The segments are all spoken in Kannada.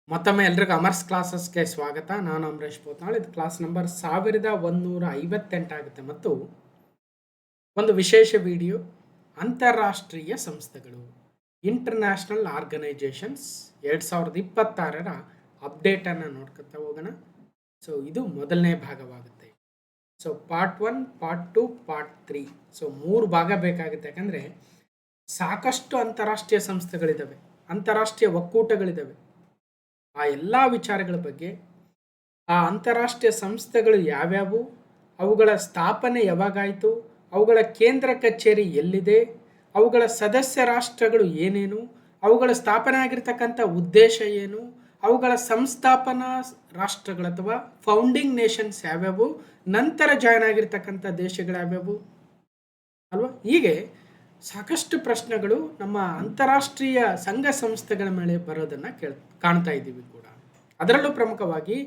ಮತ್ತೊಮ್ಮೆ ಎಲ್ರಿಗೂ ಅಮರ್ಸ್ ಕ್ಲಾಸಸ್ಗೆ ಸ್ವಾಗತ. ನಾನು ಅಮರೇಶ್ ಪೋತ್ನಾಳ್. ಇದು ಕ್ಲಾಸ್ ನಂಬರ್ 1158 ಆಗುತ್ತೆ ಮತ್ತು ಒಂದು ವಿಶೇಷ ವಿಡಿಯೋ ಅಂತಾರಾಷ್ಟ್ರೀಯ ಸಂಸ್ಥೆಗಳು, ಇಂಟರ್ನ್ಯಾಷನಲ್ ಆರ್ಗನೈಜೇಷನ್ಸ್ 2026ರ ಅಪ್ಡೇಟನ್ನು ನೋಡ್ಕೊತಾ ಹೋಗೋಣ. ಸೊ ಇದು ಮೊದಲನೇ ಭಾಗವಾಗುತ್ತೆ. So part 1, part 2, part 3. So 3 ಭಾಗ ಬೇಕಾಗುತ್ತೆ. ಯಾಕಂದರೆ ಸಾಕಷ್ಟು ಅಂತಾರಾಷ್ಟ್ರೀಯ ಸಂಸ್ಥೆಗಳಿದ್ದಾವೆ, ಅಂತಾರಾಷ್ಟ್ರೀಯ ಒಕ್ಕೂಟಗಳಿದ್ದಾವೆ. ಆ ಎಲ್ಲ ವಿಚಾರಗಳ ಬಗ್ಗೆ, ಆ ಅಂತಾರಾಷ್ಟ್ರೀಯ ಸಂಸ್ಥೆಗಳು ಯಾವ್ಯಾವು, ಅವುಗಳ ಸ್ಥಾಪನೆ ಯಾವಾಗಾಯಿತು, ಅವುಗಳ ಕೇಂದ್ರ ಕಚೇರಿ ಎಲ್ಲಿದೆ, ಅವುಗಳ ಸದಸ್ಯ ರಾಷ್ಟ್ರಗಳು ಏನೇನು, ಅವುಗಳ ಸ್ಥಾಪನೆ ಆಗಿರ್ತಕ್ಕಂಥ ಉದ್ದೇಶ ಏನು, ಅವುಗಳ ಸಂಸ್ಥಾಪನಾ ರಾಷ್ಟ್ರಗಳು ಅಥವಾ ಫೌಂಡಿಂಗ್ ನೇಷನ್ಸ್ ಯಾವ್ಯಾವು, ನಂತರ ಜಾಯ್ನ್ ಆಗಿರ್ತಕ್ಕಂಥ ದೇಶಗಳು ಯಾವ್ಯಾವು ಅಲ್ವಾ. ಹೀಗೆ ಸಾಕಷ್ಟು ಪ್ರಶ್ನೆಗಳು ನಮ್ಮ ಅಂತಾರಾಷ್ಟ್ರೀಯ ಸಂಘ ಸಂಸ್ಥೆಗಳ ಮೇಲೆ ಬರೋದನ್ನು ಕಾಣ್ತಾ ಇದ್ದೀವಿ ಕೂಡ. ಅದರಲ್ಲೂ ಪ್ರಮುಖವಾಗಿ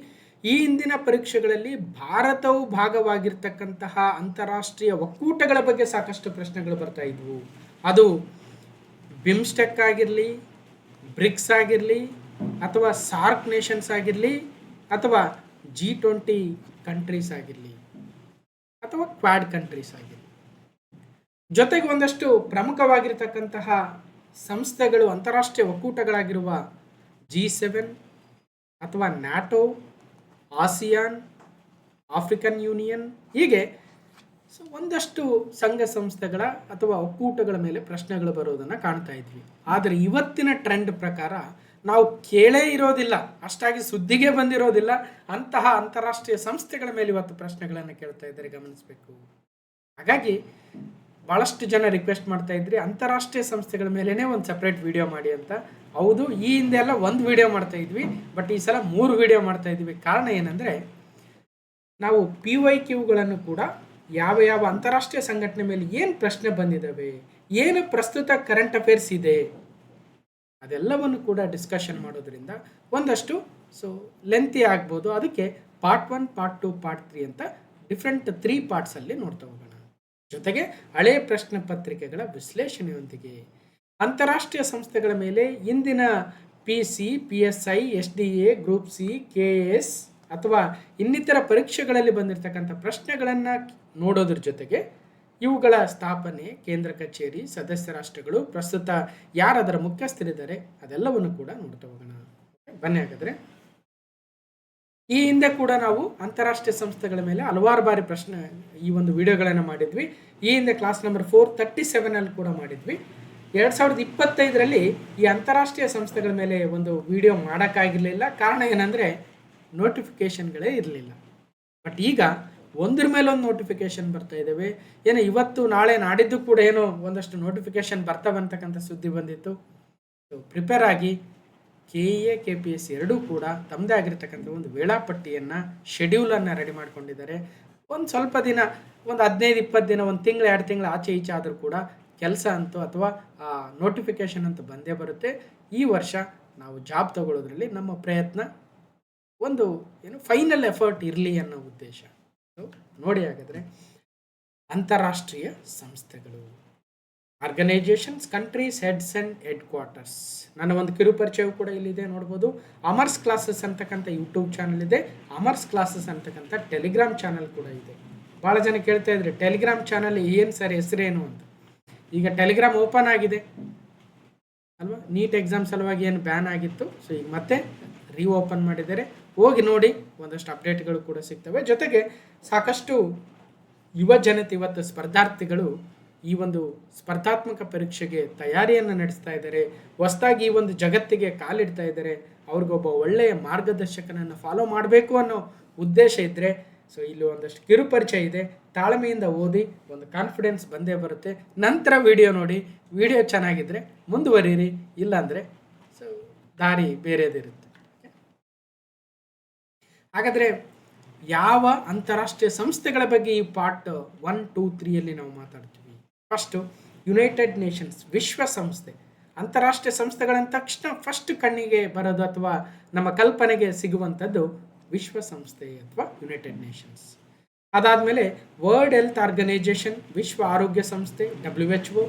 ಈ ಹಿಂದಿನ ಪರೀಕ್ಷೆಗಳಲ್ಲಿ ಭಾರತವು ಭಾಗವಾಗಿರ್ತಕ್ಕಂತಹ ಅಂತಾರಾಷ್ಟ್ರೀಯ ಒಕ್ಕೂಟಗಳ ಬಗ್ಗೆ ಸಾಕಷ್ಟು ಪ್ರಶ್ನೆಗಳು ಬರ್ತಾ ಇದ್ವು. ಅದು ಬಿಮ್ಸ್ಟೆಕ್ ಆಗಿರಲಿ, ಬ್ರಿಕ್ಸ್ ಆಗಿರಲಿ, ಅಥವಾ ಸಾರ್ಕ್ ನೇಷನ್ಸ್ ಆಗಿರಲಿ, ಅಥವಾ G20 ಕಂಟ್ರೀಸ್ ಆಗಿರಲಿ, ಅಥವಾ ಕ್ವಾಡ್ ಕಂಟ್ರೀಸ್ ಆಗಿರಲಿ. ಜೊತೆಗೆ ಒಂದಷ್ಟು ಪ್ರಮುಖವಾಗಿರ್ತಕ್ಕಂತಹ ಸಂಸ್ಥೆಗಳು, ಅಂತಾರಾಷ್ಟ್ರೀಯ ಒಕ್ಕೂಟಗಳಾಗಿರುವ G7 ಅಥವಾ ನ್ಯಾಟೋ, ಆಸಿಯಾನ್, ಆಫ್ರಿಕನ್ ಯೂನಿಯನ್, ಹೀಗೆ ಒಂದಷ್ಟು ಸಂಘ ಸಂಸ್ಥೆಗಳ ಅಥವಾ ಒಕ್ಕೂಟಗಳ ಮೇಲೆ ಪ್ರಶ್ನೆಗಳು ಬರೋದನ್ನು ಕಾಣ್ತಾ ಇದ್ವಿ. ಆದರೆ ಇವತ್ತಿನ ಟ್ರೆಂಡ್ ಪ್ರಕಾರ ನಾವು ಕೇಳೇ ಇರೋದಿಲ್ಲ, ಅಷ್ಟಾಗಿ ಸುದ್ದಿಗೆ ಬಂದಿರೋದಿಲ್ಲ ಅಂತಹ ಅಂತಾರಾಷ್ಟ್ರೀಯ ಸಂಸ್ಥೆಗಳ ಮೇಲೆ ಇವತ್ತು ಪ್ರಶ್ನೆಗಳನ್ನು ಕೇಳ್ತಾ ಇದ್ದಾರೆ, ಗಮನಿಸಬೇಕು. ಹಾಗಾಗಿ ಭಾಳಷ್ಟು ಜನ ರಿಕ್ವೆಸ್ಟ್ ಮಾಡ್ತಾ ಇದ್ರಿ ಅಂತಾರಾಷ್ಟ್ರೀಯ ಸಂಸ್ಥೆಗಳ ಮೇಲೇ ಒಂದು ಸಪ್ರೇಟ್ ವಿಡಿಯೋ ಮಾಡಿ ಅಂತ. ಹೌದು, ಈ ಹಿಂದೆ ಎಲ್ಲ ಒಂದು ವಿಡಿಯೋ ಮಾಡ್ತಾ ಇದ್ವಿ, ಬಟ್ ಈ ಸಲ 3 ವಿಡಿಯೋ ಮಾಡ್ತಾ ಇದ್ವಿ. ಕಾರಣ ಏನಂದರೆ, ನಾವು PYQಗಳನ್ನು ಕೂಡ ಯಾವ ಯಾವ ಅಂತಾರಾಷ್ಟ್ರೀಯ ಸಂಘಟನೆ ಮೇಲೆ ಏನು ಪ್ರಶ್ನೆ ಬಂದಿದ್ದಾವೆ, ಏನು ಪ್ರಸ್ತುತ ಕರೆಂಟ್ ಅಫೇರ್ಸ್ ಇದೆ, ಅದೆಲ್ಲವನ್ನು ಕೂಡ ಡಿಸ್ಕಷನ್ ಮಾಡೋದ್ರಿಂದ ಒಂದಷ್ಟು ಲೆಂತಿ ಆಗ್ಬೋದು. ಅದಕ್ಕೆ ಪಾರ್ಟ್ 1, ಪಾರ್ಟ್ 2, ಪಾರ್ಟ್ 3 ಅಂತ ಡಿಫ್ರೆಂಟ್ 3 ಪಾರ್ಟ್ಸಲ್ಲಿ ನೋಡ್ತಾ ಹೋಗೋಣ. ಜೊತೆಗೆ ಹಳೆಯ ಪ್ರಶ್ನೆ ಪತ್ರಿಕೆಗಳ ವಿಶ್ಲೇಷಣೆಯೊಂದಿಗೆ ಅಂತಾರಾಷ್ಟ್ರೀಯ ಸಂಸ್ಥೆಗಳ ಮೇಲೆ ಇಂದಿನ PC, PSI, SDA, group C, KS ಅಥವಾ ಇನ್ನಿತರ ಪರೀಕ್ಷೆಗಳಲ್ಲಿ ಬಂದಿರತಕ್ಕಂಥ ಪ್ರಶ್ನೆಗಳನ್ನು ನೋಡೋದ್ರ ಜೊತೆಗೆ ಇವುಗಳ ಸ್ಥಾಪನೆ, ಕೇಂದ್ರ ಕಚೇರಿ, ಸದಸ್ಯ ರಾಷ್ಟ್ರಗಳು, ಪ್ರಸ್ತುತ ಯಾರದರ ಮುಖ್ಯಸ್ಥರಿದ್ದಾರೆ, ಅದೆಲ್ಲವನ್ನು ಕೂಡ ನೋಡ್ತಾ ಹೋಗೋಣ. ಬನ್ನಿ ಹಾಗಾದರೆ. ಈ ಹಿಂದೆ ಕೂಡ ನಾವು ಅಂತಾರಾಷ್ಟ್ರೀಯ ಸಂಸ್ಥೆಗಳ ಮೇಲೆ ಹಲವಾರು ಬಾರಿ ಈ ಒಂದು ವಿಡಿಯೋಗಳನ್ನು ಮಾಡಿದ್ವಿ. ಈ ಹಿಂದೆ ಕ್ಲಾಸ್ ನಂಬರ್ 437 ಕೂಡ ಮಾಡಿದ್ವಿ. 2025ರಲ್ಲಿ ಈ ಅಂತಾರಾಷ್ಟ್ರೀಯ ಸಂಸ್ಥೆಗಳ ಮೇಲೆ ಒಂದು ವಿಡಿಯೋ ಮಾಡೋಕ್ಕಾಗಿರಲಿಲ್ಲ. ಕಾರಣ ಏನಂದರೆ ನೋಟಿಫಿಕೇಷನ್ಗಳೇ ಇರಲಿಲ್ಲ. ಬಟ್ ಈಗ ಒಂದ್ರ ಮೇಲೆ ಒಂದು ನೋಟಿಫಿಕೇಷನ್ ಬರ್ತಾ ಇದ್ದಾವೆ. ಏನೋ ಇವತ್ತು ನಾಳೆ ನಾಡಿದ್ದು ಕೂಡ ಏನೋ ಒಂದಷ್ಟು ನೋಟಿಫಿಕೇಷನ್ ಬರ್ತವೆ ಅಂತಕ್ಕಂಥ ಸುದ್ದಿ ಬಂದಿತ್ತು. ಪ್ರಿಪೇರ್ ಆಗಿ KEA, KPS ಎರಡೂ ಕೂಡ ತಮ್ಮದೇ ಆಗಿರ್ತಕ್ಕಂಥ ಒಂದು ವೇಳಾಪಟ್ಟಿಯನ್ನು, ಶೆಡ್ಯೂಲನ್ನು ರೆಡಿ ಮಾಡ್ಕೊಂಡಿದ್ದಾರೆ. ಒಂದು ಸ್ವಲ್ಪ ದಿನ, ಒಂದು 15-20 ದಿನ, ಒಂದು ತಿಂಗಳು 2 ತಿಂಗಳು ಆಚೆ ಈಚೆ ಆದರೂ ಕೂಡ ಕೆಲಸ ಅಂತೂ ಅಥವಾ ನೋಟಿಫಿಕೇಷನ್ ಅಂತೂ ಬಂದೇ ಬರುತ್ತೆ. ಈ ವರ್ಷ ನಾವು ಜಾಬ್ ತಗೊಳ್ಳೋದ್ರಲ್ಲಿ ನಮ್ಮ ಪ್ರಯತ್ನ ಒಂದು ಫೈನಲ್ ಎಫರ್ಟ್ ಇರಲಿ ಅನ್ನೋ ಉದ್ದೇಶ. ನೋಡಿ ಹಾಗಾದರೆ, ಅಂತಾರಾಷ್ಟ್ರೀಯ ಸಂಸ್ಥೆಗಳು, organisations, countries, heads and head quarters. ನನ್ನ ಒಂದು ಕಿರುಪರಿಚಯವು ಕೂಡ ಇಲ್ಲಿದೆ, ನೋಡ್ಬೋದು. ಅಮರ್ಸ್ ಕ್ಲಾಸಸ್ ಅಂತಕ್ಕಂಥ ಯೂಟ್ಯೂಬ್ ಚಾನಲ್ ಇದೆ, ಅಮರ್ಸ್ ಕ್ಲಾಸಸ್ ಅಂತಕ್ಕಂಥ ಟೆಲಿಗ್ರಾಮ್ ಚಾನಲ್ ಕೂಡ ಇದೆ. ಭಾಳ ಜನ ಕೇಳ್ತಾ ಇದ್ರಿ ಟೆಲಿಗ್ರಾಮ್ ಚಾನಲ್ ಏನು ಸರ್, ಹೆಸರೇನು ಅಂತ. ಈಗ ಟೆಲಿಗ್ರಾಮ್ ಓಪನ್ ಆಗಿದೆ ಅಲ್ವಾ, ನೀಟ್ ಎಕ್ಸಾಮ್ ಸಲುವಾಗಿ ಏನು ಬ್ಯಾನ್ ಆಗಿತ್ತು, ಸೊ ಈಗ ಮತ್ತೆ ಓಪನ್ ಮಾಡಿದ್ದಾರೆ. ಹೋಗಿ ನೋಡಿ, ಒಂದಷ್ಟು ಅಪ್ಡೇಟ್ಗಳು ಕೂಡ ಸಿಗ್ತವೆ. ಜೊತೆಗೆ ಸಾಕಷ್ಟು ಯುವ ಜನತೆ, ಇವತ್ತು ಸ್ಪರ್ಧಾರ್ಥಿಗಳು ಈ ಒಂದು ಸ್ಪರ್ಧಾತ್ಮಕ ಪರೀಕ್ಷೆಗೆ ತಯಾರಿಯನ್ನು ನಡೆಸ್ತಾ ಇದ್ದಾರೆ, ಹೊಸದಾಗಿ ಈ ಒಂದು ಜಗತ್ತಿಗೆ ಕಾಲಿಡ್ತಾ ಇದ್ದಾರೆ. ಅವ್ರಿಗೊಬ್ಬ ಒಳ್ಳೆಯ ಮಾರ್ಗದರ್ಶಕನನ್ನು ಫಾಲೋ ಮಾಡಬೇಕು ಅನ್ನೋ ಉದ್ದೇಶ ಇದ್ದರೆ, ಸೊ ಇಲ್ಲಿ ಒಂದಷ್ಟು ಕಿರುಪರಿಚಯ ಇದೆ, ತಾಳ್ಮೆಯಿಂದ ಓದಿ, ಒಂದು ಕಾನ್ಫಿಡೆನ್ಸ್ ಬಂದೇ ಬರುತ್ತೆ. ನಂತರ ವಿಡಿಯೋ ನೋಡಿ, ವಿಡಿಯೋ ಚೆನ್ನಾಗಿದ್ದರೆ ಮುಂದುವರಿಯಿರಿ, ಇಲ್ಲಾಂದರೆ ಸೊ ದಾರಿ ಬೇರೆದಿರುತ್ತೆ. ಹಾಗಾದರೆ ಯಾವ ಅಂತಾರಾಷ್ಟ್ರೀಯ ಸಂಸ್ಥೆಗಳ ಬಗ್ಗೆ ಈ ಪಾರ್ಟ್ 1, 2, 3ಯಲ್ಲಿ ನಾವು ಮಾತಾಡ್ತೀವಿ. ಫಸ್ಟು ಯುನೈಟೆಡ್ ನೇಷನ್ಸ್, ವಿಶ್ವಸಂಸ್ಥೆ. ಅಂತಾರಾಷ್ಟ್ರೀಯ ಸಂಸ್ಥೆಗಳಂದ ತಕ್ಷಣ ಫಸ್ಟ್ ಕಣ್ಣಿಗೆ ಬರೋದು ಅಥವಾ ನಮ್ಮ ಕಲ್ಪನೆಗೆ ಸಿಗುವಂಥದ್ದು ವಿಶ್ವಸಂಸ್ಥೆ ಅಥವಾ ಯುನೈಟೆಡ್ ನೇಷನ್ಸ್. ಅದಾದಮೇಲೆ ವರ್ಲ್ಡ್ ಹೆಲ್ತ್ ಆರ್ಗನೈಜೇಷನ್, ವಿಶ್ವ ಆರೋಗ್ಯ ಸಂಸ್ಥೆ WHO,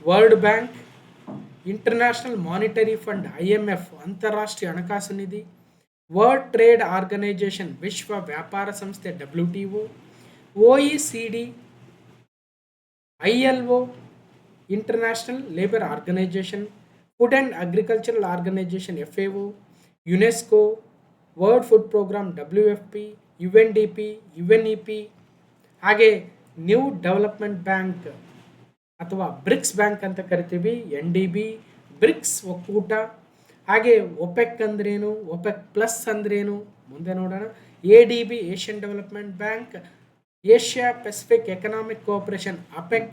world bank, international monetary fund IMF ಅಂತಾರಾಷ್ಟ್ರೀಯ ಹಣಕಾಸು ನಿಧಿ, ವರ್ಲ್ಡ್ ಟ್ರೇಡ್ ಆರ್ಗನೈಜೇಷನ್ ವಿಶ್ವ ವ್ಯಾಪಾರ ಸಂಸ್ಥೆ WTO, OECD, ILO international labour organisation, food and agricultural organisation FAO, UNESCO, world food programme WFP, UNDP, UNEP, ಹಾಗೆ ನ್ಯೂ ಡೆವಲಪ್ಮೆಂಟ್ ಬ್ಯಾಂಕ್ ಅಥವಾ ಬ್ರಿಕ್ಸ್ ಬ್ಯಾಂಕ್ ಅಂತ ಕರಿತೀವಿ, NDB, ಬ್ರಿಕ್ಸ್ ಒಕ್ಕೂಟ, ಹಾಗೆ ಒಪೆಕ್ ಅಂದ್ರೇನು, ಒಪೆಕ್ ಪ್ಲಸ್ ಅಂದ್ರೇನು ಮುಂದೆ ನೋಡೋಣ, ADB Asian development bank, Asia Pacific economic cooperation APEC,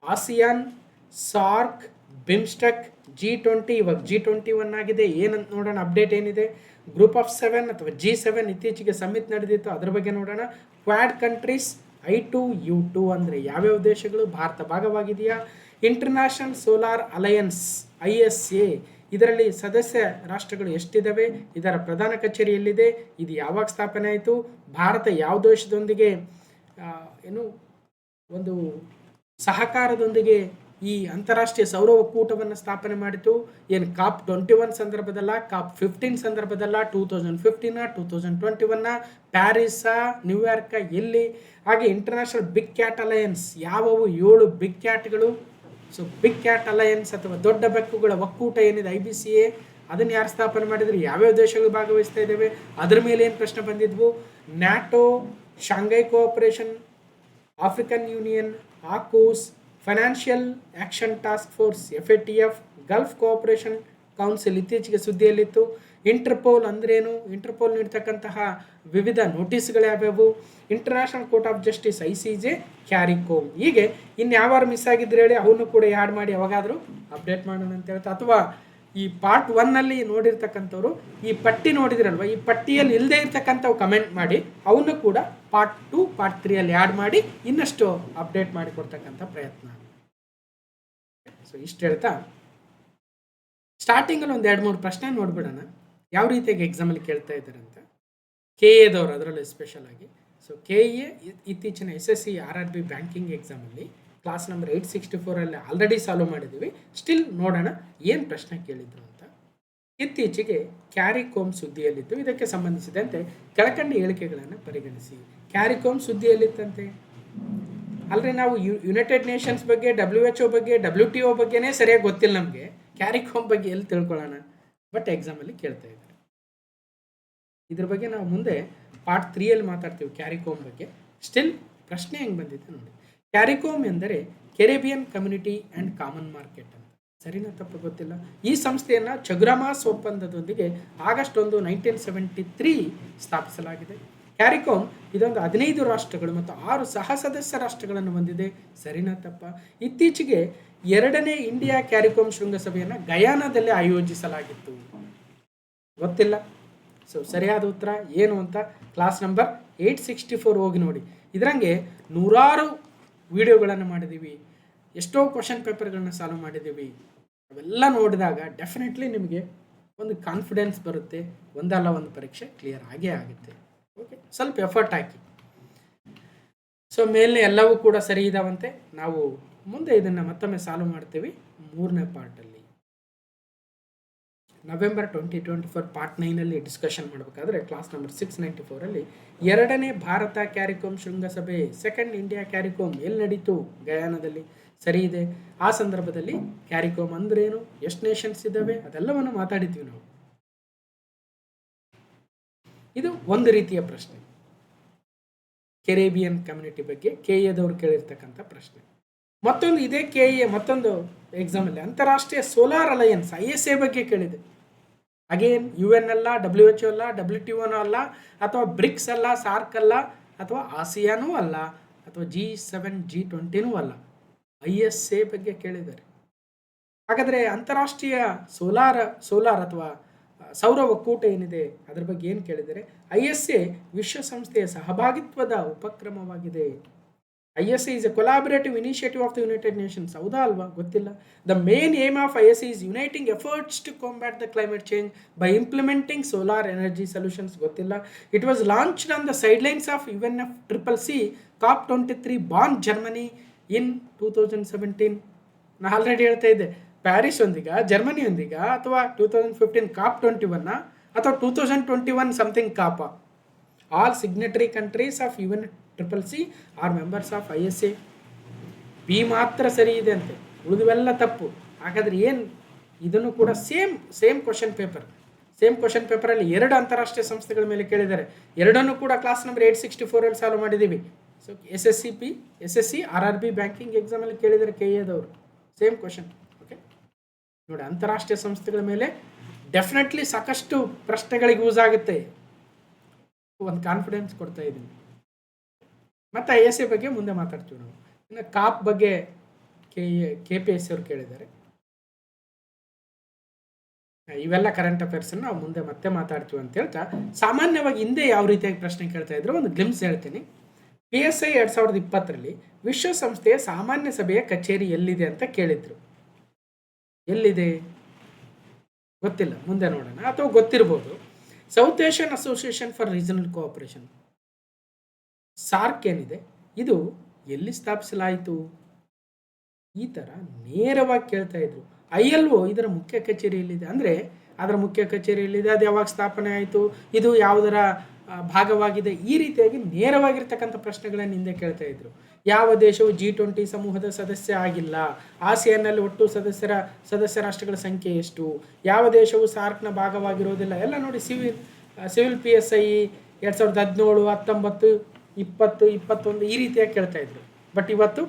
ASEAN, SAARC, BIMSTEC, G20, ಇವಾಗ G21 ಆಗಿದೆ. ಏನಂತ ನೋಡೋಣ, ಅಪ್ಡೇಟ್ ಏನಿದೆ, ಗ್ರೂಪ್ ಆಫ್ 7 ಅಥವಾ G7 ಇತ್ತೀಚೆಗೆ ಸಮಿಟ್ ನಡೆದಿತ್ತು, ಅದ್ರ ಬಗ್ಗೆ ನೋಡೋಣ. ಕ್ವಾಡ್ ಕಂಟ್ರೀಸ್, I2U2 ಅಂದರೆ ಯಾವ್ಯಾವ ದೇಶಗಳು, ಭಾರತ ಭಾಗವಾಗಿದೆಯಾ, ಇಂಟರ್ನ್ಯಾಷನಲ್ ಸೋಲಾರ್ ಅಲಯನ್ಸ್ ISA, ಇದರಲ್ಲಿ ಸದಸ್ಯ ರಾಷ್ಟ್ರಗಳು ಎಷ್ಟಿದ್ದಾವೆ, ಇದರ ಪ್ರಧಾನ ಕಚೇರಿ ಎಲ್ಲಿದೆ, ಇದು ಯಾವಾಗ ಸ್ಥಾಪನೆ ಆಯಿತು, ಭಾರತ ಯಾವ ದೇಶದೊಂದಿಗೆ ಒಂದು ಸಹಕಾರದೊಂದಿಗೆ ಈ ಅಂತಾರಾಷ್ಟ್ರೀಯ ಸೌರ ಒಕ್ಕೂಟವನ್ನು ಸ್ಥಾಪನೆ ಮಾಡಿತು, ಏನು COP 21 ಸಂದರ್ಭದಲ್ಲ, COP 15 ಸಂದರ್ಭದಲ್ಲ, 2015, 2021, ಪ್ಯಾರಿಸಾ, ನ್ಯೂಯಾರ್ಕ, ಎಲ್ಲಿ, ಹಾಗೆ ಇಂಟರ್ನ್ಯಾಷನಲ್ ಬಿಗ್ ಕ್ಯಾಟ್ ಅಲಯನ್ಸ್ ಯಾವವು, 7 ಬಿಗ್ ಕ್ಯಾಟ್ಗಳು. ಸೊ ಬಿಗ್ ಕ್ಯಾಟ್ ಅಲಯನ್ಸ್ ಅಥವಾ ದೊಡ್ಡ ಬೆಕ್ಕುಗಳ ಒಕ್ಕೂಟ ಏನಿದೆ IBCA, ಅದನ್ನು ಯಾರು ಸ್ಥಾಪನೆ ಮಾಡಿದ್ರು, ಯಾವ್ಯಾವ ದೇಶಗಳು ಭಾಗವಹಿಸ್ತಾ ಇದ್ದೇವೆ, ಅದ್ರ ಮೇಲೆ ಏನು ಪ್ರಶ್ನೆ ಬಂದಿದ್ವು, NATO, Shanghai cooperation, African union, AUKUS, financial action task force FATF, gulf cooperation council ಇತ್ತೀಚೆಗೆ ಸುದ್ದಿಯಲ್ಲಿತ್ತು, ಇಂಟರ್ಪೋಲ್ ಅಂದ್ರೇನು, ಇಂಟರ್ಪೋಲ್ ನೀಡ್ತಕ್ಕಂತಹ ವಿವಿಧ ನೋಟಿಸ್ಗಳು ಯಾವ್ಯಾವು, International Court of Justice ICJ, CARICOM. ಹೀಗೆ ಇನ್ಯಾವಾರು ಮಿಸ್ ಆಗಿದ್ರೆ ಹೇಳಿ, ಅವನ್ನು ಕೂಡ ಆ್ಯಡ್ ಮಾಡಿ ಯಾವಾಗಾದರೂ ಅಪ್ಡೇಟ್ ಮಾಡೋಣ ಅಂತ ಹೇಳ್ತಾ, ಅಥವಾ ಈ ಪಾರ್ಟ್ 1ನಲ್ಲಿ ನೋಡಿರ್ತಕ್ಕಂಥವ್ರು ಈ ಪಟ್ಟಿ ನೋಡಿದ್ರಲ್ವ, ಈ ಪಟ್ಟಿಯಲ್ಲಿ ಇಲ್ಲದೆ ಇರ್ತಕ್ಕಂಥವು ಕಮೆಂಟ್ ಮಾಡಿ, ಅವನ್ನು ಕೂಡ ಪಾರ್ಟ್ 2, ಪಾರ್ಟ್ 3ಅಲ್ಲಿ ಆ್ಯಡ್ ಮಾಡಿ ಇನ್ನಷ್ಟು ಅಪ್ಡೇಟ್ ಮಾಡಿ ಕೊಡ್ತಕ್ಕಂಥ ಪ್ರಯತ್ನ. ಸೊ ಇಷ್ಟು ಹೇಳ್ತಾ ಸ್ಟಾರ್ಟಿಂಗಲ್ಲಿ ಒಂದು 2-3 ಪ್ರಶ್ನೆ ನೋಡ್ಬಿಡೋಣ, ಯಾವ ರೀತಿಯಾಗಿ ಎಕ್ಸಾಮಲ್ಲಿ ಕೇಳ್ತಾ ಇದ್ದಾರೆ ಅಂತ. KAದವರು ಅದರಲ್ಲೂ ಸ್ಪೆಷಲ್ ಆಗಿ. ಸೊ KA ಇತ್ತೀಚಿನ SSC RRB ಬ್ಯಾಂಕಿಂಗ್ ಎಕ್ಸಾಮಲ್ಲಿ ಕ್ಲಾಸ್ ನಂಬರ್ 864ಅಲ್ಲಿ ಆಲ್ರೆಡಿ ಸಾಲ್ವ್ ಮಾಡಿದ್ದೀವಿ. ಸ್ಟಿಲ್ ನೋಡೋಣ ಏನು ಪ್ರಶ್ನೆ ಕೇಳಿದ್ರು ಅಂತ. ಇತ್ತೀಚೆಗೆ ಕ್ಯಾರಿಕೋಮ್ ಸುದ್ದಿಯಲ್ಲಿತ್ತು, ಇದಕ್ಕೆ ಸಂಬಂಧಿಸಿದಂತೆ ಕೆಳಕಂಡ ಹೇಳಿಕೆಗಳನ್ನು ಪರಿಗಣಿಸಿ. ಕ್ಯಾರಿಕೋಮ್ ಸುದ್ದಿಯಲ್ಲಿತ್ತಂತೆ ಅಲ್ಲದೆ ನಾವು ಯುನೈಟೆಡ್ ನೇಷನ್ಸ್ ಬಗ್ಗೆ, WHO ಬಗ್ಗೆ, WTO ಬಗ್ಗೆನೇ ಸರಿಯಾಗಿ ಗೊತ್ತಿಲ್ಲ ನಮಗೆ, ಕ್ಯಾರಿಕೋಮ್ ಬಗ್ಗೆ ಎಲ್ಲಿ ತಿಳ್ಕೊಳ್ಳೋಣ, ಬಟ್ ಎಕ್ಸಾಮಲ್ಲಿ ಕೇಳ್ತಾ ಇದ್ದಾರೆ. ಇದ್ರ ಬಗ್ಗೆ ನಾವು ಮುಂದೆ ಪಾರ್ಟ್ 3ಅಲ್ಲಿ ಮಾತಾಡ್ತೀವಿ ಕ್ಯಾರಿಕೋಮ್ ಬಗ್ಗೆ. ಸ್ಟಿಲ್ ಪ್ರಶ್ನೆ ಹೆಂಗೆ ಬಂದಿದೆ ನೋಡಿ. ಕ್ಯಾರಿಕೋಮ್ ಎಂದರೆ Caribbean community and common market ಅಂತ, ಸರಿನಾ ತಪ್ಪು ಗೊತ್ತಿಲ್ಲ. ಈ ಸಂಸ್ಥೆಯನ್ನು ಚಗ್ರಾಮಾಸ್ ಒಪ್ಪಂದದೊಂದಿಗೆ ಆಗಸ್ಟ್ 1, 1973 ಸ್ಥಾಪಿಸಲಾಗಿದೆ. ಕ್ಯಾರಿಕೋಮ್ ಇದೊಂದು 15 ರಾಷ್ಟ್ರಗಳು ಮತ್ತು 6 ಸಹ ಸದಸ್ಯ ರಾಷ್ಟ್ರಗಳನ್ನು ಹೊಂದಿದೆ, ಸರಿನಾ ತಪ್ಪ. ಇತ್ತೀಚೆಗೆ 2ನೇ ಇಂಡಿಯಾ ಕ್ಯಾರಿಕೋಮ್ ಶೃಂಗಸಭೆಯನ್ನು ಗಯಾನಾದಲ್ಲಿ ಆಯೋಜಿಸಲಾಗಿತ್ತು, ಗೊತ್ತಿಲ್ಲ. ಸೊ ಸರಿಯಾದ ಉತ್ತರ ಏನು ಅಂತ ಕ್ಲಾಸ್ ನಂಬರ್ 864 ಹೋಗಿ ನೋಡಿ. ಇದರಂಗೆ 100 ವಿಡಿಯೋಗಳನ್ನು ಮಾಡಿದ್ದೀವಿ, ಎಷ್ಟೋ ಕ್ವಶನ್ ಪೇಪರ್ಗಳನ್ನ ಸಾಲ್ವ್ ಮಾಡಿದ್ದೀವಿ. ಅವೆಲ್ಲ ನೋಡಿದಾಗ ಡೆಫಿನೆಟ್ಲಿ ನಿಮಗೆ ಒಂದು ಕಾನ್ಫಿಡೆನ್ಸ್ ಬರುತ್ತೆ, ಒಂದಲ್ಲ ಒಂದು ಪರೀಕ್ಷೆ ಕ್ಲಿಯರ್ ಆಗೇ ಆಗುತ್ತೆ. ಓಕೆ, ಸ್ವಲ್ಪ ಎಫರ್ಟ್ ಹಾಕಿ. ಸೊ ಮೇಲಿನ ಎಲ್ಲವೂ ಕೂಡ ಸರಿ ಇದಾವಂತೆ. ನಾವು ಮುಂದೆ ಇದನ್ನು ಮತ್ತೊಮ್ಮೆ ಸಾಲ್ವ್ ಮಾಡ್ತೀವಿ 3ನೇ ಪಾರ್ಟಲ್ಲಿ. ನವೆಂಬರ್ 2024 ಪಾರ್ಟ್ 9ಅಲ್ಲಿ ಡಿಸ್ಕಷನ್ ಮಾಡಬೇಕಾದ್ರೆ ಕ್ಲಾಸ್ ನಂಬರ್ 694ಅಲ್ಲಿ 2ನೇ ಭಾರತ ಕ್ಯಾರಿಕೋಮ್ ಶೃಂಗಸಭೆ, ಸೆಕೆಂಡ್ ಇಂಡಿಯಾ ಕ್ಯಾರಿಕೋಮ್ ಎಲ್ಲಿ ನಡೀತು, ಗಯಾನದಲ್ಲಿ, ಸರಿ ಇದೆ. ಆ ಸಂದರ್ಭದಲ್ಲಿ ಕ್ಯಾರಿಕೋಮ್ ಅಂದ್ರೇನು, ಎಷ್ಟು ನೇಷನ್ಸ್ ಇದ್ದಾವೆ, ಅದೆಲ್ಲವನ್ನು ಮಾತಾಡಿದ್ವಿ ನಾವು. ಇದು ಒಂದು ರೀತಿಯ ಪ್ರಶ್ನೆ, ಕೆರೇಬಿಯನ್ ಕಮ್ಯುನಿಟಿ ಬಗ್ಗೆ KAದವರು ಕೇಳಿರ್ತಕ್ಕಂಥ ಪ್ರಶ್ನೆ. ಮತ್ತೊಂದು ಇದೇ KA ಮತ್ತೊಂದು ಎಕ್ಸಾಮಲ್ಲಿ ಅಂತಾರಾಷ್ಟ್ರೀಯ ಸೋಲಾರ್ ಅಲಯನ್ಸ್ ISA ಬಗ್ಗೆ ಕೇಳಿದೆ. ಅಗೇನ್ UN ಅಲ್ಲ, WHO ಅಲ್ಲ, WTO ಅಲ್ಲ, ಅಥವಾ ಬ್ರಿಕ್ಸ್ ಅಲ್ಲ, ಸಾರ್ಕ್ ಅಲ್ಲ, ಅಥವಾ ಆಸಿಯಾನೂ ಅಲ್ಲ, ಅಥವಾ G7 G20 ಅಲ್ಲ, ISA ಬಗ್ಗೆ ಕೇಳಿದ್ದಾರೆ. ಹಾಗಾದರೆ ಅಂತಾರಾಷ್ಟ್ರೀಯ ಸೋಲಾರ್ ಅಥವಾ ಸೌರ ಒಕ್ಕೂಟ ಏನಿದೆ ಅದರ ಬಗ್ಗೆ ಏನು ಕೇಳಿದರೆ, ISA ವಿಶ್ವಸಂಸ್ಥೆಯ ಸಹಭಾಗಿತ್ವದ ಉಪಕ್ರಮವಾಗಿದೆ. ISA is a collaborative initiative of the United Nations. ಹೌದಾ ಅಲ್ವಾ, ಗೊತ್ತಿಲ್ಲ. The main aim of ISA is uniting efforts to combat the climate change by implementing solar energy solutions. ಗೊತ್ತಿಲ್ಲ. It was launched on the sidelines of UNFCCC COP23 Bonn, Germany in 2017. ನಾನು ಆಲ್ರೆಡಿ ಹೇಳ್ತಾ ಇದ್ದೆ, ಪ್ಯಾರಿಸ್ ಒಂದಿಗ, ಜರ್ಮನಿಯೊಂದಿಗ, ಅಥವಾ 2015 COP21 ಅಥವಾ 2021 ಸಮಥಿಂಗ್ ಕಾಪ. All signatory countries of UNFCCC are members of ISA. B ಮಾತ್ರ ಸರಿ ಇದೆ ಅಂತೆ, ಉಳಿದುವೆಲ್ಲ ತಪ್ಪು. ಹಾಗಾದ್ರೆ ಏನು? ಇದನ್ನು ಕೂಡ ಸೇಮ್ ಕ್ವಶನ್ ಪೇಪರಲ್ಲಿ 2 ಅಂತಾರಾಷ್ಟ್ರೀಯ ಸಂಸ್ಥೆಗಳ ಮೇಲೆ ಕೇಳಿದ್ದಾರೆ. ಎರಡನ್ನೂ ಕೂಡ ಕ್ಲಾಸ್ ನಂಬರ್ 864 ಸಾಲ್ವ್ ಮಾಡಿದ್ದೀವಿ. ಸೊ SSC RRB ಬ್ಯಾಂಕಿಂಗ್ ಎಕ್ಸಾಮಲ್ಲಿ ಕೇಳಿದರೆ KA-ದವರು ಸೇಮ್ ಕ್ವಶನ್. ಓಕೆ ನೋಡಿ, ಅಂತಾರಾಷ್ಟ್ರೀಯ ಸಂಸ್ಥೆಗಳ ಮೇಲೆ ಡೆಫಿನೆಟ್ಲಿ ಸಾಕಷ್ಟು ಪ್ರಶ್ನೆಗಳಿಗೆ ಯೂಸ್ ಆಗುತ್ತೆ, ಒಂದು ಕಾನ್ಫಿಡೆನ್ಸ್ ಕೊಡ್ತಾ ಇದ್ದೀನಿ. ಮತ್ತು ISA ಬಗ್ಗೆ ಮುಂದೆ ಮಾತಾಡ್ತೀವಿ ನಾವು. ಇನ್ನು ಕಾಪ್ ಬಗ್ಗೆ KPSC ಅವರು ಕೇಳಿದ್ದಾರೆ. ಇವೆಲ್ಲ ಕರೆಂಟ್ ಅಫೇರ್ಸನ್ನು ನಾವು ಮುಂದೆ ಮತ್ತೆ ಮಾತಾಡ್ತೀವಿ ಅಂತ ಹೇಳ್ತಾ, ಸಾಮಾನ್ಯವಾಗಿ ಹಿಂದೆ ಯಾವ ರೀತಿಯಾಗಿ ಪ್ರಶ್ನೆ ಕೇಳ್ತಾ ಇದ್ರು ಒಂದು ಗ್ಲಿಮ್ಸ್ ಹೇಳ್ತೀನಿ. PSI 2020ರಲ್ಲಿ ವಿಶ್ವಸಂಸ್ಥೆಯ ಸಾಮಾನ್ಯ ಸಭೆಯ ಕಚೇರಿ ಎಲ್ಲಿದೆ ಅಂತ ಕೇಳಿದ್ರು. ಎಲ್ಲಿದೆ ಗೊತ್ತಿಲ್ಲ, ಮುಂದೆ ನೋಡೋಣ. ಅಥವಾ ಗೊತ್ತಿರ್ಬೋದು, south Asian association for regional cooperation, SAARC ಏನಿದೆ, ಇದು ಎಲ್ಲಿ ಸ್ಥಾಪಿಸಲಾಯಿತು? ಈ ಥರ ನೇರವಾಗಿ ಕೇಳ್ತಾ ಇದ್ರು. ILO ಇದರ ಮುಖ್ಯ ಕಚೇರಿ ಎಲ್ಲಿದೆ ಅಂದರೆ ಅದರ ಮುಖ್ಯ ಕಚೇರಿ ಎಲ್ಲಿದೆ, ಅದು ಯಾವಾಗ ಸ್ಥಾಪನೆ ಆಯಿತು, ಇದು ಯಾವುದರ ಭಾಗವಾಗಿದೆ, ಈ ರೀತಿಯಾಗಿ ನೇರವಾಗಿರ್ತಕ್ಕಂಥ ಪ್ರಶ್ನೆಗಳನ್ನು ಹಿಂದೆ ಕೇಳ್ತಾ ಇದ್ರು. ಯಾವ ದೇಶವು G20 ಸಮೂಹದ ಸದಸ್ಯ ಆಗಿಲ್ಲ, ASEANನಲ್ಲಿ ಒಟ್ಟು ಸದಸ್ಯ ರಾಷ್ಟ್ರಗಳ ಸಂಖ್ಯೆ ಎಷ್ಟು, ಯಾವ ದೇಶವು ಸಾರ್ಕ್ನ ಭಾಗವಾಗಿರೋದಿಲ್ಲ, ಎಲ್ಲ ನೋಡಿ. ಸಿವಿಲ್ PSI 2017, 19, 20, 21 ಈ ರೀತಿಯಾಗಿ ಕೇಳ್ತಾ ಇದ್ರು. ಬಟ್ ಇವತ್ತು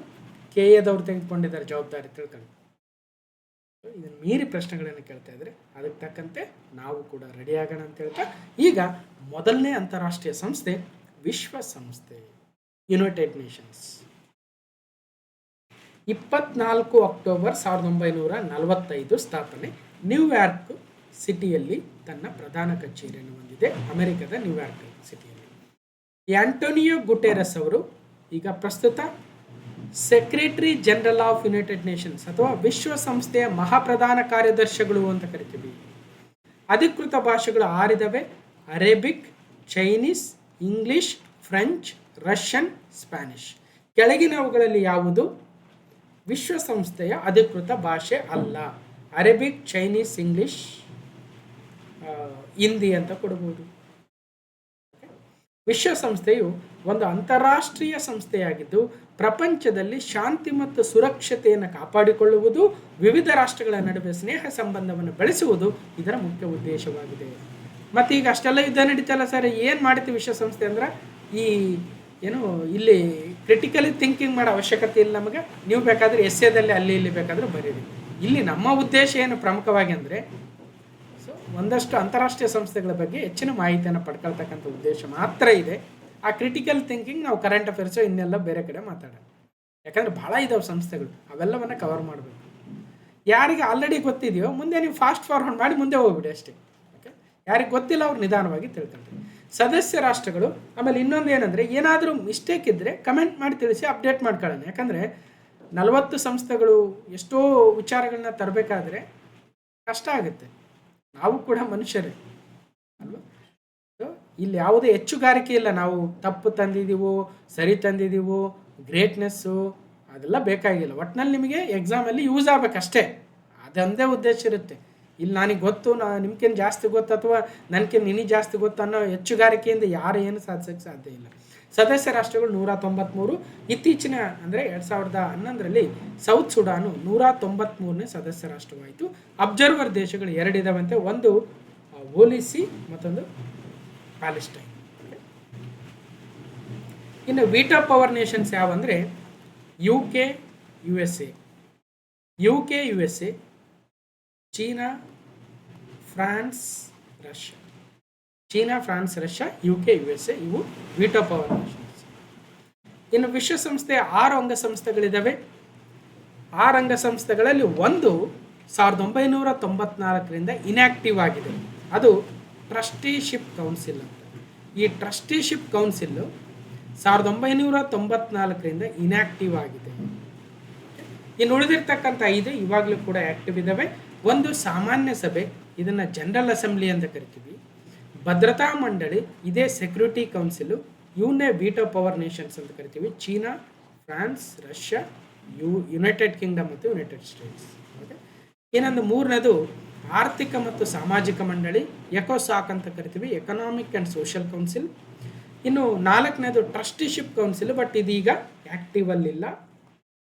KA-ದವ್ರು ತೆಗೆದುಕೊಂಡಿದ್ದಾರೆ ಜವಾಬ್ದಾರಿ, ತಿಳ್ಕೊಂಡು. ಇದನ್ನು ಮೀರಿ ಪ್ರಶ್ನೆಗಳನ್ನು ಕೇಳ್ತಾ ಇದ್ರೆ ಅದಕ್ಕೆ ತಕ್ಕಂತೆ ನಾವು ಕೂಡ ರೆಡಿ ಆಗೋಣ ಅಂತ ಹೇಳ್ತಾ, ಈಗ ಮೊದಲನೇ ಅಂತಾರಾಷ್ಟ್ರೀಯ ಸಂಸ್ಥೆ ವಿಶ್ವಸಂಸ್ಥೆ, ಯುನೈಟೆಡ್ ನೇಷನ್ಸ್. 24 ಅಕ್ಟೋಬರ್ 1945 ಸ್ಥಾಪನೆ. ನ್ಯೂಯಾರ್ಕ್ ಸಿಟಿಯಲ್ಲಿ ತನ್ನ ಪ್ರಧಾನ ಕಚೇರಿಯನ್ನು ಹೊಂದಿದೆ, ಅಮೆರಿಕದ ನ್ಯೂಯಾರ್ಕ್ ಸಿಟಿಯಲ್ಲಿ. ಆಂಟೋನಿಯೋ ಗುಟೆರಸ್ ಅವರು ಈಗ ಪ್ರಸ್ತುತ secretary general of United Nations ಅಥವಾ ವಿಶ್ವಸಂಸ್ಥೆಯ ಮಹಾಪ್ರಧಾನ ಕಾರ್ಯದರ್ಶಿಗಳು ಅಂತ ಕರಿತೀವಿ. ಅಧಿಕೃತ ಭಾಷೆಗಳು 6 ಇದಾವೆ: Arabic, Chinese, English, French, Russian, Spanish. ಕೆಳಗಿನವುಗಳಲ್ಲಿ ಯಾವುದು ವಿಶ್ವಸಂಸ್ಥೆಯ ಅಧಿಕೃತ ಭಾಷೆ ಅಲ್ಲ? ಅರೇಬಿಕ್, ಚೈನೀಸ್, ಇಂಗ್ಲಿಷ್, ಹಿಂದಿ ಅಂತ ಕೊಡಬಹುದು. ವಿಶ್ವಸಂಸ್ಥೆಯು ಒಂದು ಅಂತಾರಾಷ್ಟ್ರೀಯ ಸಂಸ್ಥೆಯಾಗಿದ್ದು ಪ್ರಪಂಚದಲ್ಲಿ ಶಾಂತಿ ಮತ್ತು ಸುರಕ್ಷತೆಯನ್ನು ಕಾಪಾಡಿಕೊಳ್ಳುವುದು, ವಿವಿಧ ರಾಷ್ಟ್ರಗಳ ನಡುವೆ ಸ್ನೇಹ ಸಂಬಂಧವನ್ನು ಬೆಳೆಸುವುದು ಇದರ ಮುಖ್ಯ ಉದ್ದೇಶವಾಗಿದೆ. ಮತ್ತು ಈಗ ಅಷ್ಟೆಲ್ಲ ಯುದ್ಧ ನಡೀತಲ್ಲ ಸರ್, ಏನು ಮಾಡ್ತೀವಿ ವಿಶ್ವಸಂಸ್ಥೆ ಅಂದ್ರೆ, ಇಲ್ಲಿ ಕ್ರಿಟಿಕಲಿ ಥಿಂಕಿಂಗ್ ಮಾಡೋ ಅವಶ್ಯಕತೆ ಇಲ್ಲ ನಮಗೆ. ನೀವು ಬೇಕಾದರೆ ಎಸ್ಸೇದಲ್ಲಿ ಅಲ್ಲಿ ಇಲ್ಲಿ ಬೇಕಾದರೂ ಬರೀರಿ. ಇಲ್ಲಿ ನಮ್ಮ ಉದ್ದೇಶ ಏನು ಪ್ರಮುಖವಾಗಿ ಅಂದರೆ, ಒಂದಷ್ಟು ಅಂತಾರಾಷ್ಟ್ರೀಯ ಸಂಸ್ಥೆಗಳ ಬಗ್ಗೆ ಹೆಚ್ಚಿನ ಮಾಹಿತಿಯನ್ನು ಪಡ್ಕೊಳ್ತಕ್ಕಂಥ ಉದ್ದೇಶ ಮಾತ್ರ ಇದೆ. ಆ ಕ್ರಿಟಿಕಲ್ ಥಿಂಕಿಂಗ್ ನಾವು ಕರೆಂಟ್ ಅಫೇರ್ಸು ಇನ್ನೆಲ್ಲ ಬೇರೆ ಕಡೆ ಮಾತಾಡೋಣ. ಯಾಕಂದರೆ ಭಾಳ ಇದಾವೆ ಸಂಸ್ಥೆಗಳು, ಅವೆಲ್ಲವನ್ನು ಕವರ್ ಮಾಡಬೇಕು. ಯಾರಿಗೆ ಆಲ್ರೆಡಿ ಗೊತ್ತಿದೆಯೋ ಮುಂದೆ ನೀವು ಫಾಸ್ಟ್ ಫಾರ್ವರ್ಡ್ ಮಾಡಿ ಮುಂದೆ ಹೋಗ್ಬಿಡಿ ಅಷ್ಟೇ. ಓಕೆ, ಯಾರಿಗೆ ಗೊತ್ತಿಲ್ಲ ಅವ್ರು ನಿಧಾನವಾಗಿ ತಿಳ್ಕೊಳ್ತಾರೆ. ಸದಸ್ಯ ರಾಷ್ಟ್ರಗಳು. ಆಮೇಲೆ ಇನ್ನೊಂದು ಏನಂದರೆ, ಏನಾದರೂ ಮಿಸ್ಟೇಕ್ ಇದ್ದರೆ ಕಮೆಂಟ್ ಮಾಡಿ ತಿಳಿಸಿ, ಅಪ್ಡೇಟ್ ಮಾಡ್ಕೊಳ್ಳೋಣ. ಯಾಕಂದರೆ 40 ಸಂಸ್ಥೆಗಳು ಎಷ್ಟೋ ವಿಚಾರಗಳನ್ನ ತರಬೇಕಾದ್ರೆ ಕಷ್ಟ ಆಗುತ್ತೆ. ನಾವು ಕೂಡ ಮನುಷ್ಯರೇ ಅಲ್ವಾ? ಇಲ್ಲಿ ಯಾವುದೇ ಹೆಚ್ಚುಗಾರಿಕೆ ಇಲ್ಲ. ನಾವು ತಪ್ಪು ತಂದಿದ್ದೀವೋ ಸರಿ ತಂದಿದ್ದೀವೋ ಗ್ರೇಟ್ನೆಸ್ಸು ಅದೆಲ್ಲ ಬೇಕಾಗಿಲ್ಲ. ಒಟ್ಟಿನಲ್ಲಿ ನಿಮಗೆ ಎಕ್ಸಾಮಲ್ಲಿ ಯೂಸ್ ಆಗಬೇಕಷ್ಟೇ, ಅದೊಂದೇ ಉದ್ದೇಶ ಇರುತ್ತೆ. ಇಲ್ಲಿ ನನಗೆ ಗೊತ್ತು, ನಿಮ್ಗೇನು ಜಾಸ್ತಿ ಗೊತ್ತು ಅಥವಾ ನನಗೇನು ನಿನಗೆ ಜಾಸ್ತಿ ಗೊತ್ತು ಅನ್ನೋ ಹೆಚ್ಚುಗಾರಿಕೆಯಿಂದ ಯಾರು ಏನು ಸಾಧಿಸೋಕ್ಕೆ ಸಾಧ್ಯ ಇಲ್ಲ. ಸದಸ್ಯ ರಾಷ್ಟ್ರಗಳು 193. ಇತ್ತೀಚಿನ ಅಂದರೆ 2011ರಲ್ಲಿ ಸೌತ್ ಸುಡಾನು 193ನೇ ಸದಸ್ಯ ರಾಷ್ಟ್ರವಾಯಿತು. ಅಬ್ಸರ್ವರ್ ದೇಶಗಳು 2 ಇದಾವಂತೆ, ಒಂದು ಓಲಿಸಿ ಮತ್ತೊಂದು ಪ್ಯಾಲೆಸ್ಟೈನ್. ಇನ್ನು ವೀಟೋ ಪವರ್ ನೇಷನ್ಸ್ ಯಾವಂದರೆ UK, USA, China, France, Russia. China, France, Russia, UK, USA ಇವು ವೀಟೋ ಪವರ್ ನೇಷನ್ಸ್. ಇನ್ನು ವಿಶ್ವಸಂಸ್ಥೆಯ 6 ಅಂಗಸಂಸ್ಥೆಗಳಿದ್ದಾವೆ. 6 ಅಂಗಸಂಸ್ಥೆಗಳಲ್ಲಿ ಒಂದು 1994ರಿಂದ ಇನ್ಯಾಕ್ಟಿವ್ ಆಗಿದೆ. ಅದು ಟ್ರಸ್ಟಿಶಿಪ್ ಕೌನ್ಸಿಲ್ ಅಂತ. ಈ ಟ್ರಸ್ಟಿಶಿಪ್ ಕೌನ್ಸಿಲ್ಲು 1994ರಿಂದ ಇನ್ಯಾಕ್ಟಿವ್ ಆಗಿದೆ. ಇನ್ನು ಉಳಿದಿರ್ತಕ್ಕಂಥ 5 ಇವಾಗಲೂ ಕೂಡ ಆ್ಯಕ್ಟಿವ್ ಇದ್ದಾವೆ. ಒಂದು ಸಾಮಾನ್ಯ ಸಭೆ, ಇದನ್ನು ಜನರಲ್ ಅಸೆಂಬ್ಲಿ ಅಂತ ಕರಿತೀವಿ. ಭದ್ರತಾ ಮಂಡಳಿ, ಇದೇ ಸೆಕ್ಯೂರಿಟಿ ಕೌನ್ಸಿಲು, ಇವನ್ನೇ ವೀಟೋ ಪವರ್ ನೇಷನ್ಸ್ ಅಂತ ಕರಿತೀವಿ. China, France, Russia, United Kingdom ಮತ್ತು ಯುನೈಟೆಡ್ ಸ್ಟೇಟ್ಸ್. ಓಕೆ, ಇನ್ನೊಂದು ಮೂರನೇದು ಆರ್ಥಿಕ ಮತ್ತು ಸಾಮಾಜಿಕ ಮಂಡಳಿ, ಎಕೋಸಾಕ್ ಅಂತ ಕರಿತೀವಿ, ಎಕನಾಮಿಕ್ ಆ್ಯಂಡ್ ಸೋಷಿಯಲ್ ಕೌನ್ಸಿಲ್. ಇನ್ನು ನಾಲ್ಕನೇದು ಟ್ರಸ್ಟಿಶಿಪ್ ಕೌನ್ಸಿಲ್, ಬಟ್ ಇದೀಗ ಆ್ಯಕ್ಟಿವ್ ಅಲ್ಲಿಲ್ಲ.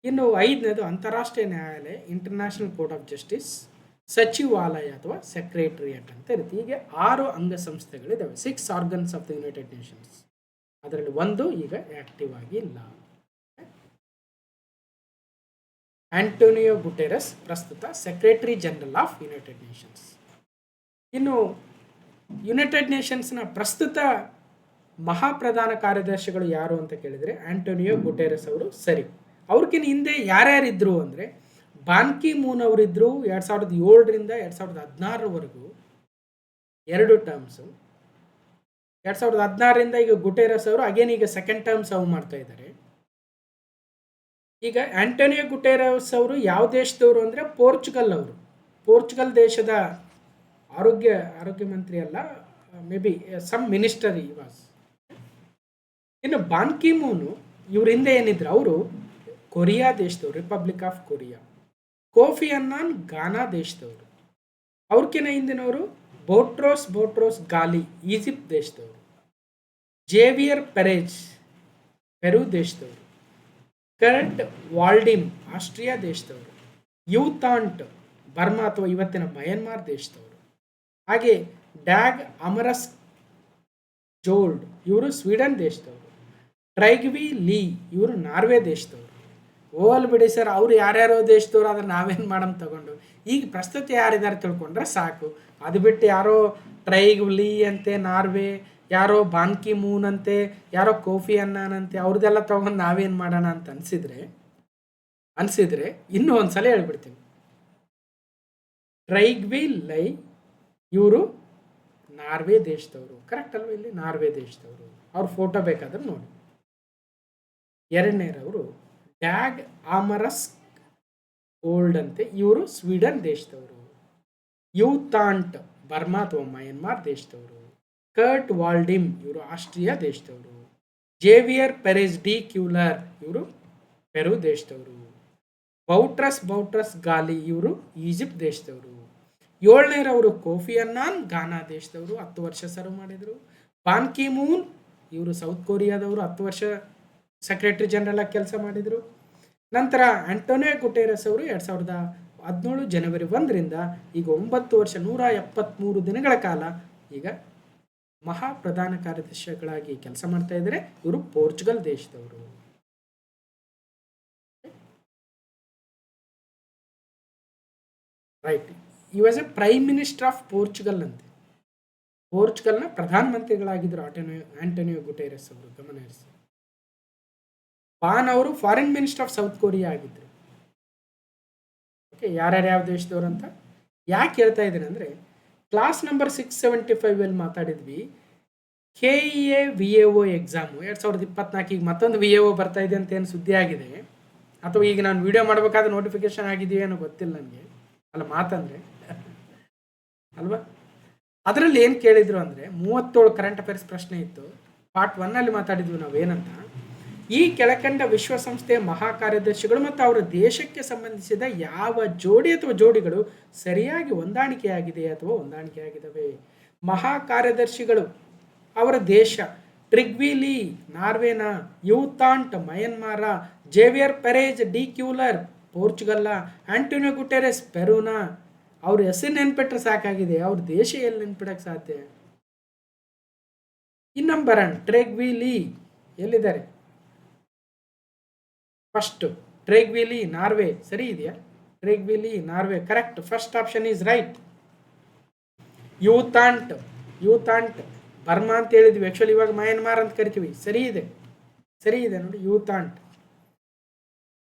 ಇನ್ನು ಐದನೇದು ಅಂತಾರಾಷ್ಟ್ರೀಯ ನ್ಯಾಯಾಲಯ, ಇಂಟರ್ನ್ಯಾಷನಲ್ ಕೋರ್ಟ್ ಆಫ್ ಜಸ್ಟಿಸ್, ಸಚಿವಾಲಯ ಅಥವಾ ಸೆಕ್ರೆಟರಿಯೇಟ್ ಅಂತ ಇರುತ್ತೆ. ಹೀಗೆ 6 ಅಂಗಸಂಸ್ಥೆಗಳಿದ್ದಾವೆ, 6 organs of the United Nations. ಅದರಲ್ಲಿ ಒಂದು ಈಗ ಆ್ಯಕ್ಟಿವ್ ಆಗಿ ಇಲ್ಲ. ಆಂಟೋನಿಯೋ ಗುಟೆರಸ್ ಪ್ರಸ್ತುತ secretary general of United Nations. ಇನ್ನು ಯುನೈಟೆಡ್ ನೇಷನ್ಸ್ನ ಪ್ರಸ್ತುತ ಮಹಾಪ್ರಧಾನ ಕಾರ್ಯದರ್ಶಿಗಳು ಯಾರು ಅಂತ ಕೇಳಿದರೆ ಆಂಟೋನಿಯೋ ಗುಟೆರಸ್ ಅವರು ಸರಿ. ಅವ್ರಿಗಿನ ಹಿಂದೆ ಯಾರ್ಯಾರಿದ್ರು ಅಂದರೆ ಬಾನ್ ಕಿ ಮೂನ್ ಅವರಿದ್ದರು 2007ರಿಂದ 2016ರವರೆಗೂ 2 ಟರ್ಮ್ಸು. 2016ರಿಂದ ಈಗ ಗುಟೆರಸ್ ಅವರು ಅಗೇನ್ ಈಗ ಸೆಕೆಂಡ್ ಟರ್ಮ್ ಸರ್ವ್ ಮಾಡ್ತಾ ಇದ್ದಾರೆ. ಈಗ ಆಂಟೋನಿಯೋ ಗುಟೆರಸ್ ಅವರು ಯಾವ ದೇಶದವರು ಅಂದರೆ ಪೋರ್ಚುಗಲ್ ಅವರು. ಪೋರ್ಚುಗಲ್ ದೇಶದ ಆರೋಗ್ಯ ಮಂತ್ರಿ ಅಲ್ಲ, ಮೇ ಬಿ ಸಮ್ ಮಿನಿಸ್ಟರ್ ಈ ವಾಸ್. ಇನ್ನು ಬಾನ್ ಕಿ ಮೂನು ಇವ್ರ ಹಿಂದೆ ಏನಿದ್ರು ಅವರು ಕೊರಿಯಾ ದೇಶದವರು, republic of Korea. Kofi Annan Ghana ದೇಶದವರು. ಅವ್ರಕಿನ್ನ ಹಿಂದಿನವರು ಬೋಟ್ರೋಸ್ ಗಾಲಿ ಈಜಿಪ್ಟ್ ದೇಶದವರು. ಜೇವಿಯರ್ ಪೆರೇಜ್ ಪೆರು ದೇಶದವರು. ಕರ್ಟ್ ವಾಲ್ಡಿಮ್ ಆಸ್ಟ್ರಿಯಾ ದೇಶದವರು. ಯೂತಾಂಟ್ ಬರ್ಮಾ ಅಥವಾ ಇವತ್ತಿನ ಮಯನ್ಮಾರ್ ದೇಶದವರು. ಹಾಗೆ ಡ್ಯಾಗ್ ಅಮರಸ್ ಜೋಲ್ಡ್ ಇವರು ಸ್ವೀಡನ್ ದೇಶದವರು. ಟ್ರೈಗ್ವಿ ಲೀ ಇವರು ನಾರ್ವೆ ದೇಶದವರು. ಓಲ್ ಬಿಡಿ ಸರ್, ಅವ್ರು ಯಾರ್ಯಾರೋ ದೇಶದವ್ರು, ಆದ್ರೆ ನಾವೇನು ಮಾಡಮ್ ತಗೊಂಡು. ಈಗ ಪ್ರಸ್ತುತ ಯಾರಿದ್ದಾರೆ ತಿಳ್ಕೊಂಡ್ರೆ ಸಾಕು. ಅದು ಬಿಟ್ಟು ಯಾರೋ ಟ್ರೈಗ್ವಿ ಲೀ ಅಂತೆ ನಾರ್ವೆ, ಯಾರೋ ಬಾನ್ ಕಿ ಮೂನ್ ಅಂತೆ, ಯಾರೋ ಕೋಫಿ ಅನ್ನಾನ್ ಅಂತೆ, ಅವ್ರದ್ದೆಲ್ಲ ತಗೊಂಡು ನಾವೇನು ಮಾಡೋಣ ಅಂತ ಅನಿಸಿದ್ರೆ ಇನ್ನೂ ಒಂದ್ಸಲ ಹೇಳ್ಬಿಡ್ತೀನಿ. ಟ್ರೈಗ್ವಿ ಲೈ ಇವರು ನಾರ್ವೆ ದೇಶದವರು. ಕರೆಕ್ಟ್ ಅಲ್ವ? ಇಲ್ಲಿ ನಾರ್ವೆ ದೇಶದವರು. ಅವ್ರ ಫೋಟೋ ಬೇಕಾದ್ರೆ ನೋಡಿ. ಎರಡನೇರವರು ಡ್ಯಾಗ್ ಆಮರಸ್ ಓಲ್ಡ್ ಅಂತೆ, ಇವರು ಸ್ವೀಡನ್ ದೇಶದವರು. ಯೂತಾಂಟ್ ಬರ್ಮಾ ಅಥವಾ ಮಯನ್ಮಾರ್ ದೇಶದವರು. ಕರ್ಟ್ ವಾಲ್ಡಿಮ್ ಇವರು ಆಸ್ಟ್ರಿಯಾ ದೇಶದವರು. ಜೇವಿಯರ್ ಪೆರೇಜ್ ಡಿ ಕ್ಯೂಲರ್ ಇವರು ಪೆರು ದೇಶದವರು. ಬೌಟ್ರಸ್ ಗಾಲಿ ಇವರು ಈಜಿಪ್ಟ್ ದೇಶದವರು. ಏಳನೇರವರು ಕೋಫಿ ಅನ್ನಾನ್ ಗಾನಾ ದೇಶದವರು, 10 ವರ್ಷ ಸರ್ವ್ ಮಾಡಿದರು. ಬಾನ್ ಕಿ ಮೂನ್ ಇವರು ಸೌತ್ ಕೊರಿಯಾದವರು, 10 ವರ್ಷ ಸೆಕ್ರೆಟರಿ ಜನರಲ್ ಆಗಿ ಕೆಲಸ ಮಾಡಿದರು. ನಂತರ ಆಂಟೋನಿಯೋ ಗುಟೆರಸ್ ಅವರು 2017 ಜನವರಿ 1ರಿಂದ ಈಗ 9 ವರ್ಷ 173 ದಿನಗಳ ಕಾಲ ಈಗ ಮಹಾಪ್ರಧಾನ ಕಾರ್ಯದರ್ಶಿಗಳಾಗಿ ಕೆಲಸ ಮಾಡ್ತಾ ಇದ್ದಾರೆ. ಇವರು ಪೋರ್ಚುಗಲ್ ದೇಶದವರು. ರೈಟ್. ಈ was A prime minister of Portugal ಅಂತೆ. ಪೋರ್ಚುಗಲ್ನ ಪ್ರಧಾನಮಂತ್ರಿಗಳಾಗಿದ್ದರು ಆಂಟೋನಿಯೋ ಗುಟೆರಸ್ ಅವರು. ಗಮನಿಸಿ. ಬಾನ್ ಅವರು foreign minister of south Korea ಆಗಿದ್ದರು. ಓಕೆ, ಯಾರ್ಯಾರು ಯಾವ ದೇಶದವರು ಅಂತ ಯಾಕೆ ಹೇಳ್ತಾ ಇದ್ದೀನಿ ಅಂದರೆ, ಕ್ಲಾಸ್ ನಂಬರ್ 675 ಮಾತಾಡಿದ್ವಿ. KEA-VAO ಎಕ್ಸಾಮು 2024 ಈಗ ಮತ್ತೊಂದು VAO ಬರ್ತಾ ಇದೆ ಅಂತ ಏನು ಸುದ್ದಿ ಆಗಿದೆ, ಅಥವಾ ಈಗ ನಾನು ವಿಡಿಯೋ ಮಾಡಬೇಕಾದ್ರೆ ನೋಟಿಫಿಕೇಶನ್ ಆಗಿದೆಯೋ ಏನೋ ಗೊತ್ತಿಲ್ಲ ನನಗೆ. ಅಲ್ಲ ಮಾತಂದರೆ ಅಲ್ವಾ? ಅದರಲ್ಲಿ ಏನು ಕೇಳಿದ್ರು ಅಂದರೆ 37 ಕರೆಂಟ್ ಅಫೇರ್ಸ್ ಪ್ರಶ್ನೆ ಇತ್ತು. ಪಾರ್ಟ್ 1 ಮಾತಾಡಿದ್ವಿ ನಾವೇನಂತ, ಈ ಕೆಳಕಂಡ ವಿಶ್ವಸಂಸ್ಥೆಯ ಮಹಾ ಕಾರ್ಯದರ್ಶಿಗಳು ಮತ್ತು ಅವರ ದೇಶಕ್ಕೆ ಸಂಬಂಧಿಸಿದ ಯಾವ ಜೋಡಿ ಅಥವಾ ಜೋಡಿಗಳು ಸರಿಯಾಗಿ ಹೊಂದಾಣಿಕೆಯಾಗಿದೆ ಅಥವಾ ಹೊಂದಾಣಿಕೆಯಾಗಿದ್ದಾವೆ. ಮಹಾ ಕಾರ್ಯದರ್ಶಿಗಳು ಅವರ ದೇಶ ಟ್ರಿಗ್ವಿ ಲೀ ನಾರ್ವೆನ, ಯೂತಾಂಟ್ ಮಯನ್ಮಾರ, Xavier Pérez D ಕ್ಯೂಲರ್ ಪೋರ್ಚುಗಲ್ಲ, Antonio Guterres ಪೆರುನ. ಅವ್ರ ಹೆಸರು ನೆನ್ಪಿಟ್ರೆ ಸಾಕಾಗಿದೆ, ಅವ್ರ ದೇಶ ಎಲ್ಲಿ ನೆನ್ಪಿಡಕ್ಕೆ ಸಾಧ್ಯ? ಇನ್ನೊಂದು ಟ್ರಿಗ್ವಿ ಲೀ ಎಲ್ಲಿದ್ದಾರೆ? ಫಸ್ಟ್ ಟ್ರಿಗ್ವಿ ಲೀ ನಾರ್ವೆ, ಸರಿ ಇದೆಯಾ? Trygve Lie Norway correct, first option is right. U Thant Burma ಅಂತ ಹೇಳಿದ್ವಿ, ಆ್ಯಕ್ಚುಲಿ ಇವಾಗ ಮಯನ್ಮಾರ್ ಅಂತ ಕರಿತೀವಿ. ಸರಿ ಇದೆ ನೋಡಿ, ಯೂತಾಂಟ್.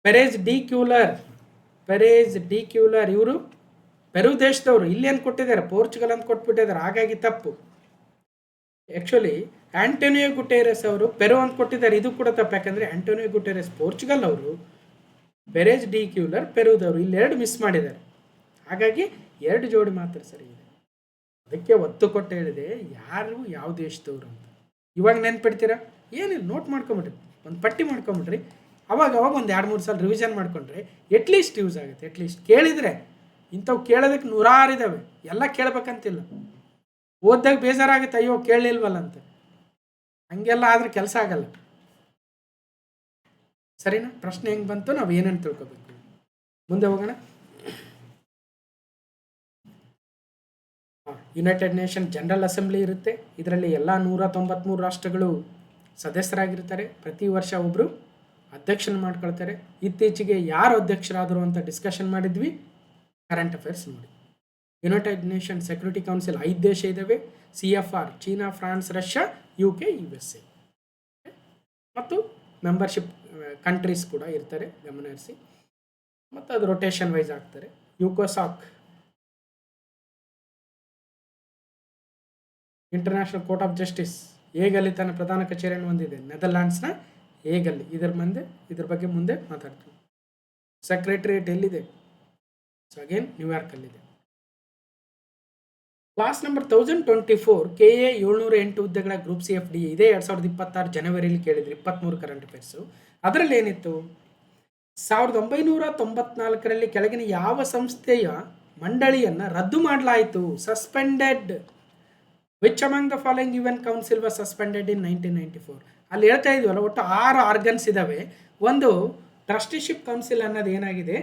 ಪೆರೇಜ್ ಡಿ ಕ್ಯೂಲರ್ ಇವರು ಪೆರು ದೇಶದವರು. ಇಲ್ಲೇನು ಕೊಟ್ಟಿದ್ದಾರೆ? ಪೋರ್ಚುಗಲ್ ಅಂತ ಕೊಟ್ಬಿಟ್ಟಿದ್ದಾರೆ, ಹಾಗಾಗಿ ತಪ್ಪು. ಆ್ಯಕ್ಚುಲಿ ಆಂಟೋನಿಯೋ ಗುಟೆರಸ್ ಅವರು ಪೆರು ಅಂತ ಕೊಟ್ಟಿದ್ದಾರೆ, ಇದು ಕೂಡ ತಪ್ಪು. ಯಾಕಂದರೆ ಆಂಟೋನಿಯೋ ಗುಟೆರಸ್ ಪೋರ್ಚುಗಲ್ ಅವರು, ಪೆರೇಜ್ ಡಿ ಕ್ಯೂಲರ್ ಪೆರುದವರು. ಇಲ್ಲೆರಡು ಮಿಸ್ ಮಾಡಿದ್ದಾರೆ, ಹಾಗಾಗಿ 2 ಜೋಡಿ ಮಾತ್ರ ಸರಿ ಇದೆ. ಅದಕ್ಕೆ ಒತ್ತು ಕೊಟ್ಟು ಹೇಳಿದೆ ಯಾರು ಯಾವ ದೇಶದವರು ಅಂತ. ಇವಾಗ ನೆನ್ಪಿಡ್ತೀರಾ? ಏನಿಲ್ಲ, ನೋಟ್ ಮಾಡ್ಕೊಂಬಿಡ್ರಿ, ಒಂದು ಪಟ್ಟಿ ಮಾಡ್ಕೊಂಬಿಡ್ರಿ. ಅವಾಗ ಒಂದು 2-3 ಸಲ ರಿವಿಷನ್ ಮಾಡ್ಕೊಂಡ್ರೆ ಎಟ್ಲೀಸ್ಟ್ ಯೂಸ್ ಆಗುತ್ತೆ. ಅಟ್ಲೀಸ್ಟ್ ಕೇಳಿದರೆ ಇಂಥವು ಕೇಳೋದಕ್ಕೆ ನೂರಾರು ಇದ್ದಾವೆ, ಎಲ್ಲ ಕೇಳ್ಬೇಕಂತಿಲ್ಲ. ಓದ್ದಾಗ ಬೇಜಾರಾಗುತ್ತೆ, ಅಯ್ಯೋ ಕೇಳಲಿಲ್ವಲ್ಲ ಅಂತ. ಹಂಗೆಲ್ಲ ಆದ್ರೆ ಕೆಲಸ ಆಗಲ್ಲ. ಸರಿನಾ? ಪ್ರಶ್ನೆ ಹೆಂಗೆ ಬಂತು, ನಾವು ಏನೇನು ತಿಳ್ಕೊಬೇಕು. ಮುಂದೆ ಹೋಗೋಣ. ಯುನೈಟೆಡ್ ನೇಷನ್ ಜನರಲ್ ಅಸೆಂಬ್ಲಿ ಇರುತ್ತೆ. ಇದರಲ್ಲಿ ಎಲ್ಲ 193 ರಾಷ್ಟ್ರಗಳು ಸದಸ್ಯರಾಗಿರ್ತಾರೆ. ಪ್ರತಿ ವರ್ಷ ಒಬ್ಬರು ಅಧ್ಯಕ್ಷನ ಮಾಡ್ಕೊಳ್ತಾರೆ. ಇತ್ತೀಚೆಗೆ ಯಾರು ಅಧ್ಯಕ್ಷರಾದರು ಅಂತ ಡಿಸ್ಕಷನ್ ಮಾಡಿದ್ವಿ. ಕರೆಂಟ್ ಅಫೇರ್ಸ್ ನೋಡಿ. ಯುನೈಟೆಡ್ ನೇಷನ್ ಸೆಕ್ಯೂರಿಟಿ ಕೌನ್ಸಿಲ್ 5 ದೇಶ ಇದ್ದಾವೆ. CFR China, France, Russia, UK, USA ಮತ್ತು ಮೆಂಬರ್ಶಿಪ್ ಕಂಟ್ರೀಸ್ ಕೂಡ ಇರ್ತಾರೆ, ಗಮನಿಸಿ. ಮತ್ತು ಅದು ರೊಟೇಷನ್ ವೈಸ್ ಆಗ್ತಾರೆ. ಯುಕೋಸಾಕ್ ಇಂಟರ್ನ್ಯಾಷನಲ್ ಕೋರ್ಟ್ ಆಫ್ ಜಸ್ಟಿಸ್ ಹೇಗಲ್ಲಿ ತನ್ನ ಪ್ರಧಾನ ಕಚೇರಿಯನ್ನು ಹೊಂದಿದೆ, ನೆದರ್ಲ್ಯಾಂಡ್ಸ್ನ ಹೇಗಲ್ಲಿ. ಇದ್ರ ಬಗ್ಗೆ ಮುಂದೆ ಮಾತಾಡ್ತೀವಿ. ಸೆಕ್ರೆಟರಿಯೇಟ್ ಎಲ್ಲಿದೆ? ಸೊ ಅಗೇನ್ ನ್ಯೂಯಾರ್ಕಲ್ಲಿದೆ. ಕ್ಲಾಸ್ ನಂಬರ್ 1024 KA 708 ಹುದ್ದೆಗಳ ಗ್ರೂಪ್ CFD ಇದೆ. 2026 ಜನವರಿಯಲ್ಲಿ ಕೇಳಿದ್ರು. 23 ಕರೆಂಟ್ ಅಫೇರ್ಸು. ಅದರಲ್ಲಿ ಏನಿತ್ತು? 1994ರಲ್ಲಿ ಕೆಳಗಿನ ಯಾವ ಸಂಸ್ಥೆಯ ಮಂಡಳಿಯನ್ನು ರದ್ದು ಮಾಡಲಾಯಿತು? Suspended. Which among the following UN council was suspended in 1994? ಅಲ್ಲಿ ಹೇಳ್ತಾ ಇದೀವಲ್ಲ, ಒಟ್ಟು 6 ಆರ್ಗನ್ಸ್ ಇದ್ದಾವೆ. ಒಂದು ಟ್ರಸ್ಟಿಶಿಪ್ ಕೌನ್ಸಿಲ್ ಅನ್ನೋದು ಏನಾಗಿದೆ,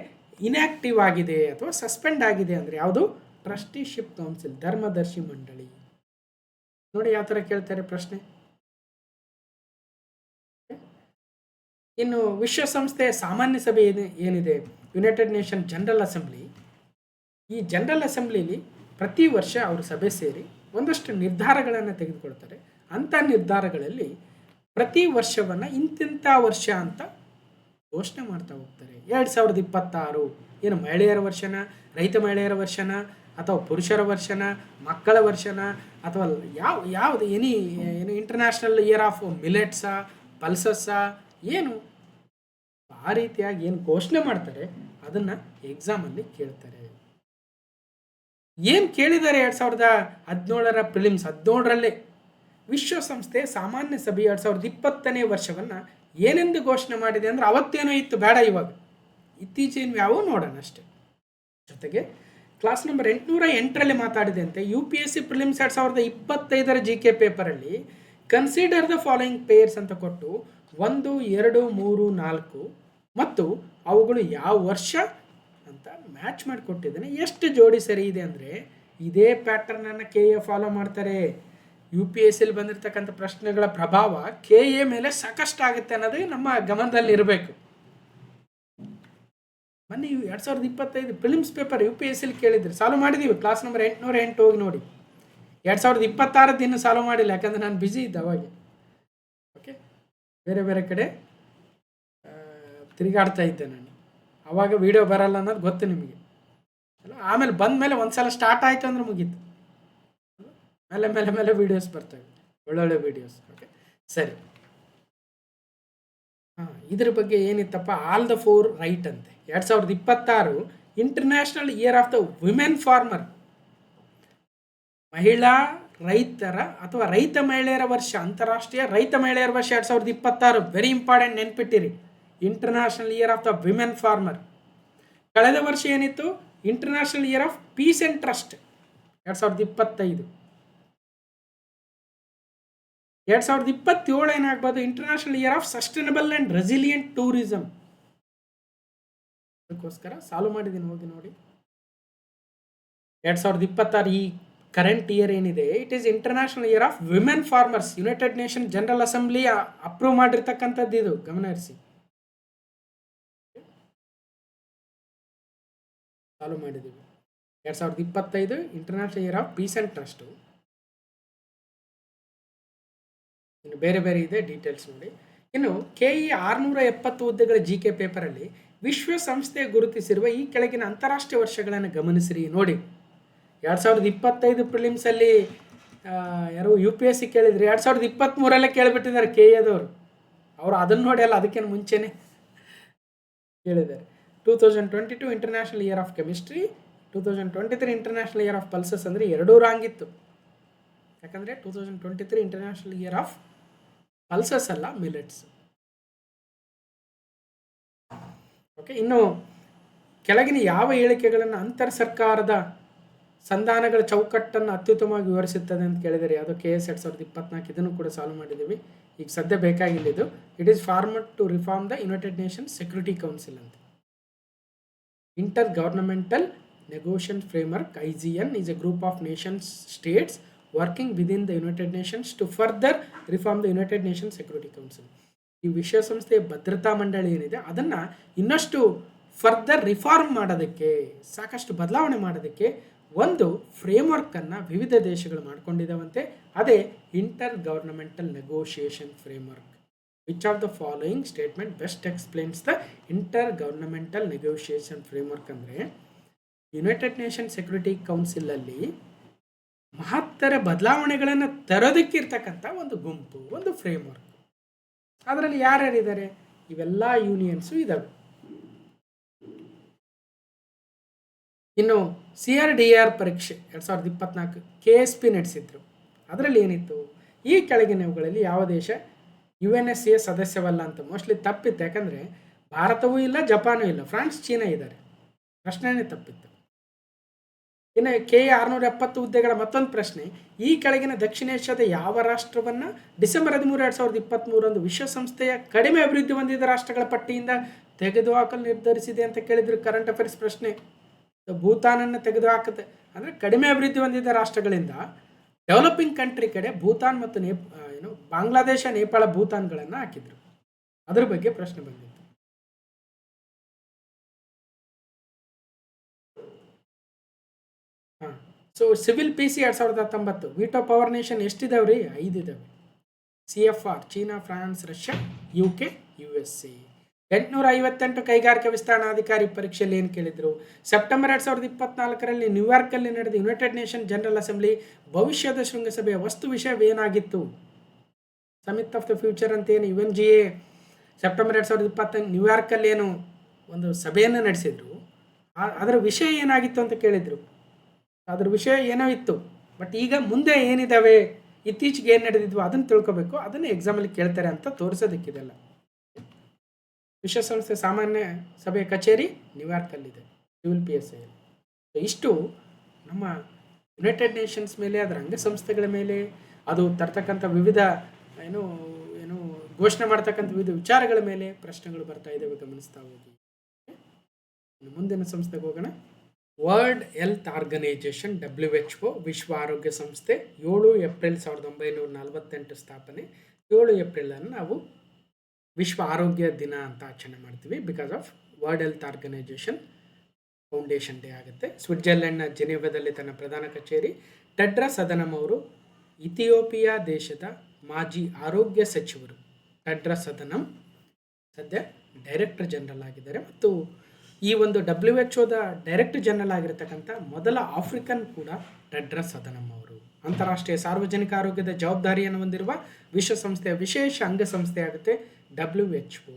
ಇನ್ಆಕ್ಟಿವ್ ಆಗಿದೆ ಅಥವಾ ಸಸ್ಪೆಂಡ್ ಆಗಿದೆ. ಅಂದರೆ ಯಾವುದು? ಟ್ರಸ್ಟಿಶಿಪ್ ಕೌನ್ಸಿಲ್, ಧರ್ಮದರ್ಶಿ ಮಂಡಳಿ. ನೋಡಿ ಯಾವ ಥರ ಕೇಳ್ತಾರೆ ಪ್ರಶ್ನೆ. ಇನ್ನು ವಿಶ್ವಸಂಸ್ಥೆಯ ಸಾಮಾನ್ಯ ಸಭೆ ಏನಿದೆ, ಯುನೈಟೆಡ್ ನೇಷನ್ ಜನರಲ್ ಅಸೆಂಬ್ಲಿ. ಈ ಜನರಲ್ ಅಸೆಂಬ್ಲಿಲಿ ಪ್ರತಿ ವರ್ಷ ಅವರು ಸಭೆ ಸೇರಿ ಒಂದಷ್ಟು ನಿರ್ಧಾರಗಳನ್ನು ತೆಗೆದುಕೊಳ್ತಾರೆ. ಅಂಥ ನಿರ್ಧಾರಗಳಲ್ಲಿ ಪ್ರತಿ ವರ್ಷವನ್ನು ಇಂತಿಂಥ ವರ್ಷ ಅಂತ ಘೋಷಣೆ ಮಾಡ್ತಾ ಹೋಗ್ತಾರೆ. 2026 ಏನು ಮಹಿಳೆಯರ ವರ್ಷನ, ರೈತ ಮಹಿಳೆಯರ ವರ್ಷನ, ಅಥವಾ ಪುರುಷರ ವರ್ಷನ, ಮಕ್ಕಳ ವರ್ಷನ, ಅಥವಾ ಯಾವುದು ಏನು ಇಂಟರ್ನ್ಯಾಷನಲ್ ಇಯರ್ ಆಫ್ ಮಿಲೆಟ್ಸಾ, ಪಲ್ಸಸ್ಸಾ, ಏನು ಆ ರೀತಿಯಾಗಿ ಏನು ಘೋಷಣೆ ಮಾಡ್ತಾರೆ ಅದನ್ನು ಎಕ್ಸಾಮಲ್ಲಿ ಕೇಳ್ತಾರೆ. ಏನು ಕೇಳಿದ್ದಾರೆ 2017ರ ಪ್ರಿಲಿಮ್ಸ್ 17ರಲ್ಲೇ ವಿಶ್ವಸಂಸ್ಥೆ ಸಾಮಾನ್ಯ ಸಭೆ 2020ನೇ ವರ್ಷವನ್ನು ಏನೆಂದು ಘೋಷಣೆ ಮಾಡಿದೆ ಅಂದರೆ, ಅವತ್ತೇನೋ ಇತ್ತು, ಬೇಡ ಇವಾಗ ಇತ್ತೀಚಿನ ಯಾವ ನೋಡೋಣ ಅಷ್ಟೇ. ಜೊತೆಗೆ ಕ್ಲಾಸ್ ನಂಬರ್ 808ರಲ್ಲಿ ಮಾತಾಡಿದೆ ಅಂತೆ, UPSC ಪ್ರಿಲಿಮ್ಸ್ 2025ರ GK ಪೇಪರಲ್ಲಿ ಕನ್ಸಿಡರ್ ದ ಫಾಲೋಯಿಂಗ್ ಪೇರ್ಸ್ ಅಂತ ಕೊಟ್ಟು 1, 2, 3, 4 ಮತ್ತು ಅವುಗಳು ಯಾವ ವರ್ಷ ಅಂತ ಮ್ಯಾಚ್ ಮಾಡಿಕೊಟ್ಟಿದ್ದಾನೆ. ಎಷ್ಟು ಜೋಡಿ ಸರಿ ಇದೆ ಅಂದರೆ ಇದೇ ಪ್ಯಾಟರ್ನನ್ನು KA ಫಾಲೋ ಮಾಡ್ತಾರೆ. UPSCಲಿ ಬಂದಿರತಕ್ಕಂಥ ಪ್ರಶ್ನೆಗಳ ಪ್ರಭಾವ KA ಮೇಲೆ ಸಾಕಷ್ಟು ಆಗುತ್ತೆ ಅನ್ನೋದು ನಮ್ಮ ಗಮನದಲ್ಲಿ ಇರಬೇಕು. ಮೊನ್ನೆ 2025 ಪ್ರಿಲಿಮ್ಸ್ ಪೇಪರ್ UPSCಲಿ ಕೇಳಿದ್ರು, ಸಾಲ್ವ್ ಮಾಡಿದ್ದೀವಿ. ಕ್ಲಾಸ್ ನಂಬರ್ 808 ಹೋಗಿ ನೋಡಿ. 2026 ಇನ್ನೂ ಸಾಲ್ವ್ ಮಾಡಿಲ್ಲ, ಯಾಕಂದರೆ ನಾನು ಬ್ಯುಸಿ ಇದ್ದೆ ಅವಾಗೆ. ಓಕೆ, ಬೇರೆ ಕಡೆ ತಿರುಗಾಡ್ತಾ ಇದ್ದೆ ನಾನು. ಆವಾಗ ವೀಡಿಯೋ ಬರಲ್ಲ ಅನ್ನೋದು ಗೊತ್ತು ನಿಮಗೆ. ಆಮೇಲೆ ಬಂದಮೇಲೆ ಒಂದ್ಸಲ ಸ್ಟಾರ್ಟ್ ಆಯಿತು ಅಂದ್ರೆ ಮುಗೀತು. ಮೇಲೆ ವೀಡಿಯೋಸ್ ಬರ್ತವೆ, ಒಳ್ಳೊಳ್ಳೆ ವೀಡಿಯೋಸ್. ಓಕೆ, ಸರಿ. ಇದ್ರ ಬಗ್ಗೆ ಏನಿತ್ತಪ್ಪ, ಆಲ್ ದ 4 ರೈಟ್ ಅಂತೆ. 2026 international Year of the Women farmer, ಮಹಿಳಾ ರೈತರ ಅಥವಾ ರೈತ ಮಹಿಳೆಯರ ವರ್ಷ, ಅಂತಾರಾಷ್ಟ್ರೀಯ ರೈತ ಮಹಿಳೆಯರ ವರ್ಷ 2026. ವೆರಿ ಇಂಪಾರ್ಟೆಂಟ್, ನೆನ್ಪಿಟ್ಟಿರಿ. International Year of the Women Farmer. ಕಳೆದ ವರ್ಷ ಏನಿತ್ತು? International Year of Peace and Trust 2025. 2027 ಏನಾಗ್ಬೋದು? International Year of Sustainable and Resilient Tourism. ಅದಕ್ಕೋಸ್ಕರ ಸಾಲ್ವ್ ಮಾಡಿದ್ದೀನಿ, ಹೋಗಿ ನೋಡಿ. 2026 ಈ ಕರೆಂಟ್ ಇಯರ್ ಏನಿದೆ, it is International Year of Women Farmers. United Nation General Assembly approve ಮಾಡಿರ್ತಕ್ಕಂಥದ್ದು ಇದು, ಗಮನಿಸಿ. ಸಾಲ್ವ್ ಮಾಡಿದ್ದೀವಿ. 2025 International Year of Peace and Trust. ಇನ್ನು ಬೇರೆ ಇದೆ, ಡೀಟೇಲ್ಸ್ ನೋಡಿ. ಇನ್ನು KE 670 ಹುದ್ದೆಗಳ GK ಪೇಪರಲ್ಲಿ ವಿಶ್ವಸಂಸ್ಥೆ ಗುರುತಿಸಿರುವ ಈ ಕೆಳಗಿನ ಅಂತಾರಾಷ್ಟ್ರೀಯ ವರ್ಷಗಳನ್ನು ಗಮನಿಸಿರಿ. ನೋಡಿ, 2025 ಪ್ರಿಲಿಮ್ಸಲ್ಲಿ ಯಾರು UPSC ಕೇಳಿದ್ರು, 2023ರಲ್ಲೇ ಕೇಳಿಬಿಟ್ಟಿದ್ದಾರೆ KEದವರು. ಅವರು ಅದನ್ನು ನೋಡಿ ಅಲ್ಲ, ಅದಕ್ಕೇನು ಮುಂಚೆನೇ ಕೇಳಿದ್ದಾರೆ. 2022 international Year of chemistry, 2023 international Year of pulses. ಅಂದರೆ ಎರಡೂ ರಾಂಗ್ ಇತ್ತು, ಯಾಕಂದರೆ 2023 ಇಂಟರ್ನ್ಯಾಷನಲ್ ಇಯರ್ ಆಫ್ ಪಲ್ಸಸ್ ಅಲ್ಲ, ಮಿಲೆಟ್ಸ್. ಓಕೆ, ಇನ್ನು ಕೆಳಗಿನ ಯಾವ ಹೇಳಿಕೆಗಳನ್ನು ಅಂತರ್ ಸರ್ಕಾರದ ಸಂಧಾನಗಳ ಚೌಕಟ್ಟನ್ನು ಅತ್ಯುತ್ತಮವಾಗಿ ವಿವರಿಸುತ್ತದೆ ಅಂತ ಕೇಳಿದರೆ ಯಾವುದೋ KS 2024 ಇದನ್ನು ಕೂಡ ಸಾಲ್ವ್ ಮಾಡಿದ್ದೀವಿ. ಈಗ ಸದ್ಯ ಬೇಕಾಗಿಲ್ಲ ಇದು. It is format to reform the United Nations Security Council ಅಂತ. Inter governmental negotiation framework IGN is a group of nations states working within the United Nations to further reform the United Nations Security Council. ಈ ವಿಶ್ವಸಂಸ್ಥೆಯ ಭದ್ರತಾ ಮಂಡಳಿ ಏನಿದೆ ಅದನ್ನು ಇನ್ನಷ್ಟು ಫರ್ದರ್ ರಿಫಾರ್ಮ್ ಮಾಡೋದಕ್ಕೆ, ಸಾಕಷ್ಟು ಬದಲಾವಣೆ ಮಾಡೋದಕ್ಕೆ ಒಂದು ಫ್ರೇಮ್ವರ್ಕನ್ನು ವಿವಿಧ ದೇಶಗಳು ಮಾಡ್ಕೊಂಡಿದ್ದಾವಂತೆ. ಅದೇ inter governmental negotiation framework. Which of the following statement best explains the inter governmental negotiation framework ಅಂದರೆ ಯುನೈಟೆಡ್ ನೇಷನ್ ಸೆಕ್ಯೂರಿಟಿ ಕೌನ್ಸಿಲಲ್ಲಿ ಮಹತ್ತರ ಬದಲಾವಣೆಗಳನ್ನು ತರೋದಕ್ಕೆ ಇರ್ತಕ್ಕಂಥ ಒಂದು ಗುಂಪು, ಒಂದು ಫ್ರೇಮ್ವರ್ಕ್. ಅದರಲ್ಲಿ ಯಾರ್ಯಾರಿದ್ದಾರೆ? ಇವೆಲ್ಲ ಯೂನಿಯನ್ಸು ಇದ್ದಾವೆ. ಇನ್ನು CRDR ಪರೀಕ್ಷೆ 2024 KSP ನಡೆಸಿದ್ರು. ಅದರಲ್ಲಿ ಏನಿತ್ತು? ಈ ಕೆಳಗಿನವುಗಳಲ್ಲಿ ಯಾವ ದೇಶ UNSC ಸದಸ್ಯವಲ್ಲ ಅಂತ ಮೋಸ್ಟ್ಲಿ ತಪ್ಪಿತ್ತು. ಯಾಕಂದರೆ ಭಾರತವೂ ಇಲ್ಲ, ಜಪಾನೂ ಇಲ್ಲ, ಫ್ರಾನ್ಸ್, ಚೀನಾ ಇದ್ದಾರೆ. ಪ್ರಶ್ನೆನೇ ತಪ್ಪಿತ್ತು. ಇನ್ನು KA 670 ಹುದ್ದೆಗಳ ಮತ್ತೊಂದು ಪ್ರಶ್ನೆ, ಈ ಕೆಳಗಿನ ದಕ್ಷಿಣ ಏಷ್ಯಾದ ಯಾವ ರಾಷ್ಟ್ರವನ್ನು ಡಿಸೆಂಬರ್ 13, 2023 ವಿಶ್ವಸಂಸ್ಥೆಯ ಕಡಿಮೆ ಅಭಿವೃದ್ಧಿ ಹೊಂದಿದ ರಾಷ್ಟ್ರಗಳ ಪಟ್ಟಿಯಿಂದ ತೆಗೆದುಹಾಕಲು ನಿರ್ಧರಿಸಿದೆ ಅಂತ ಕೇಳಿದ್ರು. ಕರೆಂಟ್ ಅಫೇರ್ಸ್ ಪ್ರಶ್ನೆ. ಭೂತಾನನ್ನು ತೆಗೆದುಹಾಕುತ್ತೆ ಅಂದರೆ ಕಡಿಮೆ ಅಭಿವೃದ್ಧಿ ಹೊಂದಿದ ರಾಷ್ಟ್ರಗಳಿಂದ ಡೆವಲಪಿಂಗ್ ಕಂಟ್ರಿ ಕಡೆ ಭೂತಾನ್ ಮತ್ತು ಬಾಂಗ್ಲಾದೇಶ, ನೇಪಾಳ, ಭೂತಾನ್ಗಳನ್ನು ಹಾಕಿದ್ರು. ಅದ್ರ ಬಗ್ಗೆ ಪ್ರಶ್ನೆ ಬಂದಿತ್ತು. So civil PC 2019 veto power nation ಎಷ್ಟಿದಾವೆ ರೀ? 5 ಇದಾವೆ. CFR China, France, Russia, UK, USA. 858 ಕೈಗಾರಿಕಾ ವಿಸ್ತರಣಾಧಿಕಾರಿ ಪರೀಕ್ಷೆಯಲ್ಲಿ ಏನು ಕೇಳಿದ್ರು? ಸೆಪ್ಟೆಂಬರ್ 2024 ನ್ಯೂಯಾರ್ಕಲ್ಲಿ ನಡೆದ ಯುನೈಟೆಡ್ ನೇಷನ್ ಜನರಲ್ ಅಸೆಂಬ್ಲಿ ಭವಿಷ್ಯದ ಶೃಂಗಸಭೆಯ ವಸ್ತು ವಿಷಯವೇನಾಗಿತ್ತು? ಸಮಿಟ್ ಆಫ್ ದ ಫ್ಯೂಚರ್ ಅಂತ ಏನು UNGA ಸೆಪ್ಟೆಂಬರ್ 2020 ನ್ಯೂಯಾರ್ಕಲ್ಲಿ ಏನು ಒಂದು ಸಭೆಯನ್ನು ನಡೆಸಿದ್ರು, ಅದರ ವಿಷಯ ಏನಾಗಿತ್ತು ಅಂತ ಕೇಳಿದರು. ಅದ್ರ ವಿಷಯ ಏನೋ ಇತ್ತು. ಬಟ್ ಈಗ ಮುಂದೆ ಏನಿದ್ದಾವೆ, ಇತ್ತೀಚೆಗೆ ಏನು ನಡೆದಿದ್ವು ಅದನ್ನು ತಿಳ್ಕೊಬೇಕು. ಅದನ್ನು ಎಕ್ಸಾಮಲ್ಲಿ ಕೇಳ್ತಾರೆ ಅಂತ ತೋರಿಸೋದಕ್ಕಿದೆಲ್ಲ. ವಿಶ್ವಸಂಸ್ಥೆ ಸಾಮಾನ್ಯ ಸಭೆಯ ಕಚೇರಿ ನ್ಯೂಯಾರ್ಕಲ್ಲಿದೆ, ಸಿವಿಲ್ PSI. ಇಷ್ಟು ನಮ್ಮ ಯುನೈಟೆಡ್ ನೇಷನ್ಸ್ ಮೇಲೆ, ಅದರ ಅಂಗಸಂಸ್ಥೆಗಳ ಮೇಲೆ, ಅದು ತರ್ತಕ್ಕಂಥ ವಿವಿಧ ಏನು ಘೋಷಣೆ ಮಾಡ್ತಕ್ಕಂಥ ವಿವಿಧ ವಿಚಾರಗಳ ಮೇಲೆ ಪ್ರಶ್ನೆಗಳು ಬರ್ತಾ ಇದ್ದಾವೆ, ಗಮನಿಸ್ತಾ ಹೋಗಿ. ಮುಂದಿನ ಸಂಸ್ಥೆಗೆ ಹೋಗೋಣ. ವರ್ಲ್ಡ್ ಹೆಲ್ತ್ ಆರ್ಗನೈಜೇಷನ್ WHO ವಿಶ್ವ ಆರೋಗ್ಯ ಸಂಸ್ಥೆ 7 ಏಪ್ರಿಲ್ 1948 ಸ್ಥಾಪನೆ. 7 ಏಪ್ರಿಲನ್ನು ನಾವು ವಿಶ್ವ ಆರೋಗ್ಯ ದಿನ ಅಂತ ಆಚರಣೆ ಮಾಡ್ತೀವಿ. Because of world health organisation foundation day ಆಗುತ್ತೆ. ಸ್ವಿಟ್ಜರ್ಲೆಂಡ್ನ ಜೆನೀವಾದಲ್ಲಿ ತನ್ನ ಪ್ರಧಾನ ಕಚೇರಿ. ಟೆಡ್ರಸ್ ಅಧನಮ್ ಅವರು ಇಥಿಯೋಪಿಯಾ ದೇಶದ ಮಾಜಿ ಆರೋಗ್ಯ ಸಚಿವರು. ಟೆಡ್ರಸ್ ಅಧನಮ್ ಸದ್ಯ ಡೈರೆಕ್ಟರ್ ಜನರಲ್ ಆಗಿದ್ದಾರೆ ಮತ್ತು ಈ ಒಂದು WHOದ ಡೈರೆಕ್ಟರ್ ಜನರಲ್ ಆಗಿರತಕ್ಕಂಥ ಮೊದಲ ಆಫ್ರಿಕನ್ ಕೂಡ ಟೆಡ್ರಸ್ ಅಧನಮ್ ಅವರು. ಅಂತಾರಾಷ್ಟ್ರೀಯ ಸಾರ್ವಜನಿಕ ಆರೋಗ್ಯದ ಜವಾಬ್ದಾರಿಯನ್ನು ಹೊಂದಿರುವ ವಿಶ್ವಸಂಸ್ಥೆಯ ವಿಶೇಷ ಅಂಗಸಂಸ್ಥೆ ಆಗುತ್ತೆ WHO.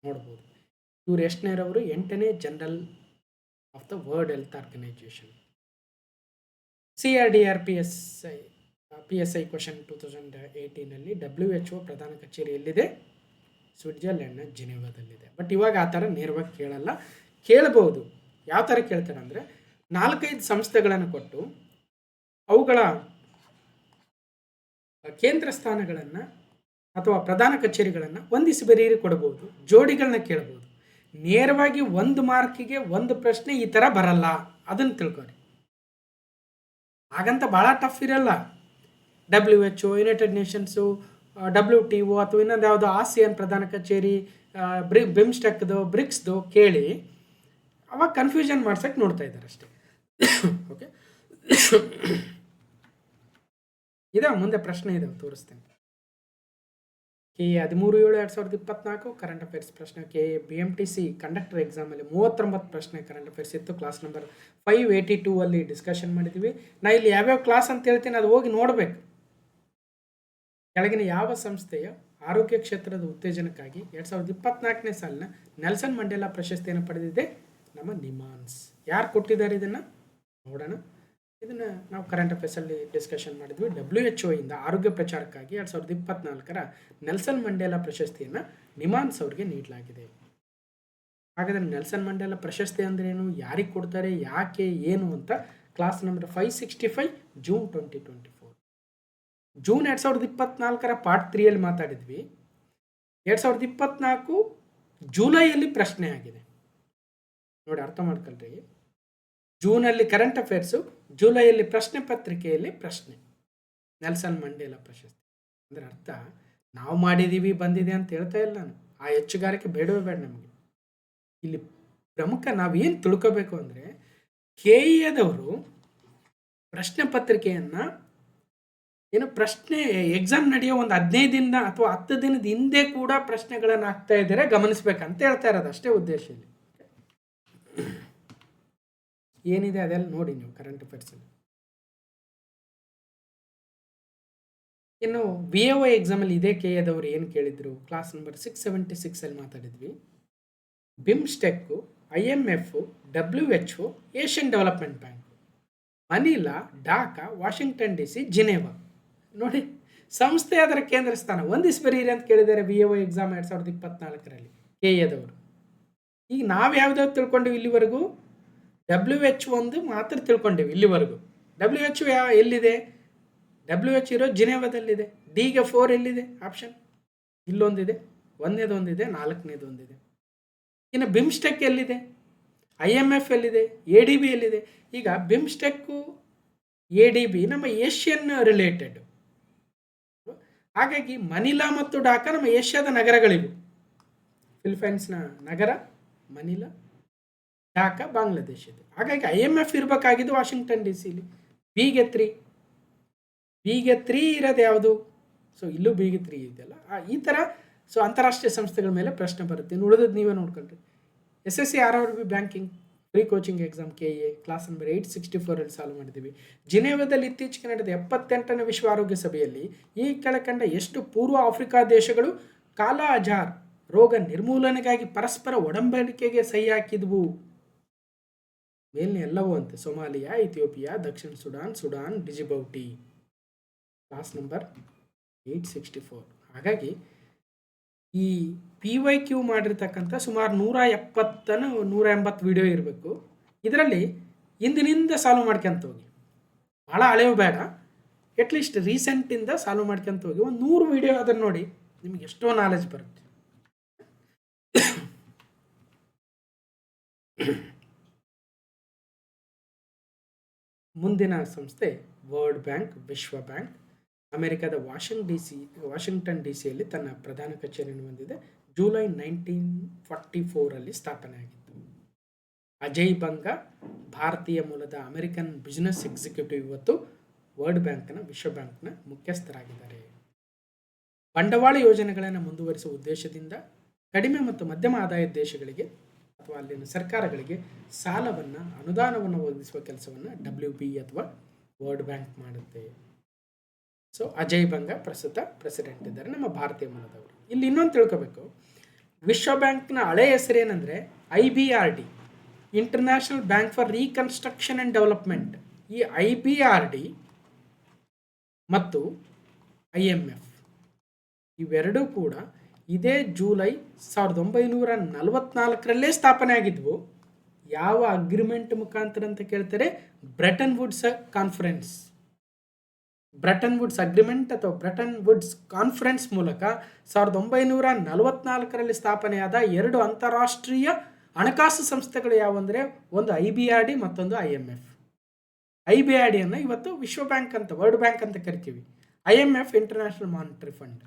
ನೋಡ್ಬೋದು ಇವರು ಎಷ್ಟನೇರವರು? 8ನೇ general of the World health Organization. CRDR PSI question 2018 WHO ಪ್ರಧಾನ ಕಚೇರಿ ಎಲ್ಲಿದೆ? ಸ್ವಿಟ್ಜರ್ಲೆಂಡ್ನ ಜೆನೀವಾದಲ್ಲಿದೆ. ಬಟ್ ಇವಾಗ ಆ ಥರ ನೇರವಾಗಿ ಕೇಳಲ್ಲ. ಕೇಳಬಹುದು. ಯಾವ ಥರ ಕೇಳ್ತಾರೆ ಅಂದರೆ 4-5 ಸಂಸ್ಥೆಗಳನ್ನು ಕೊಟ್ಟು ಅವುಗಳ ಕೇಂದ್ರ ಸ್ಥಾನಗಳನ್ನು ಅಥವಾ ಪ್ರಧಾನ ಕಚೇರಿಗಳನ್ನು ಹೊಂದಿಸಿ ಬರೀರಿ ಕೊಡಬಹುದು. ಜೋಡಿಗಳನ್ನ ಕೇಳಬಹುದು. ನೇರವಾಗಿ 1 ಮಾರ್ಕಿಗೆ 1 ಪ್ರಶ್ನೆ ಈ ಥರ ಬರಲ್ಲ, ಅದನ್ನು ತಿಳ್ಕೊರಿ. ಹಾಗಂತ ಭಾಳ ಟಫ್ ಇರಲ್ಲ. WHO, ಯುನೈಟೆಡ್ ನೇಷನ್ಸು, WTO ಅಥವಾ ಇನ್ನೊಂದು ಯಾವುದೋ ASEAN ಪ್ರಧಾನ ಕಚೇರಿ, ಬಿಮ್ಸ್ಟೆಕ್ದು, ಬ್ರಿಕ್ಸ್ದು ಕೇಳಿ ಅವಾಗ ಕನ್ಫ್ಯೂಷನ್ ಮಾಡ್ಸಕ್ಕೆ ನೋಡ್ತಾ ಇದ್ದಾರೆ ಅಷ್ಟೇ. ಓಕೆ, ಇದಾವೆ ಮುಂದೆ ಪ್ರಶ್ನೆ ಇದಾವೆ, ತೋರಿಸ್ತೇನೆ. KA 13/7/2024 ಕರೆಂಟ್ ಅಫೇರ್ಸ್ ಪ್ರಶ್ನೆ. KA BMTC ಕಂಡಕ್ಟರ್ ಎಕ್ಸಾಮಲ್ಲಿ 39 ಪ್ರಶ್ನೆ ಕರೆಂಟ್ ಅಫೇರ್ಸ್ ಇತ್ತು. ಕ್ಲಾಸ್ ನಂಬರ್ 582 ಅಲ್ಲಿ ಡಿಸ್ಕಷನ್ ಮಾಡಿದ್ದೀವಿ. ನಾ ಇಲ್ಲಿ ಯಾವ್ಯಾವ ಕ್ಲಾಸ್ ಅಂತ ಹೇಳ್ತೀನಿ, ಅದು ಹೋಗಿ ನೋಡಬೇಕು. ಕೆಳಗಿನ ಯಾವ ಸಂಸ್ಥೆಯ ಆರೋಗ್ಯ ಕ್ಷೇತ್ರದ ಉತ್ತೇಜನಕ್ಕಾಗಿ 2024ನೇ ಸಾಲಿನ ನೆಲ್ಸನ್ ಮಂಡೇಲಾ ಪ್ರಶಸ್ತಿಯನ್ನು ಪಡೆದಿದೆ? ನಮ್ಮ ನಿಮಾನ್ಸ್. ಯಾರು ಕೊಟ್ಟಿದ್ದಾರೆ ಇದನ್ನು ನೋಡೋಣ. ಇದನ್ನು ನಾವು ಕರೆಂಟ್ ಅಫೇರ್ಸಲ್ಲಿ ಡಿಸ್ಕಷನ್ ಮಾಡಿದ್ವಿ. WHO ಇಂದ ಆರೋಗ್ಯ ಪ್ರಚಾರಕ್ಕಾಗಿ 2024ರ ನೆಲ್ಸನ್ ಮಂಡೇಲಾ ಪ್ರಶಸ್ತಿಯನ್ನು ನಿಮಾನ್ಸ್ ಅವರಿಗೆ ನೀಡಲಾಗಿದೆ. ಹಾಗಾದರೆ ನೆಲ್ಸನ್ ಮಂಡೇಲಾ ಪ್ರಶಸ್ತಿ ಅಂದ್ರೇನು, ಯಾರಿಗೆ ಕೊಡ್ತಾರೆ, ಯಾಕೆ, ಏನು ಅಂತ ಕ್ಲಾಸ್ ನಂಬರ್ 565 ಜೂನ್ 2024 ಜೂನ್ 2024 ಪಾರ್ಟ್ 3ಯಲ್ಲಿ ಮಾತಾಡಿದ್ವಿ. 2024 ಜುಲೈಯಲ್ಲಿ ಪ್ರಶ್ನೆ ಆಗಿದೆ ನೋಡಿ, ಅರ್ಥ ಮಾಡ್ಕೊಳ್ರಿ. ಜೂನಲ್ಲಿ ಕರೆಂಟ್ ಅಫೇರ್ಸು, ಜುಲೈಯಲ್ಲಿ ಪ್ರಶ್ನೆ ಪತ್ರಿಕೆಯಲ್ಲಿ ಪ್ರಶ್ನೆ, ನೆಲ್ಸನ್ ಮಂಡೇಲಾ ಪ್ರಶಸ್ತಿ. ಅಂದರೆ ಅರ್ಥ ನಾವು ಮಾಡಿದ್ದೀವಿ ಬಂದಿದೆ ಅಂತ ಹೇಳ್ತಾ ಇಲ್ಲ ನಾನು. ಆ ಹೆಚ್ಚುಗಾರಿಕೆ ಬೇಡವೇ ಬೇಡ ನಮಗೆ. ಇಲ್ಲಿ ಪ್ರಮುಖ ನಾವೇನು ತಿಳ್ಕೋಬೇಕು ಅಂದರೆ, KEAದವರು ಪ್ರಶ್ನೆ ಪತ್ರಿಕೆಯನ್ನು ಏನು ಪ್ರಶ್ನೆ ಎಕ್ಸಾಮ್ ನಡೆಯೋ ಒಂದು 15 ದಿನ ಅಥವಾ 10 ದಿನದ ಹಿಂದೆ ಕೂಡ ಪ್ರಶ್ನೆಗಳನ್ನು ಹಾಕ್ತಾ ಇದ್ದಾರೆ, ಗಮನಿಸ್ಬೇಕಂತ ಹೇಳ್ತಾ ಇರೋದು ಅಷ್ಟೇ ಉದ್ದೇಶ ಇಲ್ಲಿ. ಏನಿದೆ ಅದೆಲ್ಲ ನೋಡಿ ನೀವು ಕರೆಂಟ್ ಅಫೇರ್ಸಲ್ಲಿ. ಇನ್ನು VAO ಎಕ್ಸಾಮಲ್ಲಿ ಇದೇ KEAದವರು ಏನು ಕೇಳಿದ್ರು, ಕ್ಲಾಸ್ ನಂಬರ್ 676 ಮಾತಾಡಿದ್ವಿ. ಬಿಮ್ಸ್ಟೆಕ್ಕು, IMF, WHO, Asian development bank, Manila, Dhaka, Washington DC, Geneva. ನೋಡಿ, ಸಂಸ್ಥೆ ಅದರ ಕೇಂದ್ರ ಸ್ಥಾನ ಒಂದಿಸ್ ಬರೀರಿ ಅಂತ ಕೇಳಿದ್ದಾರೆ VAO ಎಕ್ಸಾಮ್ 2024ರಲ್ಲಿ KEAದವರು. ಈಗ ನಾವು ಯಾವ್ದಾವ್ದು ತಿಳ್ಕೊಂಡಿವಿ ಇಲ್ಲಿವರೆಗೂ, WHO ಒಂದು ಮಾತ್ರ ತಿಳ್ಕೊಂಡಿವಿ ಇಲ್ಲಿವರೆಗೂ. WHO ಎಲ್ಲಿದೆ, WHO ಇರೋ ಜಿನೇವಾದಲ್ಲಿದೆ. ಡಿಗೆ 4 ಎಲ್ಲಿದೆ ಆಪ್ಷನ್, ಇಲ್ಲೊಂದಿದೆ, 1ನೇದೊಂದಿದೆ, 4ನೇದೊಂದಿದೆ. ಇನ್ನು ಬಿಮ್ಸ್ಟೆಕ್ ಎಲ್ಲಿದೆ, IMF ಎಲ್ಲಿದೆ, ADB ಎಲ್ಲಿದೆ. ಈಗ ಬಿಮ್ಸ್ಟೆಕ್ಕು, ADB ನಮ್ಮ ಏಷ್ಯನ್ ರಿಲೇಟೆಡ್. ಹಾಗಾಗಿ ಮನಿಲಾ ಮತ್ತು ಢಾಕಾ ನಮ್ಮ ಏಷ್ಯಾದ ನಗರಗಳಿವು. ಫಿಲಿಪೈನ್ಸ್ನ ನಗರ ಮನಿಲಾ, ಢಾಕಾ ಬಾಂಗ್ಲಾದೇಶದ್ದು. ಹಾಗಾಗಿ IMF ಇರಬೇಕಾಗಿದ್ದು ವಾಷಿಂಗ್ಟನ್ DCಲಿ. ಬಿಗೆ 3 ಇರೋದು ಯಾವುದು, ಸೊ ಇಲ್ಲೂ ಬಿಗೆ 3 ಇದೆಯಲ್ಲ. ಈ ಥರ ಸೊ ಅಂತಾರಾಷ್ಟ್ರೀಯ ಸಂಸ್ಥೆಗಳ ಮೇಲೆ ಪ್ರಶ್ನೆ ಬರುತ್ತೆ. ಇನ್ನು ಉಳಿದದ್ದು ನೀವೇ ನೋಡ್ಕೊಳ್ರಿ. SSC RRB banking free coaching exam KEA class number 864 solve ಮಾಡಿದ್ದೀವಿ. ಜಿನೇವಾದಲ್ಲಿ ಇತ್ತೀಚೆಗೆ ನಡೆದ 78ನೇ ವಿಶ್ವ ಆರೋಗ್ಯ ಸಭೆಯಲ್ಲಿ ಈ ಕೆಳಕಂಡ ಎಷ್ಟು ಪೂರ್ವ ಆಫ್ರಿಕಾ ದೇಶಗಳು ಕಾಲಾ ಅಜಾರ್ ರೋಗ ನಿರ್ಮೂಲನೆಗಾಗಿ ಪರಸ್ಪರ ಒಡಂಬಡಿಕೆಗೆ ಸಹಿ ಹಾಕಿದ್ವು? ಮೇಲ್ನೇ ಎಲ್ಲವೂ ಅಂತೆ. ಸೊಮಾಲಿಯಾ, ಇಥಿಯೋಪಿಯಾ, ದಕ್ಷಿಣ ಸುಡಾನ್, ಡಿಜಿಬೌಟಿ. Class number 864. ಹಾಗಾಗಿ ಈ PYQ ಮಾಡಿರ್ತಕ್ಕಂಥ ಸುಮಾರು 180 ವಿಡಿಯೋ ಇರಬೇಕು. ಇದರಲ್ಲಿ ಇಂದಿನಿಂದ ಸಾಲ್ವ್ ಮಾಡ್ಕೊಂತ ಹೋಗಿ, ಭಾಳ ಹಳೆವು ಬೇಡ, ಅಟ್ಲೀಸ್ಟ್ ರೀಸೆಂಟಿಂದ ಸಾಲ್ವ್ ಮಾಡ್ಕೊಂತ ಹೋಗಿ. ಒಂದು 100 ವಿಡಿಯೋ ಅದನ್ನು ನೋಡಿ, ನಿಮಗೆ ಎಷ್ಟೋ ನಾಲೆಜ್ ಬರುತ್ತೆ. ಮುಂದಿನ ಸಂಸ್ಥೆ ವರ್ಲ್ಡ್ ಬ್ಯಾಂಕ್, ವಿಶ್ವ ಬ್ಯಾಂಕ್. ಅಮೆರಿಕದ ವಾಷಿಂಗ್ಟನ್ DCಯಲ್ಲಿ ತನ್ನ ಪ್ರಧಾನ ಕಚೇರಿಯನ್ನು ಹೊಂದಿದೆ. ಜುಲೈ 1944 ಸ್ಥಾಪನೆ ಆಗಿತ್ತು. ಅಜಯ್ ಬಂಗಾ ಭಾರತೀಯ ಮೂಲದ ಅಮೆರಿಕನ್ ಬಿಸ್ನೆಸ್ ಎಕ್ಸಿಕ್ಯೂಟಿವ್ ಇವತ್ತು ವರ್ಲ್ಡ್ ಬ್ಯಾಂಕ್ನ, ವಿಶ್ವ ಬ್ಯಾಂಕ್ನ ಮುಖ್ಯಸ್ಥರಾಗಿದ್ದಾರೆ. ಬಂಡವಾಳ ಯೋಜನೆಗಳನ್ನು ಮುಂದುವರಿಸುವ ಉದ್ದೇಶದಿಂದ ಕಡಿಮೆ ಮತ್ತು ಮಧ್ಯಮ ಆದಾಯದ ದೇಶಗಳಿಗೆ ಅಥವಾ ಅಲ್ಲಿನ ಸರ್ಕಾರಗಳಿಗೆ ಸಾಲವನ್ನು, ಅನುದಾನವನ್ನು ಒದಗಿಸುವ ಕೆಲಸವನ್ನು WB ಅಥವಾ ವರ್ಲ್ಡ್ ಬ್ಯಾಂಕ್ ಮಾಡುತ್ತೆ. ಸೊ ಅಜಯ್ ಬಂಗಾ ಪ್ರಸ್ತುತ ಪ್ರೆಸಿಡೆಂಟ್ ಇದ್ದಾರೆ, ನಮ್ಮ ಭಾರತೀಯ ಮೂಲದವರು. ಇಲ್ಲಿ ಇನ್ನೊಂದು ತಿಳ್ಕೋಬೇಕು, ವಿಶ್ವ ಬ್ಯಾಂಕ್ನ ಹಳೆ ಹೆಸರೇನೆಂದರೆ IBRD, international bank for reconstruction and development. ಈ IBRD ಮತ್ತು IMF ಇವೆರಡೂ ಕೂಡ ಇದೇ ಜುಲೈ 1944 ಸ್ಥಾಪನೆ ಆಗಿದ್ವು. ಯಾವ ಅಗ್ರಿಮೆಂಟ್ ಮುಖಾಂತರ ಅಂತ ಕೇಳ್ತಾರೆ, Bretton Woods conference. Bretton Woods agreement ಅಥವಾ ಬ್ರೆಟನ್ ವುಡ್ಸ್ ಕಾನ್ಫರೆನ್ಸ್ ಮೂಲಕ 1944 ಸ್ಥಾಪನೆಯಾದ 2 ಅಂತಾರಾಷ್ಟ್ರೀಯ ಹಣಕಾಸು ಸಂಸ್ಥೆಗಳು ಯಾವುವಂದರೆ, ಒಂದು IBRD ಮತ್ತೊಂದು IMF. IBRDಯನ್ನು ಇವತ್ತು ವಿಶ್ವ ಬ್ಯಾಂಕ್ ಅಂತ, ವರ್ಲ್ಡ್ ಬ್ಯಾಂಕ್ ಅಂತ ಕರಿತೀವಿ. IMF international monetary fund.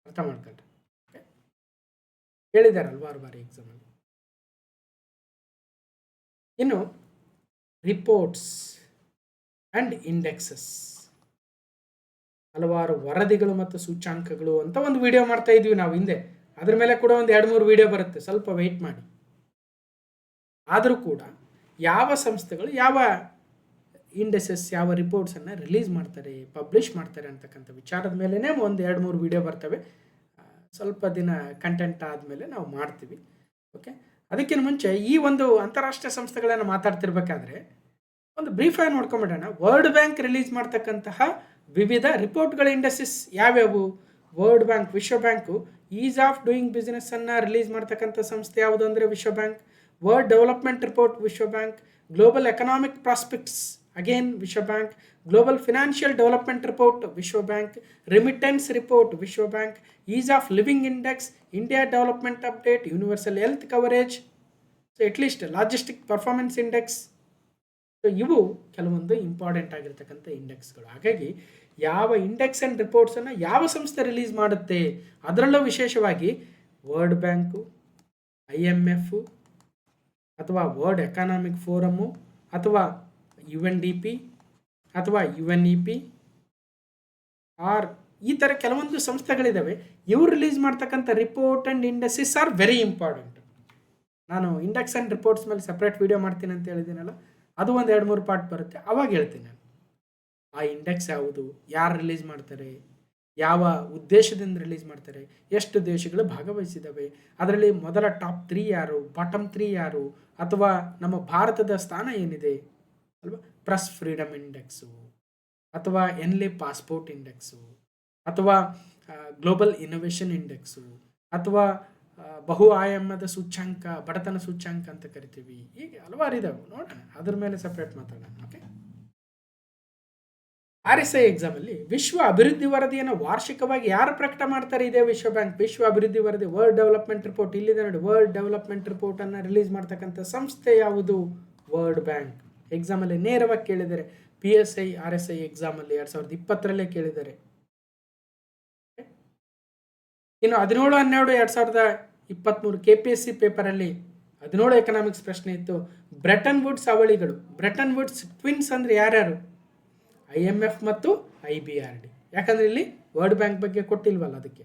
ಅರ್ಥ ಮಾಡ್ಕೊಂಡ್ರೆ ಹೇಳಿದ್ದಾರೆ ಹಲವಾರು ಬಾರಿ ಎಕ್ಸಾಮಲ್ಲಿ. ಇನ್ನು ರಿಪೋರ್ಟ್ಸ್ ಆ್ಯಂಡ್ ಇಂಡೆಕ್ಸಸ್, ಹಲವಾರು ವರದಿಗಳು ಮತ್ತು ಸೂಚ್ಯಾಂಕಗಳು ಅಂತ ಒಂದು ವಿಡಿಯೋ ಮಾಡ್ತಾ ಇದ್ವಿ ನಾವು ಹಿಂದೆ. ಅದ್ರ ಮೇಲೆ ಕೂಡ ಒಂದು 2-3 ವಿಡಿಯೋ ಬರುತ್ತೆ, ಸ್ವಲ್ಪ ವೆಯ್ಟ್ ಮಾಡಿ. ಆದರೂ ಕೂಡ ಯಾವ ಸಂಸ್ಥೆಗಳು ಯಾವ ಇಂಡೆಸಸ್, ಯಾವ ರಿಪೋರ್ಟ್ಸನ್ನು ರಿಲೀಸ್ ಮಾಡ್ತಾರೆ, ಪಬ್ಲಿಷ್ ಮಾಡ್ತಾರೆ ಅಂತಕ್ಕಂಥ ವಿಚಾರದ ಮೇಲೇ ಒಂದು 2-3 ವಿಡಿಯೋ ಬರ್ತವೆ. ಸ್ವಲ್ಪ ದಿನ ಕಂಟೆಂಟ್ ಆದಮೇಲೆ ನಾವು ಮಾಡ್ತೀವಿ. ಓಕೆ, ಅದಕ್ಕಿಂತ ಮುಂಚೆ ಈ ಒಂದು ಅಂತಾರಾಷ್ಟ್ರೀಯ ಸಂಸ್ಥೆಗಳನ್ನು ಮಾತಾಡ್ತಿರ್ಬೇಕಾದ್ರೆ ಒಂದು ಬ್ರೀಫಾಗಿ ನೋಡ್ಕೊಂಬಿಡೋಣ. ವರ್ಲ್ಡ್ ಬ್ಯಾಂಕ್ ರಿಲೀಸ್ ಮಾಡ್ತಕ್ಕಂತಹ ವಿವಿಧ ರಿಪೋರ್ಟ್ಗಳ ಇಂಡೆಸಿಸ್ ಯಾವ್ಯಾವು? ವರ್ಲ್ಡ್ ಬ್ಯಾಂಕ್, ವಿಶ್ವ bank ease of doing business ಅನ್ನು ರಿಲೀಸ್ ಮಾಡ್ತಕ್ಕಂಥ ಸಂಸ್ಥೆ ಯಾವುದು ಅಂದರೆ ವಿಶ್ವ ಬ್ಯಾಂಕ್. ವರ್ಲ್ಡ್ ಡೆವಲಪ್ಮೆಂಟ್ ರಿಪೋರ್ಟ್ ವಿಶ್ವ bank. Global economic prospects again ವಿಶ್ವ bank. Global financial development report ವಿಶ್ವ ಬ್ಯಾಂಕ್. ರಿಮಿಟೆನ್ಸ್ ರಿಪೋರ್ಟ್ ವಿಶ್ವ bank. Ease of living index, India development update, universal health coverage, so at least logistic performance index. So ಇವು ಕೆಲವೊಂದು ಇಂಪಾರ್ಟೆಂಟ್ ಆಗಿರ್ತಕ್ಕಂಥ ಇಂಡೆಕ್ಸ್ಗಳು. ಹಾಗಾಗಿ ಯಾವ ಇಂಡೆಕ್ಸ್ ಆ್ಯಂಡ್ ರಿಪೋರ್ಟ್ಸನ್ನು ಯಾವ ಸಂಸ್ಥೆ ರಿಲೀಸ್ ಮಾಡುತ್ತೆ, ಅದರಲ್ಲೂ ವಿಶೇಷವಾಗಿ ವರ್ಲ್ಡ್ ಬ್ಯಾಂಕು, IMF ಅಥವಾ ವರ್ಲ್ಡ್ ಎಕನಾಮಿಕ್ ಫೋರಮ್ಮು ಅಥವಾ UNDP ಅಥವಾ UNEP ಆರ್ ಈ ಥರ ಕೆಲವೊಂದು ಸಂಸ್ಥೆಗಳಿದ್ದಾವೆ. ಇವು ರಿಲೀಸ್ ಮಾಡ್ತಕ್ಕಂಥ report and indices are very important. ನಾನು ಇಂಡೆಕ್ಸ್ ಆ್ಯಂಡ್ ರಿಪೋರ್ಟ್ಸ್ ಮೇಲೆ ಸಪ್ರೇಟ್ ವೀಡಿಯೋ ಮಾಡ್ತೀನಿ ಅಂತ ಹೇಳಿದ್ದೀನಲ್ಲ, ಅದು ಒಂದು 2-3 ಪಾರ್ಟ್ ಬರುತ್ತೆ, ಅವಾಗ ಹೇಳ್ತೀನಿ ನಾನು ಆ ಇಂಡೆಕ್ಸ್ ಯಾವುದು, ಯಾರು ರಿಲೀಸ್ ಮಾಡ್ತಾರೆ, ಯಾವ ಉದ್ದೇಶದಿಂದ ರಿಲೀಸ್ ಮಾಡ್ತಾರೆ, ಎಷ್ಟು ದೇಶಗಳು ಭಾಗವಹಿಸಿದ್ದಾವೆ, ಅದರಲ್ಲಿ ಮೊದಲ ಟಾಪ್ 3 ಯಾರು, ಬಾಟಮ್ 3 ಯಾರು, ಅಥವಾ ನಮ್ಮ ಭಾರತದ ಸ್ಥಾನ ಏನಿದೆ ಅಲ್ವಾ, ಪ್ರೆಸ್ ಫ್ರೀಡಮ್ ಇಂಡೆಕ್ಸು ಅಥವಾ ಎನ್ಲೆ ಪಾಸ್ಪೋರ್ಟ್ ಇಂಡೆಕ್ಸು ಅಥವಾ ಗ್ಲೋಬಲ್ ಇನೋವೇಷನ್ ಇಂಡೆಕ್ಸು ಅಥವಾ ಬಹು ಆಯಾಮದ ಸೂಚ್ಯಂಕ, ಬಡತನ ಸೂಚ್ಯಂಕ ಅಂತ ಕರಿತೀವಿ. ಹೀಗೆ ಹಲವಾರು ಇದಾವೆ, ನೋಡೋಣ, ಅದ್ರ ಮೇಲೆ ಸಪ್ರೇಟ್ ಮಾತಾಡೋಣ. ಓಕೆ, RSI ಎಕ್ಸಾಮಲ್ಲಿ ವಿಶ್ವ ಅಭಿವೃದ್ಧಿ ವರದಿಯನ್ನು ವಾರ್ಷಿಕವಾಗಿ ಯಾರು ಪ್ರಕಟ ಮಾಡ್ತಾರೆ? ಇದೆ ವಿಶ್ವ ಬ್ಯಾಂಕ್. ವಿಶ್ವ ಅಭಿವೃದ್ಧಿ ವರದಿ, ವರ್ಲ್ಡ್ ಡೆವಲಪ್ಮೆಂಟ್ ರಿಪೋರ್ಟ್ ಇಲ್ಲಿದೆ ನೋಡಿ. ವರ್ಲ್ಡ್ ಡೆವಲಪ್ಮೆಂಟ್ ರಿಪೋರ್ಟನ್ನು ರಿಲೀಸ್ ಮಾಡ್ತಕ್ಕಂಥ ಸಂಸ್ಥೆ ಯಾವುದು? World Bank. ಎಕ್ಸಾಮಲ್ಲಿ ನೇರವಾಗಿ ಕೇಳಿದ್ದಾರೆ. PSI RSI ಎಕ್ಸಾಮಲ್ಲಿ 2020 ಕೇಳಿದ್ದಾರೆ. ಇನ್ನು 17-12-2023 KPSC ಪೇಪರಲ್ಲಿ 17 ಎಕನಾಮಿಕ್ಸ್ ಪ್ರಶ್ನೆ ಇತ್ತು. Bretton Woods ಅವಳಿಗಳು, Bretton Woods twins ಅಂದರೆ ಯಾರ್ಯಾರು? IMF ಮತ್ತು IBRD. ಯಾಕಂದರೆ ಇಲ್ಲಿ ವರ್ಲ್ಡ್ ಬ್ಯಾಂಕ್ ಬಗ್ಗೆ ಕೊಟ್ಟಿಲ್ವಲ್ಲ, ಅದಕ್ಕೆ.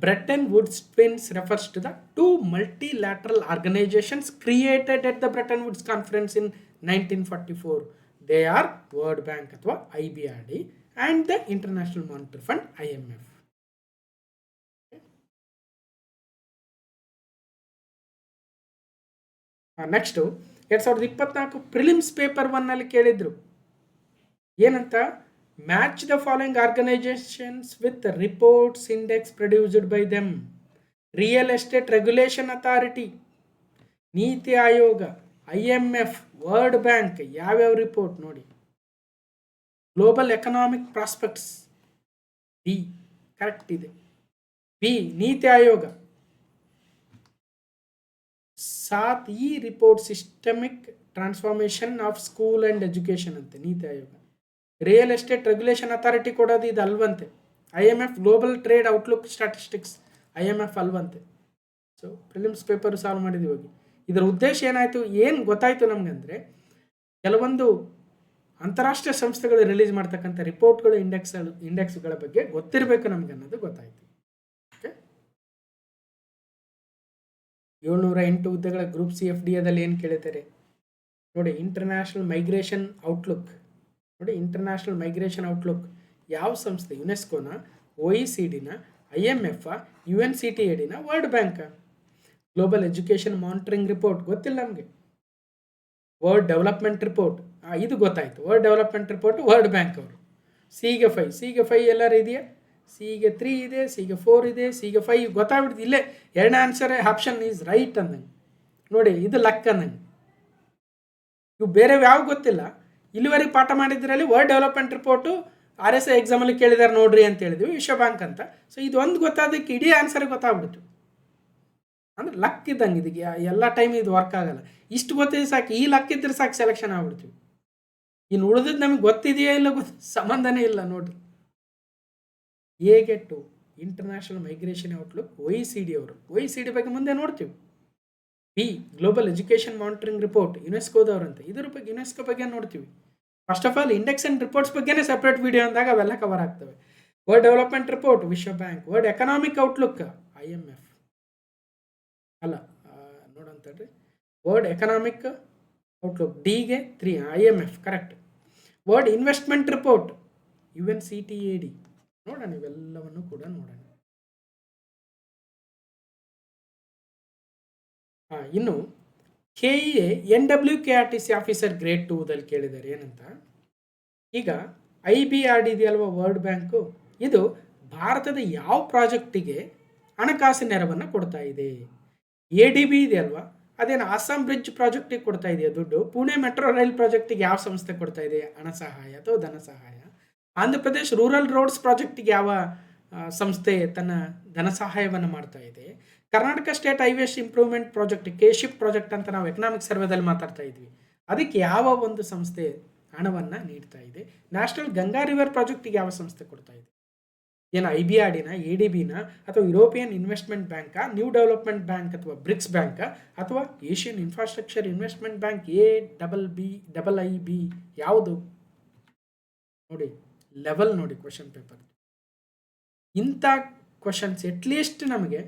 Bretton Woods Twins refers to the 2 multilateral organizations created at the Bretton Woods Conference in 1944. They are World Bank ಅಥವಾ IBRD and the International Monetary Fund IMF. Next 2024 prelims paper 1 ಕೇಳಿದ್ರು. ಏನಂತ? Match the following organisations with reports index produced by them. Real estate regulation authority, NITI Aayog, IMF, World Bank. ಯಾವ್ಯಾವ ರಿಪೋರ್ಟ್ ನೋಡಿ? Global economic prospects, B correct ಇದೆ. B ನೀತಿ ಆಯೋಗ. 7 ಈ report systemic transformation of school and education ಅಂತೆ NITI Aayog. Real estate regulation authority ಕೊಡೋದು ಇದು ಅಲ್ವಂತೆ. IMF global trade outlook statistics, IMF ಅಲ್ವಂತೆ. ಸೊ ಪ್ರಿಲಿಮ್ಸ್ ಪೇಪರ್ ಸಾಲ್ವ್ ಮಾಡಿದ್ವಿ. ಹೋಗಿ ಇದರ ಉದ್ದೇಶ ಏನಾಯಿತು, ಏನು ಗೊತ್ತಾಯಿತು ನಮಗಂದರೆ, ಕೆಲವೊಂದು ಅಂತಾರಾಷ್ಟ್ರೀಯ ಸಂಸ್ಥೆಗಳು ರಿಲೀಸ್ ಮಾಡ್ತಕ್ಕಂಥ ರಿಪೋರ್ಟ್ಗಳು, ಇಂಡೆಕ್ಸ್ಗಳ ಬಗ್ಗೆ ಗೊತ್ತಿರಬೇಕು ನಮ್ಗೆ ಅನ್ನೋದು ಗೊತ್ತಾಯಿತು. ಓಕೆ, 708 ಹುದ್ದೆಗಳ ಗ್ರೂಪ್ C FDAದಲ್ಲಿ ಏನು ಕೇಳಿದ್ದಾರೆ ನೋಡಿ. ಇಂಟರ್ನ್ಯಾಷನಲ್ ಮೈಗ್ರೇಷನ್ ಔಟ್ಲುಕ್ ನೋಡಿ. ಇಂಟರ್ನ್ಯಾಷನಲ್ ಮೈಗ್ರೇಷನ್ ಔಟ್ಲುಕ್ ಯಾವ ಸಂಸ್ಥೆ? ಯುನೆಸ್ಕೋನ, OECD-ನ, IMF, UNCTAD-ನ, World Bank. Global education monitoring report ಗೊತ್ತಿಲ್ಲ ನಮಗೆ. ವರ್ಲ್ಡ್ ಡೆವಲಪ್ಮೆಂಟ್ ರಿಪೋರ್ಟ್ ಇದು ಗೊತ್ತಾಯಿತು. World Development Report World Bank ಅವರು. ಸಿಗೆ 5 ಎಲ್ಲರೂ ಇದೆಯಾ? ಸಿಗೆ 3 ಇದೆ, ಸಿಗೆ 4 ಇದೆ, ಸಿಗೆ 5 ಗೊತ್ತಾಗ್ಬಿಡ್ತು. ಇಲ್ಲೇ ಎರಡನೇ ಆನ್ಸರ್ ಆಪ್ಷನ್ ಈಸ್ ರೈಟ್ ಅಂದಂಗೆ ನೋಡಿ. ಇದು ಲಕ್ ಅಂದಂಗೆ. ಇವು ಬೇರೆ ಯಾವ ಗೊತ್ತಿಲ್ಲ. ಇಲ್ಲಿವರೆಗೆ ಪಾಠ ಮಾಡಿದ್ರಲ್ಲಿ ವರ್ಲ್ಡ್ ಡೆವಲಪ್ಮೆಂಟ್ ರಿಪೋರ್ಟು RSI ಎಕ್ಸಾಮಲ್ಲಿ ಕೇಳಿದಾರೆ ನೋಡ್ರಿ ಅಂತ ಹೇಳಿದ್ವಿ, ವಿಶ್ವ ಬ್ಯಾಂಕ್ ಅಂತ. ಸೊ ಇದು ಒಂದು ಗೊತ್ತಾದಕ್ಕೆ ಇಡೀ ಆನ್ಸರ್ ಗೊತ್ತಾಗ್ಬಿಡ್ತು. ಅಂದ್ರೆ ಲಕ್ ಇದ್ದಂಗೆ. ಇದಕ್ಕೆ ಎಲ್ಲ ಟೈಮ್ ಇದು ವರ್ಕ್ ಆಗಲ್ಲ. ಇಷ್ಟು ಗೊತ್ತಿದ್ರೆ ಸಾಕು, ಈ ಲಕ್ ಇದ್ರೆ ಸಾಕು ಸೆಲೆಕ್ಷನ್ ಆಗ್ಬಿಡ್ತೀವಿ. ಇನ್ನು ಉಳಿದಿದ್ದು ನಮಗೆ ಗೊತ್ತಿದೆಯಾ ಇಲ್ಲ ಸಂಬಂಧನೇ ಇಲ್ಲ ನೋಡ್ರಿ. A-2 international migration outlook OECD ಅವರು. OECD ಬಗ್ಗೆ ಮುಂದೆ ನೋಡ್ತೀವಿ. B global education monitoring report ಯುನೆಸ್ಕೋದವ್ರಂತೆ. ಇದ್ರ ಬಗ್ಗೆ ಯುನೆಸ್ಕೋ ಬಗ್ಗೆ ನೋಡ್ತೀವಿ. First of all index and reports ಬಗ್ಗೆನೇ ಸಪ್ರೇಟ್ ವಿಡಿಯೋ ಅಂದಾಗ ಅವೆಲ್ಲ ಕವರ್ ಆಗ್ತವೆ. ವರ್ಲ್ಡ್ ಡೆವಲಪ್ಮೆಂಟ್ ರಿಪೋರ್ಟ್ ವಿಶ್ವ bank. World Economic Outlook IMF ಅಲ್ಲ, ನೋಡಂತಡ್ರಿ. ವರ್ಲ್ಡ್ ಎಕನಾಮಿಕ್ ಔಟ್ಲುಕ್ Dಗೆ 3 IMF correct. World Investment Report UNCTAD. ನೋಡೋಣ, ಇವೆಲ್ಲವನ್ನು ಕೂಡ ನೋಡೋಣ. ಇನ್ನು KEA NWKRTC ಆಫೀಸರ್ ಗ್ರೇಡ್ 2ದಲ್ಲಿ ಕೇಳಿದ್ದಾರೆ ಏನಂತ. ಈಗ IBRD ಇದೆಯಲ್ವ ವರ್ಲ್ಡ್ ಬ್ಯಾಂಕು, ಇದು ಭಾರತದ ಯಾವ ಪ್ರಾಜೆಕ್ಟಿಗೆ ಹಣಕಾಸು ನೆರವನ್ನು ಕೊಡ್ತಾ ಇದೆ? ADB ಇದೆಯಲ್ವಾ, ಅದೇನು ಅಸ್ಸಾಂ ಬ್ರಿಡ್ಜ್ ಪ್ರಾಜೆಕ್ಟಿಗೆ ಕೊಡ್ತಾ ಇದೆಯಾ ದುಡ್ಡು? ಪುಣೆ ಮೆಟ್ರೋ ರೈಲ್ ಪ್ರಾಜೆಕ್ಟಿಗೆ ಯಾವ ಸಂಸ್ಥೆ ಕೊಡ್ತಾ ಇದೆ ಹಣ ಸಹಾಯ ಅಥವಾ ಧನ ಸಹಾಯ? ಆಂಧ್ರ ಪ್ರದೇಶ್ ರೂರಲ್ ರೋಡ್ಸ್ ಪ್ರಾಜೆಕ್ಟಿಗೆ ಯಾವ ಸಂಸ್ಥೆ ತನ್ನ ಧನ ಸಹಾಯವನ್ನು ಮಾಡ್ತಾ ಇದೆ? Karnataka state highways improvement project, KSHIP project ಅಂತ ನಾವು ಎಕನಾಮಿಕ್ ಸರ್ವೆದಲ್ಲಿ ಮಾತಾಡ್ತಾ ಇದ್ವಿ, ಅದಕ್ಕೆ ಯಾವ ಒಂದು ಸಂಸ್ಥೆ ಹಣವನ್ನು ನೀಡ್ತಾ ಇದೆ? ನ್ಯಾಷನಲ್ ಗಂಗಾ ರಿವರ್ ಪ್ರಾಜೆಕ್ಟಿಗೆ ಯಾವ ಸಂಸ್ಥೆ ಕೊಡ್ತಾ ಇದೆ? ಏನು IBRDನ, ADBನ, ಅಥವಾ ಯುರೋಪಿಯನ್ ಇನ್ವೆಸ್ಟ್ಮೆಂಟ್ ಬ್ಯಾಂಕಾ, ನ್ಯೂ ಡೆವಲಪ್ಮೆಂಟ್ ಬ್ಯಾಂಕ್ ಅಥವಾ ಬ್ರಿಕ್ಸ್ ಬ್ಯಾಂಕಾ, ಅಥವಾ Asian Infrastructure Investment Bank AIIB ಯಾವುದು? ನೋಡಿ ಲೆವೆಲ್ ನೋಡಿ ಕ್ವಶನ್ ಪೇಪರ್. ಇಂಥ ಕ್ವಶನ್ಸ್ ಅಟ್ಲೀಸ್ಟ್ ನಮಗೆ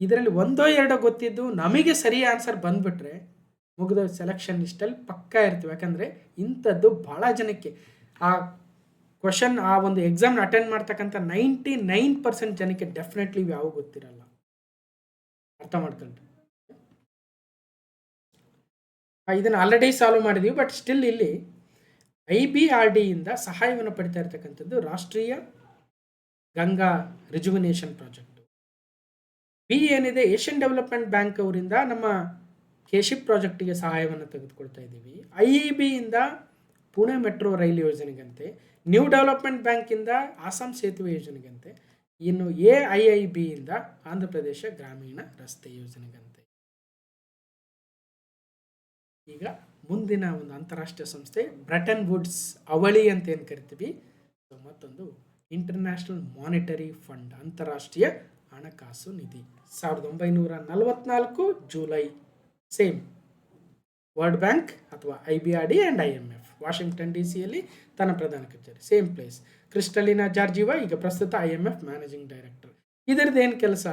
ಇದರಲ್ಲಿ ಒಂದೋ ಎರಡೋ ಗೊತ್ತಿದ್ದು ನಮಗೆ ಸರಿ ಆನ್ಸರ್ ಬಂದ್ಬಿಟ್ರೆ ಮುಗಿದ ಸೆಲೆಕ್ಷನ್ ಲಿಸ್ಟಲ್ಲಿ ಪಕ್ಕಾ ಇರ್ತೀವಿ. ಯಾಕಂದರೆ ಇಂಥದ್ದು ಭಾಳ ಜನಕ್ಕೆ ಆ ಕ್ವಶನ್, ಆ ಒಂದು ಎಕ್ಸಾಮ್ನ ಅಟೆಂಡ್ ಮಾಡ್ತಕ್ಕಂಥ 99% ಜನಕ್ಕೆ ಡೆಫಿನೆಟ್ಲಿ ಯಾವ ಗೊತ್ತಿರಲ್ಲ. ಅರ್ಥ ಮಾಡ್ಕೊಂಡ್ರಿ? ಇದನ್ನು ಆಲ್ರೆಡಿ ಸಾಲ್ವ್ ಮಾಡಿದೀವಿ, ಬಟ್ ಸ್ಟಿಲ್ ಇಲ್ಲಿ IBRDಯಿಂದ ಸಹಾಯವನ್ನು ಪಡಿತಾ ಇರ್ತಕ್ಕಂಥದ್ದು ರಾಷ್ಟ್ರೀಯ ಗಂಗಾ ರಿಜುವಿನೇಷನ್ ಪ್ರಾಜೆಕ್ಟ್. B ಏನಿದೆ, ಏಷ್ಯನ್ ಡೆವಲಪ್ಮೆಂಟ್ ಬ್ಯಾಂಕ್ ಅವರಿಂದ ನಮ್ಮ KSHIP ಪ್ರಾಜೆಕ್ಟಿಗೆ ಸಹಾಯವನ್ನು ತೆಗೆದುಕೊಳ್ತಾ ಇದ್ದೀವಿ. IIBಯಿಂದ ಪುಣೆ ಮೆಟ್ರೋ ರೈಲು ಯೋಜನೆಗಂತೆ, ನ್ಯೂ ಡೆವಲಪ್ಮೆಂಟ್ ಬ್ಯಾಂಕಿಂದ ಆಸಾಂ ಸೇತುವೆ ಯೋಜನೆಗಂತೆ, ಇನ್ನು AIIBಯಿಂದ ಆಂಧ್ರ ಪ್ರದೇಶ ಗ್ರಾಮೀಣ ರಸ್ತೆ ಯೋಜನೆಗಂತೆ. ಈಗ ಮುಂದಿನ ಒಂದು ಅಂತಾರಾಷ್ಟ್ರೀಯ ಸಂಸ್ಥೆ ಬ್ರೆಟನ್ ವುಡ್ಸ್ ಅವಳಿ ಅಂತ ಏನು ಕರಿತೀವಿ, ಮತ್ತೊಂದು ಇಂಟರ್ನ್ಯಾಷನಲ್ ಮಾನಿಟರಿ ಫಂಡ್, ಅಂತಾರಾಷ್ಟ್ರೀಯ ಹಣಕಾಸು ನಿಧಿ. 1944 ಜುಲೈ, ಸೇಮ್ ವರ್ಲ್ಡ್ ಬ್ಯಾಂಕ್ ಅಥವಾ IBRD and IMF, Washington DC ತನ್ನ ಪ್ರಧಾನ ಕಚೇರಿ, ಸೇಮ್ ಪ್ಲೇಸ್. ಕ್ರಿಸ್ಟಲಿನಾ ಜಾರ್ಜಿವಾ ಈಗ ಪ್ರಸ್ತುತ IMF ಮ್ಯಾನೇಜಿಂಗ್ ಡೈರೆಕ್ಟರ್. ಇದರದ್ದು ಏನು ಕೆಲಸ?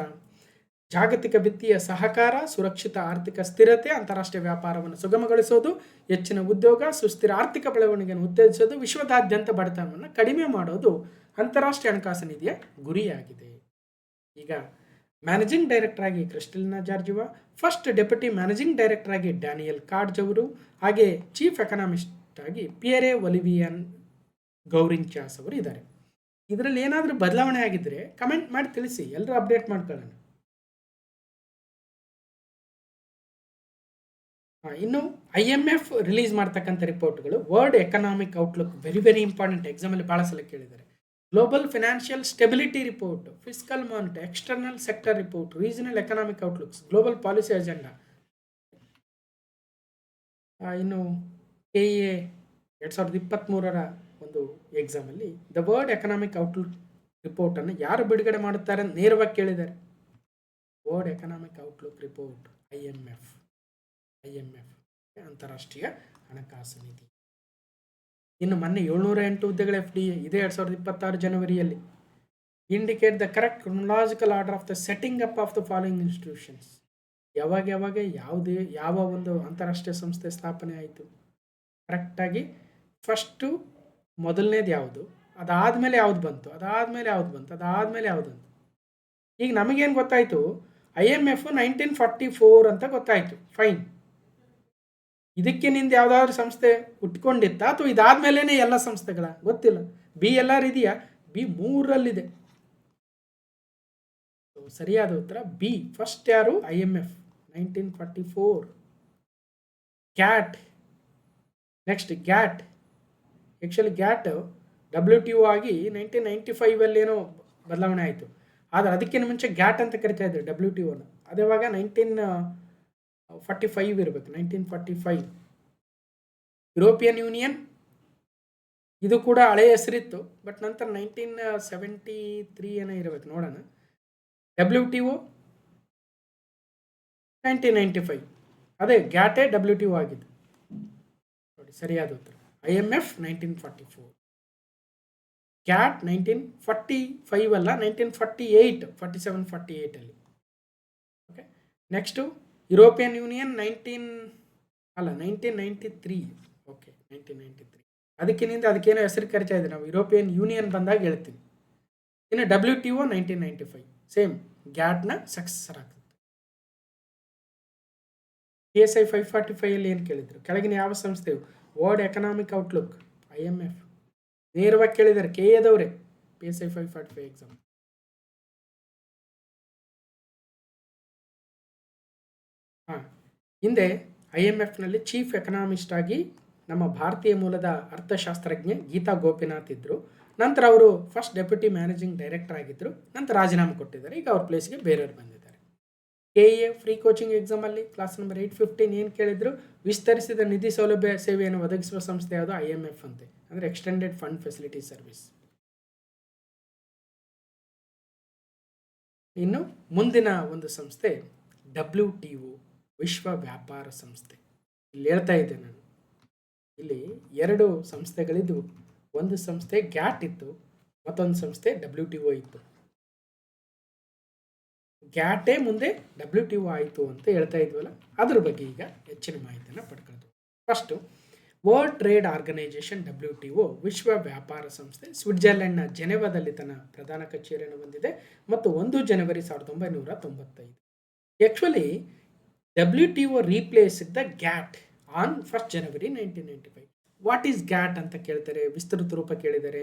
ಜಾಗತಿಕ ವಿತ್ತೀಯ ಸಹಕಾರ, ಸುರಕ್ಷಿತ ಆರ್ಥಿಕ ಸ್ಥಿರತೆ, ಅಂತಾರಾಷ್ಟ್ರೀಯ ವ್ಯಾಪಾರವನ್ನು ಸುಗಮಗೊಳಿಸೋದು, ಹೆಚ್ಚಿನ ಉದ್ಯೋಗ, ಸುಸ್ಥಿರ ಆರ್ಥಿಕ ಬೆಳವಣಿಗೆಯನ್ನು ಉತ್ತೇಜಿಸೋದು, ವಿಶ್ವದಾದ್ಯಂತ ಬಡತನವನ್ನು ಕಡಿಮೆ ಮಾಡೋದು ಅಂತಾರಾಷ್ಟ್ರೀಯ ಹಣಕಾಸು ನಿಧಿಯ ಗುರಿಯಾಗಿದೆ. ಈಗ ಮ್ಯಾನೇಜಿಂಗ್ ಡೈರೆಕ್ಟರ್ ಆಗಿ Kristalina Georgieva, first deputy managing director ಆಗಿ ಡ್ಯಾನಿಯಲ್ ಕಾರ್ಡ್ಜ್ ಅವರು, ಹಾಗೆ ಚೀಫ್ ಎಕನಾಮಿಸ್ಟ್ ಆಗಿ ಪಿಯರೆ ಒಲಿವಿಯನ್ ಗೌರಿಂಚಾಸ್ ಅವರು ಇದ್ದಾರೆ. ಇದರಲ್ಲಿ ಏನಾದರೂ ಬದಲಾವಣೆ ಆಗಿದ್ದರೆ ಕಮೆಂಟ್ ಮಾಡಿ ತಿಳಿಸಿ, ಎಲ್ಲರೂ ಅಪ್ಡೇಟ್ ಮಾಡ್ಕೊಳ್ಳೋಣ. ಇನ್ನು IMF ರಿಲೀಸ್ ಮಾಡ್ತಕ್ಕಂಥ ರಿಪೋರ್ಟ್ಗಳು, World Economic Outlook, very important, ಎಕ್ಸಾಮಲ್ಲಿ ಭಾಳ ಸಲ ಕೇಳಿದ್ದಾರೆ. Global financial stability report, fiscal monetary, external sector report, regional economic outlooks, global policy agenda. ಇನ್ನು KA 2023 ಒಂದು ಎಕ್ಸಾಮಲ್ಲಿ ದ ವರ್ಲ್ಡ್ ಎಕನಾಮಿಕ್ ಔಟ್ಲುಕ್ ರಿಪೋರ್ಟನ್ನು ಯಾರು ಬಿಡುಗಡೆ ಮಾಡುತ್ತಾರೆ ಅಂತ ನೇರವಾಗಿ ಕೇಳಿದ್ದಾರೆ. World Economic Outlook report IMF ಅಂತಾರಾಷ್ಟ್ರೀಯ ಹಣಕಾಸು ನಿಧಿ. ಇನ್ನು ಮೊನ್ನೆ 708 ಹುದ್ದೆಗಳ FDA ಇದೇ 2026 ಜನವರಿಯಲ್ಲಿ. Indicate the correct chronological order of the setting up of the following institutions. ಯಾವಾಗ ಯಾವ ಒಂದು ಅಂತಾರಾಷ್ಟ್ರೀಯ ಸಂಸ್ಥೆ ಸ್ಥಾಪನೆ ಆಯಿತು? ಕರೆಕ್ಟಾಗಿ ಫಸ್ಟು ಮೊದಲನೇದು ಯಾವುದು, ಅದಾದಮೇಲೆ ಯಾವುದು ಬಂತು, ಅದಾದಮೇಲೆ ಯಾವುದು ಬಂತು. ಈಗ ನಮಗೇನು ಗೊತ್ತಾಯಿತು? IMF 1944 ಅಂತ ಗೊತ್ತಾಯಿತು, ಫೈನ್. ಇದಕ್ಕೆ ನಿಂದ ಯಾವುದಾದ್ರೂ ಸಂಸ್ಥೆ ಉಟ್ಕೊಂಡಿತ್ತಾ ಅಥವಾ ಇದಾದ್ಮೇಲೆ ಎಲ್ಲ ಸಂಸ್ಥೆಗಳ ಗೊತ್ತಿಲ್ಲ. BLR ಇದೆಯಾ? B 3ರಲ್ಲಿದೆ. ಸರಿಯಾದ ಉತ್ತರ B. ಫಸ್ಟ್ ಯಾರು? IMF 1944. GATT, next GATT. Actually GATT WTO ಆಗಿ 1995 ಏನೋ ಬದಲಾವಣೆ ಆಯಿತು. ಆದರೆ ಅದಕ್ಕಿಂತ ಮುಂಚೆ GATT ಅಂತ ಕರಿತಾ ಇದ್ರು WTOನ. ಅದೇವಾಗ 1945 ಇರಬೇಕು, 1945. ಯುರೋಪಿಯನ್ ಯೂನಿಯನ್, ಇದು ಕೂಡ ಹಳೆಯ ಹೆಸರಿತ್ತು, ಬಟ್ ನಂತರ 1973 ಏನೋ ಇರಬೇಕು, ನೋಡೋಣ. WTO 1995, ಅದೇ ಗ್ಯಾಟೇ WTO ಆಗಿದ್ದು. ನೋಡಿ ಸರಿಯಾದ ಉತ್ತರ IMF 1944, GATT 1945 ಅಲ್ಲ, 1947, 48 okay. Next European union 1993. Okay, 1993. ಅದಕ್ಕೇನೋ ಹೆಸರು ಕರಿತಾ ಇದೆ, ನಾವು ಯುರೋಪಿಯನ್ ಯೂನಿಯನ್ ಬಂದಾಗ ಹೇಳ್ತೀನಿ. ಇನ್ನು WTO 1995, ಸೇಮ್ ಗ್ಯಾಟ್ನ ಸಕ್ಸೆಸರ್ ಆಗ್ತದೆ. PSI 545 ಏನು ಕೇಳಿದ್ರು? ಕೆಳಗಿನ ಯಾವ ಸಂಸ್ಥೆಯು ವರ್ಲ್ಡ್ ಎಕನಾಮಿಕ್ ಔಟ್ಲುಕ್ IMF ನೇರವಾಗಿ ಕೇಳಿದ್ದಾರೆ ಕೆ ಎದವ್ರೆ PSI 545 ಎಕ್ಸಾಮ್. ಹಿಂದೆ IMFನಲ್ಲಿ ಚೀಫ್ ಎಕನಾಮಿಸ್ಟ್ ಆಗಿ ನಮ್ಮ ಭಾರತೀಯ ಮೂಲದ ಅರ್ಥಶಾಸ್ತ್ರಜ್ಞೆ ಗೀತಾ ಗೋಪಿನಾಥ್ ಇದ್ದರು. ನಂತರ ಅವರು ಫಸ್ಟ್ ಡೆಪ್ಯೂಟಿ ಮ್ಯಾನೇಜಿಂಗ್ ಡೈರೆಕ್ಟರ್ ಆಗಿದ್ದರು. ನಂತರ ರಾಜೀನಾಮೆ ಕೊಟ್ಟಿದ್ದಾರೆ. ಈಗ ಅವ್ರ ಪ್ಲೇಸ್ಗೆ ಬೇರೆಯವರು ಬಂದಿದ್ದಾರೆ. KA ಫ್ರೀ ಕೋಚಿಂಗ್ ಎಕ್ಸಾಮಲ್ಲಿ ಕ್ಲಾಸ್ ನಂಬರ್ 815 ಏನು ಕೇಳಿದ್ರು, ವಿಸ್ತರಿಸಿದ ನಿಧಿ ಸೌಲಭ್ಯ ಸೇವೆಯನ್ನು ಒದಗಿಸುವ ಸಂಸ್ಥೆ ಯಾವುದು? IMF ಅಂತೆ, ಅಂದರೆ ಎಕ್ಸ್ಟೆಂಡೆಡ್ ಫಂಡ್ ಫೆಸಿಲಿಟಿ ಸರ್ವಿಸ್. ಇನ್ನು ಮುಂದಿನ ಒಂದು ಸಂಸ್ಥೆ WTO, ವಿಶ್ವ ವ್ಯಾಪಾರ ಸಂಸ್ಥೆ. ಇಲ್ಲಿ ಹೇಳ್ತಾ ಇದ್ದೆ ನಾನು, ಇಲ್ಲಿ 2 ಸಂಸ್ಥೆಗಳಿದ್ವು. ಒಂದು ಸಂಸ್ಥೆ ಗ್ಯಾಟ್ ಇತ್ತು, ಮತ್ತೊಂದು ಸಂಸ್ಥೆ WTO ಇತ್ತು. ಗ್ಯಾಟೇ ಮುಂದೆ WTO ಆಯಿತು ಅಂತ ಹೇಳ್ತಾ ಇದ್ವಲ್ಲ, ಅದ್ರ ಬಗ್ಗೆ ಈಗ ಹೆಚ್ಚಿನ ಮಾಹಿತಿಯನ್ನು ಪಡ್ಕೊಳ್ಳೋದು. First World trade Organization WTO ವಿಶ್ವ ವ್ಯಾಪಾರ ಸಂಸ್ಥೆ ಸ್ವಿಟ್ಜರ್ಲೆಂಡ್ನ ಜೆನೆವಾದಲ್ಲಿ ತನ್ನ ಪ್ರಧಾನ ಕಚೇರಿಯನ್ನು ಹೊಂದಿದೆ ಮತ್ತು 1 ಜನವರಿ 1995. Actually WTO replaced the GATT on 1 January 1995. What is GATT ಅಂತ ಕೇಳ್ತಾರೆ, ವಿಸ್ತೃತ ರೂಪ ಕೇಳಿದರೆ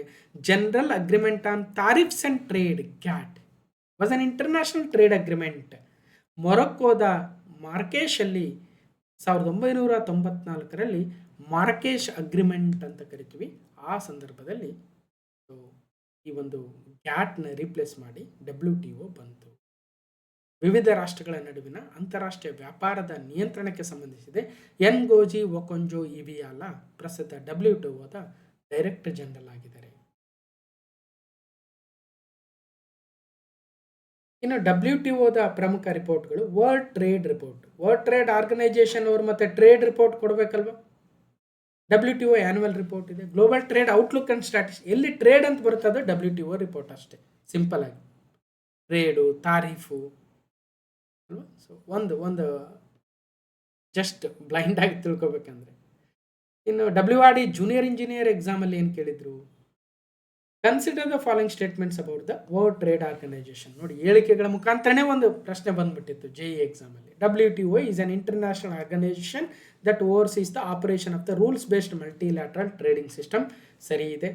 general agreement on tariffs and trade. GATT was an international trade agreement. ಮೊರಕ್ಕೋದ ಮಾರ್ಕೇಶಲ್ಲಿ 1994ರಲ್ಲಿ ಮಾರ್ಕೇಶ್ ಅಗ್ರಿಮೆಂಟ್ ಅಂತ ಕರಿತೀವಿ. ಆ ಸಂದರ್ಭದಲ್ಲಿ ಈ ಒಂದು ಗ್ಯಾಟ್ನ ರೀಪ್ಲೇಸ್ ಮಾಡಿ WTO ಬಂತು. ವಿವಿಧ ರಾಷ್ಟ್ರಗಳ ನಡುವಿನ ಅಂತಾರಾಷ್ಟ್ರೀಯ ವ್ಯಾಪಾರದ ನಿಯಂತ್ರಣಕ್ಕೆ ಸಂಬಂಧಿಸಿದೆ. ಎನ್ಗೋಜಿ ಒಕೊಂಜೋ ಇವಿಯಾಲ ಪ್ರಸ್ತುತ WTOದ ಡೈರೆಕ್ಟರ್ ಜನರಲ್ ಆಗಿದ್ದಾರೆ. ಇನ್ನು WTOದ ಪ್ರಮುಖ ರಿಪೋರ್ಟ್ಗಳು World Trade Report. World trade Organization ಅವರು ಮತ್ತೆ ಟ್ರೇಡ್ ರಿಪೋರ್ಟ್ ಕೊಡಬೇಕಲ್ವ. WTO ಆ್ಯನ್ಯುವಲ್ ರಿಪೋರ್ಟ್ ಇದೆ. Global trade outlook and strategy, ಎಲ್ಲಿ ಟ್ರೇಡ್ ಅಂತ ಬರುತ್ತದೋ WTO ರಿಪೋರ್ಟ್ ಅಷ್ಟೇ, ಸಿಂಪಲ್ ಆಗಿ. ಟ್ರೇಡು, ತಾರೀಫು ಅಲ್ವಾ. ಸೊ ಒಂದು ಜಸ್ಟ್ ಬ್ಲೈಂಡ್ ಆಗಿ ತಿಳ್ಕೊಬೇಕಂದ್ರೆ. ಇನ್ನು WRD ಜೂನಿಯರ್ ಇಂಜಿನಿಯರ್ ಎಕ್ಸಾಮಲ್ಲಿ ಏನು ಕೇಳಿದ್ರು, consider the following statements about the world trade organisation. ನೋಡಿ, ಹೇಳಿಕೆಗಳ ಮುಖಾಂತರನೇ ಒಂದು ಪ್ರಶ್ನೆ ಬಂದ್ಬಿಟ್ಟಿತ್ತು JEE ಎಕ್ಸಾಮಲ್ಲಿ. WTO is an international organisation that oversees the operation of the rules based multilateral trading system. ಸರಿ ಇದೆ.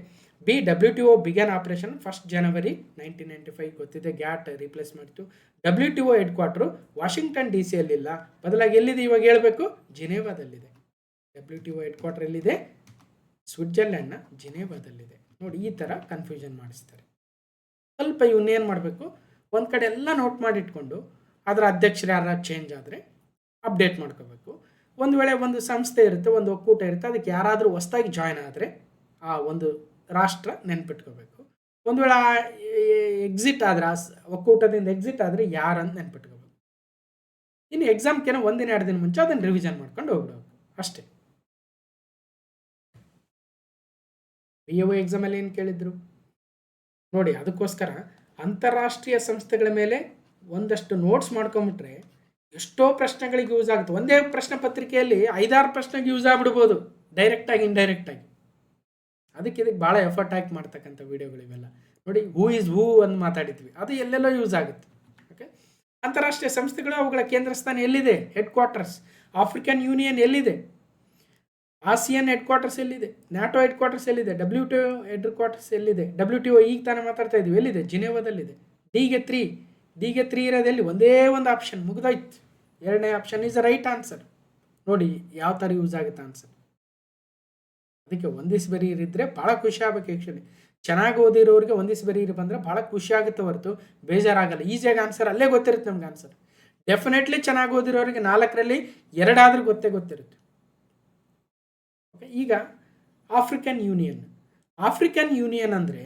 B, WTO ಬಿಗ್ಯಾನ್ ಆಪರೇಷನ್ 1 ಜನವರಿ 1995. ಗೊತ್ತಿದೆ, ಗ್ಯಾಟ್ ರೀಪ್ಲೇಸ್ ಮಾಡಿತು. WTO headquarters Washington DC ಯಲ್ಲಿಲ್ಲ, ಬದಲಾಗಿ ಎಲ್ಲಿದೆ ಇವಾಗ ಹೇಳಬೇಕು, ಜಿನೇವಾದಲ್ಲಿದೆ. WTO ಹೆಡ್ ಕ್ವಾರ್ಟರ್ ಎಲ್ಲಿದೆ? ಸ್ವಿಟ್ಜರ್ಲೆಂಡ್ನ ಜಿನೇವಾದಲ್ಲಿದೆ. ನೋಡಿ, ಈ ಥರ ಕನ್ಫ್ಯೂಷನ್ ಮಾಡಿಸ್ತಾರೆ. ಸ್ವಲ್ಪ ಇವನ್ನೇನು ಮಾಡಬೇಕು, ಒಂದು ಕಡೆ ಎಲ್ಲ ನೋಟ್ ಮಾಡಿಟ್ಕೊಂಡು ಅದರ ಅಧ್ಯಕ್ಷರು ಯಾರು ಚೇಂಜ್ ಆದರೆ ಅಪ್ಡೇಟ್ ಮಾಡ್ಕೋಬೇಕು. ಒಂದು ವೇಳೆ ಒಂದು ಸಂಸ್ಥೆ ಇರುತ್ತೆ, ಒಂದು ಒಕ್ಕೂಟ ಇರುತ್ತೆ, ಅದಕ್ಕೆ ಯಾರಾದರೂ ಹೊಸದಾಗಿ ಜಾಯ್ನ್ ಆದರೆ ಆ ಒಂದು ರಾಷ್ಟ್ರ ನೆನ್ಪಿಟ್ಕೋಬೇಕು. ಒಂದು ವೇಳೆ ಎಕ್ಸಿಟ್ ಆದರೆ, ಆ ಒಕ್ಕೂಟದಿಂದ ಎಕ್ಸಿಟ್ ಆದರೆ ಯಾರಂತ ನೆನ್ಪಿಟ್ಕೋಬೇಕು. ಇನ್ನು ಎಕ್ಸಾಮ್ಗೇನೋ 1-2 ದಿನ ಮುಂಚೆ ಅದನ್ನು ರಿವಿಷನ್ ಮಾಡ್ಕೊಂಡು ಹೋಗ್ಬೇಕು ಅಷ್ಟೇ. BOE ಎಕ್ಸಾಮಲ್ಲಿ ಏನು ಕೇಳಿದ್ರು ನೋಡಿ, ಅದಕ್ಕೋಸ್ಕರ ಅಂತಾರಾಷ್ಟ್ರೀಯ ಸಂಸ್ಥೆಗಳ ಮೇಲೆ ಒಂದಷ್ಟು ನೋಟ್ಸ್ ಮಾಡ್ಕೊಂಬಿಟ್ರೆ ಎಷ್ಟೋ ಪ್ರಶ್ನೆಗಳಿಗೆ ಯೂಸ್ ಆಗುತ್ತೆ. ಒಂದೇ ಪ್ರಶ್ನೆ ಪತ್ರಿಕೆಯಲ್ಲಿ 5-6 ಪ್ರಶ್ನೆಗೆ ಯೂಸ್ ಆಗಿಬಿಡ್ಬೋದು, ಡೈರೆಕ್ಟಾಗಿ ಇಂಡೈರೆಕ್ಟಾಗಿ. ಅದಕ್ಕೆ ಇದಕ್ಕೆ ಭಾಳ ಎಫರ್ಟ್ ಹಾಕಿ ಮಾಡ್ತಕ್ಕಂಥ ವೀಡಿಯೋಗಳಿವೆಲ್ಲ. ನೋಡಿ, ಹೂ ಈಸ್ ಹೂ ಅಂತ ಮಾತಾಡಿದ್ವಿ, ಅದು ಎಲ್ಲೆಲ್ಲೋ ಯೂಸ್ ಆಗುತ್ತೆ. ಓಕೆ, ಅಂತಾರಾಷ್ಟ್ರೀಯ ಸಂಸ್ಥೆಗಳು ಅವುಗಳ ಕೇಂದ್ರ ಸ್ಥಾನ ಎಲ್ಲಿದೆ, ಹೆಡ್ ಕ್ವಾರ್ಟರ್ಸ್. ಆಫ್ರಿಕನ್ ಯೂನಿಯನ್ ಎಲ್ಲಿದೆ, ಆಸಿಯನ್ ಹೆಡ್ ಕ್ವಾರ್ಟರ್ಸ್ ಎಲ್ಲಿದೆ, ನ್ಯಾಟೋ ಹೆಡ್ ಕ್ವಾರ್ಟರ್ಸ್ ಎಲ್ಲಿದೆ, WTO ಹೆಡ್ ಕ್ವಾರ್ಟರ್ಸ್ ಎಲ್ಲಿದೆ. WTO ಈಗ ತಾನೇ ಮಾತಾಡ್ತಾ ಇದ್ವಿ, ಎಲ್ಲಿದೆ, ಜಿನೇವಾದಲ್ಲಿದೆ. ಡಿಗೆ 3 ಇರೋದಲ್ಲಿ ಒಂದೇ ಒಂದು ಆಪ್ಷನ್ ಮುಗಿದೋಯ್ತು. 2ನೇ ಆಪ್ಷನ್ ಈಸ್ ರೈಟ್ ಆನ್ಸರ್. ನೋಡಿ ಯಾವ ಥರ ಯೂಸ್ ಆಗುತ್ತೆ ಆನ್ಸರ್. ಅದಕ್ಕೆ ಒಂದಿಸ್ ಬರೀರಿದ್ರೆ ಭಾಳ ಖುಷಿ ಆಗ್ಬೇಕು. ಆ್ಯಕ್ಚುಲಿ ಚೆನ್ನಾಗಿ ಓದಿರೋರಿಗೆ ಒಂದಿಸ್ ಬರೀರಿ ಬಂದರೆ ಭಾಳ ಖುಷಿ ಆಗುತ್ತೆ ಹೊರತು ಬೇಜಾರಾಗಲ್ಲ. ಈಸಿಯಾಗಿ ಆನ್ಸರ್ ಅಲ್ಲೇ ಗೊತ್ತಿರುತ್ತೆ ನಮ್ಗೆ ಆನ್ಸರ್. ಡೆಫಿನೆಟ್ಲಿ ಚೆನ್ನಾಗಿ ಓದಿರೋರಿಗೆ 4ರಲ್ಲಿ 2 ಆದರೂ ಗೊತ್ತಿರುತ್ತೆ. ಓಕೆ, ಈಗ ಆಫ್ರಿಕನ್ ಯೂನಿಯನ್ ಅಂದರೆ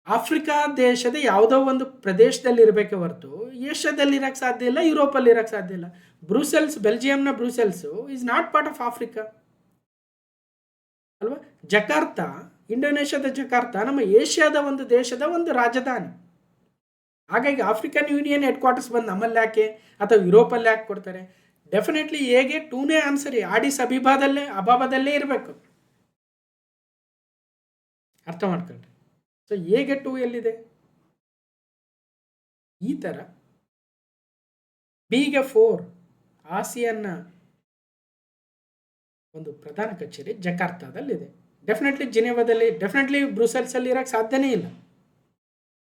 ಆಫ್ರಿಕಾ ದೇಶದ ಯಾವುದೋ ಒಂದು ಪ್ರದೇಶದಲ್ಲಿ ಇರಬೇಕೆ ಹೊರತು ಏಷ್ಯಾದಲ್ಲಿ ಇರೋಕ್ಕೆ ಸಾಧ್ಯ ಇಲ್ಲ, ಯುರೋಪಲ್ಲಿ ಇರೋಕ್ಕೆ ಸಾಧ್ಯ ಇಲ್ಲ. ಬ್ರೂಸೆಲ್ಸ್, ಬೆಲ್ಜಿಯಂನ Brussels is not part of Africa ಅಲ್ವಾ. ಜಕಾರ್ತಾ, ಇಂಡೋನೇಷ್ಯಾದ ಜಕಾರ್ತಾ ನಮ್ಮ ಏಷ್ಯಾದ ಒಂದು ದೇಶದ ಒಂದು ರಾಜಧಾನಿ. ಹಾಗಾಗಿ ಆಫ್ರಿಕನ್ ಯೂನಿಯನ್ ಹೆಡ್ ಕ್ವಾರ್ಟರ್ಸ್ ಬಂದು ನಮ್ಮಲ್ಲಿ ಯಾಕೆ ಅಥವಾ ಯುರೋಪಲ್ಲಿ ಯಾಕೆ ಕೊಡ್ತಾರೆ? ಡೆಫಿನೆಟ್ಲಿ ಹೇಗೆ 2ನೇ ಆನ್ಸರ್ ಆಡಿಸ್ ಅಬಾಬದಲ್ಲೇ ಇರಬೇಕು. ಅರ್ಥ ಮಾಡ್ಕೊಳ್ರಿ. ಸೊ ಹೇಗೆ 2 ಎಲ್ಲಿದೆ? ಈ ಥರ. ಬಿಗೆ 4 ಆಸಿಯನ್ನ ಒಂದು ಪ್ರಧಾನ ಕಚೇರಿ ಜಕಾರ್ತಾದಲ್ಲಿದೆ. ಡೆಫಿನೆಟ್ಲಿ ಬ್ರುಸೆಲ್ಸಲ್ಲಿ ಇರೋಕ್ಕೆ ಸಾಧ್ಯನೇ ಇಲ್ಲ,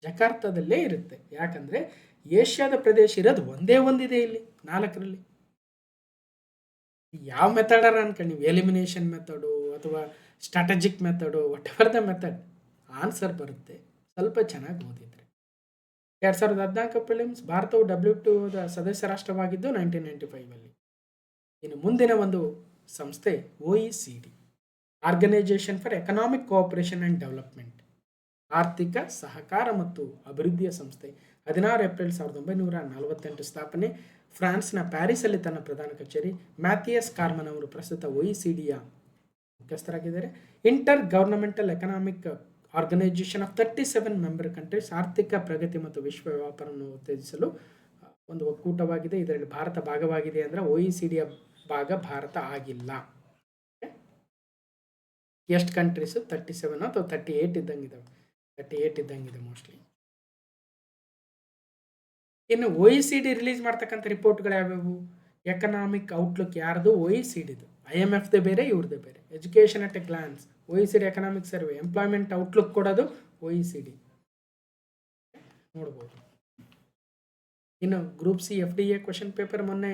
ಜಕಾರ್ತದಲ್ಲೇ ಇರುತ್ತೆ. ಯಾಕಂದರೆ ಏಷ್ಯಾದ ಪ್ರದೇಶ ಇರೋದು ಒಂದೇ ಒಂದಿದೆ ಇಲ್ಲಿ 4ರಲ್ಲಿ. ಯಾವ ಮೆಥಡರ ಅನ್ಕೊಂಡು ನೀವು, ಎಲಿಮಿನೇಷನ್ ಮೆಥಡು ಅಥವಾ strategic method, what ever the method, answer ಬರುತ್ತೆ ಸ್ವಲ್ಪ ಚೆನ್ನಾಗಿ ಓದಿದ್ರೆ. 2014 ಪ್ರಿಲಿಮ್ಸ್, ಭಾರತವು WTOದ ಸದಸ್ಯ ರಾಷ್ಟ್ರವಾಗಿದ್ದು 1995ಅಲ್ಲಿ. ಇನ್ನು ಮುಂದಿನ ಒಂದು ಸಂಸ್ಥೆ OECD, organisation for economic cooperation and development, ಆರ್ಥಿಕ ಸಹಕಾರ ಮತ್ತು ಅಭಿವೃದ್ಧಿಯ ಸಂಸ್ಥೆ. 16 ಏಪ್ರಿಲ್ 1948 ಸ್ಥಾಪನೆ. ಫ್ರಾನ್ಸ್ನ ಪ್ಯಾರಿಸಲ್ಲಿ ತನ್ನ ಪ್ರಧಾನ ಕಚೇರಿ. ಮ್ಯಾಥಿಯಸ್ ಕಾರ್ಮನ್ ಅವರು ಪ್ರಸ್ತುತ OECDಯ ಮುಖ್ಯಸ್ಥರಾಗಿದ್ದಾರೆ. Inter governmental economic organisation of 37 member countries, ಆರ್ಥಿಕ ಪ್ರಗತಿ ಮತ್ತು ವಿಶ್ವ ವ್ಯಾಪಾರವನ್ನು ಉತ್ತೇಜಿಸಲು ಒಂದು ಒಕ್ಕೂಟವಾಗಿದೆ. ಇದರಲ್ಲಿ ಭಾರತ ಭಾಗವಾಗಿದೆ. ಅಂದರೆ OECDಯ ಭಾಗ ಭಾರತ ಆಗಿಲ್ಲ. ಎಷ್ಟು ಕಂಟ್ರೀಸು? 37 ಅಥವಾ 38 ಇದ್ದಂಗಿದ್ದಾವೆ. 38 ಇದ್ದಂಗಿದೆ ಮೋಸ್ಟ್ಲಿ. ಇನ್ನು OECD ರಿಲೀಸ್ ಮಾಡ್ತಕ್ಕಂಥ ರಿಪೋರ್ಟ್ಗಳು ಯಾವ್ಯಾವು? ಎಕನಾಮಿಕ್ ಔಟ್ಲುಕ್ ಯಾರ್ದು? OECDದು. IMFದೇ ಬೇರೆ, ಇವ್ರದ್ದೇ ಬೇರೆ. Education at A glance OECD economic survey. Employment outlook ಕೊಡೋದು OECD, ನೋಡ್ಬೋದು. ಇನ್ನು group C FDA question paper ಮೊನ್ನೆ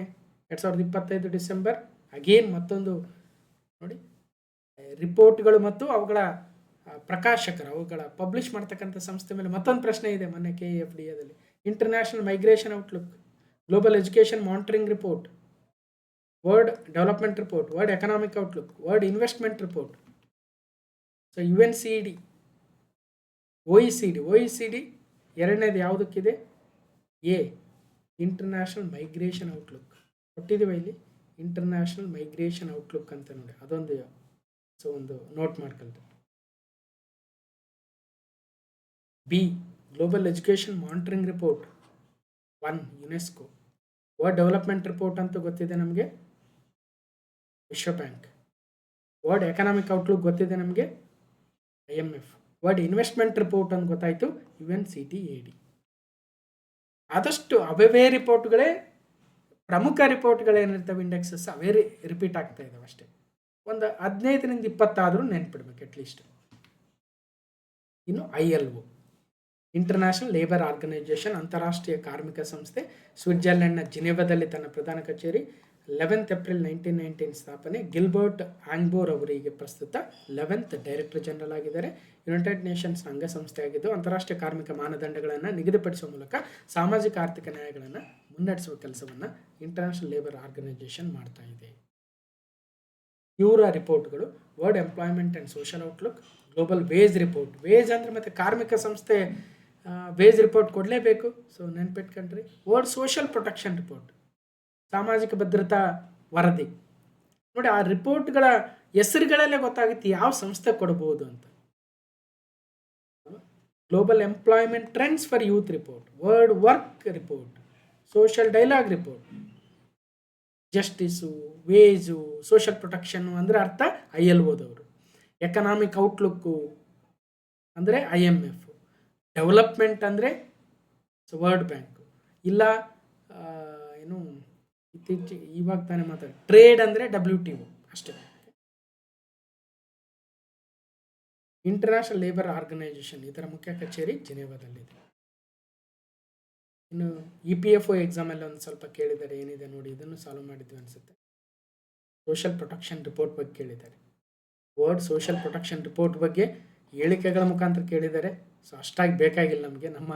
2025 ಡಿಸೆಂಬರ್. ಅಗೇನ್ ಮತ್ತೊಂದು ನೋಡಿ, ರಿಪೋರ್ಟ್ಗಳು ಮತ್ತು ಅವುಗಳ ಪ್ರಕಾಶಕರು, ಅವುಗಳ ಪಬ್ಲಿಷ್ ಮಾಡ್ತಕ್ಕಂಥ ಸಂಸ್ಥೆ ಮೇಲೆ ಮತ್ತೊಂದು ಪ್ರಶ್ನೆ ಇದೆ ಮೊನ್ನೆ KFDAದಲ್ಲಿ. International migration outlook, global education monitoring report, World Development Report, World Economic Outlook, World Investment Report. So UNCED, OECD ಎರಡನೇದು ಯಾವುದಕ್ಕಿದೆ? ಎ, ಇಂಟರ್ನ್ಯಾಷನಲ್ ಮೈಗ್ರೇಷನ್ ಔಟ್ಲುಕ್ ಕೊಟ್ಟಿದ್ದೀವಿ ಇಲ್ಲಿ. ಇಂಟರ್ನ್ಯಾಷನಲ್ ಮೈಗ್ರೇಷನ್ ಔಟ್ಲುಕ್ ಅಂತ ನೋಡಿ, ಅದೊಂದು ಒಂದು ನೋಟ್ ಮಾಡ್ಕೊಳ್ತೀವಿ. B, global education monitoring report 1, UNESCO. World Development report ಅಂತೂ ಗೊತ್ತಿದೆ ನಮಗೆ, ವಿಶ್ವ ಬ್ಯಾಂಕ್. ವರ್ಲ್ಡ್ ಎಕನಾಮಿಕ್ ಔಟ್ಲುಕ್ ಗೊತ್ತಿದೆ ನಮಗೆ, IMF. ವರ್ಲ್ಡ್ ಇನ್ವೆಸ್ಟ್ಮೆಂಟ್ ರಿಪೋರ್ಟ್ ಅಂತ ಗೊತ್ತಾಯಿತು, UNCTAD. ಆದಷ್ಟು ಅವೇ ರಿಪೋರ್ಟ್ಗಳೇ, ಪ್ರಮುಖ ರಿಪೋರ್ಟ್ಗಳೇನಿರ್ತವೆ ಇಂಡೆಕ್ಸಸ್, ಅವೇ ರಿಪೀಟ್ ಆಗ್ತಾ ಇದ್ದಾವೆ ಅಷ್ಟೇ. ಒಂದು 15ರಿಂದ 20 ಆದರೂ ನೆನ್ಪಿಡ್ಬೇಕು ಅಟ್ಲೀಸ್ಟ್. ಇನ್ನು ILO, ಇಂಟರ್ನ್ಯಾಷನಲ್ ಲೇಬರ್ ಆರ್ಗನೈಜೇಷನ್, ಅಂತಾರಾಷ್ಟ್ರೀಯ ಕಾರ್ಮಿಕ ಸಂಸ್ಥೆ. ಸ್ವಿಟ್ಜರ್ಲೆಂಡ್ನ ಜಿನೆವಾದಲ್ಲಿ ತನ್ನ ಪ್ರಧಾನ ಕಚೇರಿ. 11 ಏಪ್ರಿಲ್ 1919 ಸ್ಥಾಪನೆ. ಗಿಲ್ಬರ್ಟ್ ಆಂಗ್ಬೋರ್ ಅವರಿಗೆ ಪ್ರಸ್ತುತ 11th ಡೈರೆಕ್ಟರ್ ಜನರಲ್ ಆಗಿದ್ದಾರೆ. ಯುನೈಟೆಡ್ ನೇಷನ್ಸ್ ಅಂಗಸಂಸ್ಥೆ ಆಗಿದ್ದು ಅಂತಾರಾಷ್ಟ್ರೀಯ ಕಾರ್ಮಿಕ ಮಾನದಂಡಗಳನ್ನು ನಿಗದಿಪಡಿಸುವ ಮೂಲಕ ಸಾಮಾಜಿಕ ಆರ್ಥಿಕ ನ್ಯಾಯಗಳನ್ನು ಮುನ್ನಡೆಸುವ ಕೆಲಸವನ್ನು ಇಂಟರ್ನ್ಯಾಷನಲ್ ಲೇಬರ್ ಆರ್ಗನೈಜೇಷನ್ ಮಾಡ್ತಾ ಇದೆ. ಇವರ ರಿಪೋರ್ಟ್ಗಳು world employment and social outlook, global wage report. Wage ಅಂದರೆ ಮತ್ತು ಕಾರ್ಮಿಕ ಸಂಸ್ಥೆ ವೇಜ್ ರಿಪೋರ್ಟ್ ಕೊಡಲೇಬೇಕು, ಸೊ ನೆನ್ಪಿಟ್ಕೊಂಡ್ರಿ. ವರ್ಲ್ಡ್ ಸೋಷಲ್ ಪ್ರೊಟೆಕ್ಷನ್ ರಿಪೋರ್ಟ್, ಸಾಮಾಜಿಕ ಭದ್ರತಾ ವರದಿ. ನೋಡಿ, ಆ ರಿಪೋರ್ಟ್ಗಳ ಹೆಸರುಗಳಲ್ಲೇ ಗೊತ್ತಾಗುತ್ತೆ ಯಾವ ಸಂಸ್ಥೆ ಕೊಡ್ಬೋದು ಅಂತ. Global employment trends for youth report, world work report, social dialogue report. Justice, wage, social protection ಅಂದರೆ ಅರ್ಥ ILOದವರು. ಎಕನಾಮಿಕ್ ಔಟ್ಲುಕ್ಕು ಅಂದರೆ IMF. ಡೆವಲಪ್ಮೆಂಟ್ ಅಂದರೆ ವರ್ಲ್ಡ್ ಬ್ಯಾಂಕು. ಇಲ್ಲ ಏನು ಇವಾಗ ತಾನೇ ಮಾತಾಡಿ, ಟ್ರೇಡ್ ಅಂದರೆ WTO ಅಷ್ಟೇ. ಇಂಟರ್ನ್ಯಾಷನಲ್ ಲೇಬರ್ ಆರ್ಗನೈಜೇಷನ್, ಇದರ ಮುಖ್ಯ ಕಚೇರಿ ಜಿನೆವಾದಲ್ಲಿದೆ. ಇನ್ನು EPFO ಎಕ್ಸಾಮಲ್ಲಿ ಒಂದು ಸ್ವಲ್ಪ ಕೇಳಿದ್ದಾರೆ, ಏನಿದೆ ನೋಡಿ, ಇದನ್ನು ಸಾಲ್ವ್ ಮಾಡಿದ್ವಿ ಅನಿಸುತ್ತೆ. ಸೋಷಲ್ ಪ್ರೊಟೆಕ್ಷನ್ ರಿಪೋರ್ಟ್ ಬಗ್ಗೆ ಕೇಳಿದ್ದಾರೆ. ವರ್ಲ್ಡ್ ಸೋಷಲ್ ಪ್ರೊಟೆಕ್ಷನ್ ರಿಪೋರ್ಟ್ ಬಗ್ಗೆ ಹೇಳಿಕೆಗಳ ಮುಖಾಂತರ ಕೇಳಿದ್ದಾರೆ. ಸೊ ಅಷ್ಟಾಗಿ ಬೇಕಾಗಿಲ್ಲ ನಮಗೆ ನಮ್ಮ